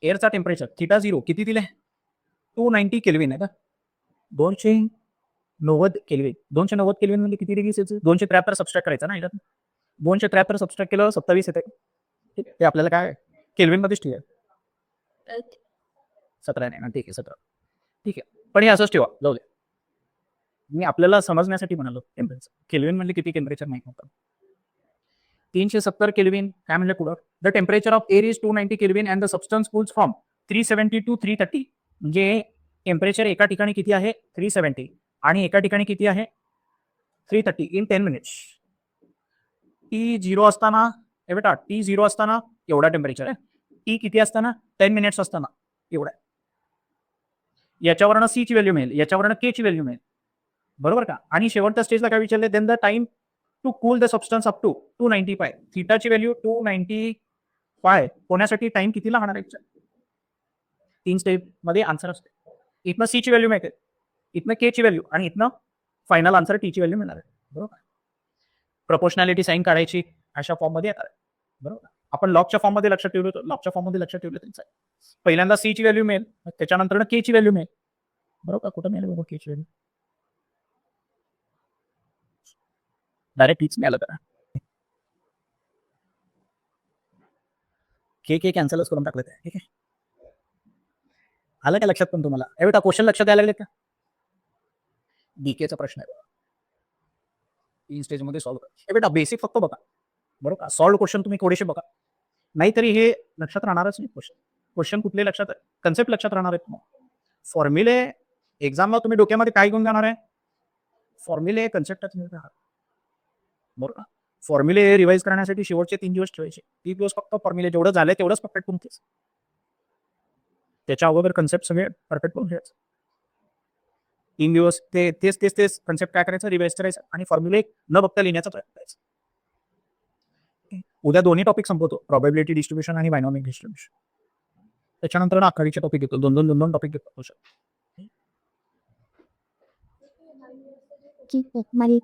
एअरचा टेम्परेचर थीटा 0 किती दिले? 290 kelvin आहे का? 290 केल्विन. 290 केल्विन म्हणजे किती डिग्री सेल्सिअस? 273 सबस्ट्रॅक्ट करायचा ना. 273 सबस्ट्रॅक्ट केलं 27 येते. ठीक आहे. ते आपल्याला काय केल्विन मध्येच ठीक आहे. 17 नाही ना. ठीक आहे 17. ठीक आहे. पण हे असंच ठेवा, जाऊ दे. मी आपल्याला समजण्यासाठी म्हणालो टेम्परेचर. केल्विन म्हणजे किती टेम्परेचर माहित नव्हतं. 370 केल्विन काय म्हणलं पुढं? The temperature of air is 290 Kelvin and the substance cools from 370 to 330. म्हणजे टेम्परेचर एका ठिकाणी किती आहे? 370 आणि एका ठिकाणी किती आहे? 330 इन 10 मिनिट्स. T0 असताना, हे बेटा T0 असताना एवढा टेम्परेचर आहे. T किती असताना? 10 मिनिट्स असताना एवढा. याच्यावरनं C ची व्हॅल्यू मिळेल, याच्यावरनं K ची व्हॅल्यू मिळेल. बरोबर का? आणि शेवटच्या स्टेजला काय विचारले? Then the time to cool the substance up to 295. थीटाची व्हॅल्यू 295 होण्यासाठी टाइम किती लागणार आहे? 3 स्टेप मध्ये आन्सर असते. इथनं C ची व्हॅल्यू मिळते, इथनं K ची व्हॅल्यू आणि इथनं फायनल आन्सर T ची व्हॅल्यू मिळणार आहे. बरोबर. प्रपोर्शनॅलिटी साइन काढायची अशा फॉर्म मध्ये येणार आहे. बरोबर. आपण लॉगच्या फॉर्म मध्ये लक्षात ठेवलं, लॉगच्या फॉर्म मध्ये लक्षात ठेवलं तरी पहिल्यांदा C ची व्हॅल्यू मिळेल, त्याच्यानंतर K ची व्हॅल्यू मिळेल. बरोबर. कुठं मिळेल बघा K ची व्हॅल्यू? डायरेक्ट टीच मिळालं त्याला. K कॅन्सलच करून टाकलं ते. ठीक आहे. आलं का लक्षात पण तुम्हाला? हे बेटा क्वेश्चन लक्षात द्यायला लागले का? डीकेचा प्रश्न आहे. 3 स्टेज मध्ये सॉल्व्ह करा. हे बेटा बेसिक फक्त बघा. बरोबर. सॉल्व्ह क्वेश्चन तुम्ही थोडेसे बघा. नाहीतरी हे लक्षात राहणारच नाही क्वेश्चन. क्वेश्चन कुठले लक्षात आहे? कन्सेप्ट लक्षात राहणार आहेत. फॉर्म्युले एक्झामला तुम्ही डोक्यामध्ये काय घेऊन जाणार आहे? फॉर्म्युले कन्सेप्टच राहणार. बरोबर. फॉर्म्युले रिवाइज करण्यासाठी शेवटचे 3 दिवस ठेवायचे. 3 दिवस फक्त फॉर्म्युले जेवढं झाले तेवढंच परफेक्ट करून घ्यायचं. त्याच्या अगोदर कन्सेप्ट सगळे परफेक्ट करून घ्यायचं. 3 दिवस ते तेच कन्सेप्ट काय करायचं? रिवाइज करायचं आणि फॉर्म्युले न बघता लिहिण्याचा प्रयत्न करायचा. उद्या दोन्ही टॉपिक संपवतो, प्रॉबॅबिलिटी डिस्ट्रीब्युशन आणि बायनॉमिक डिस्ट्रीब्युशन. त्याच्यानंतर आखाडीचे टॉपिक घेतो, दोन टॉपिक घेतो. ठीक आहे मारी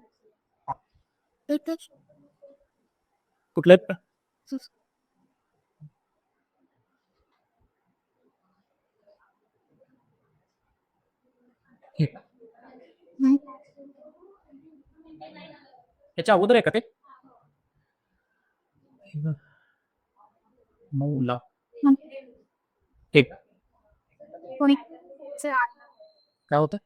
कुठले आहेत? याच्या अगोदर आहे का ते? मौला एक कोणी काय होतं?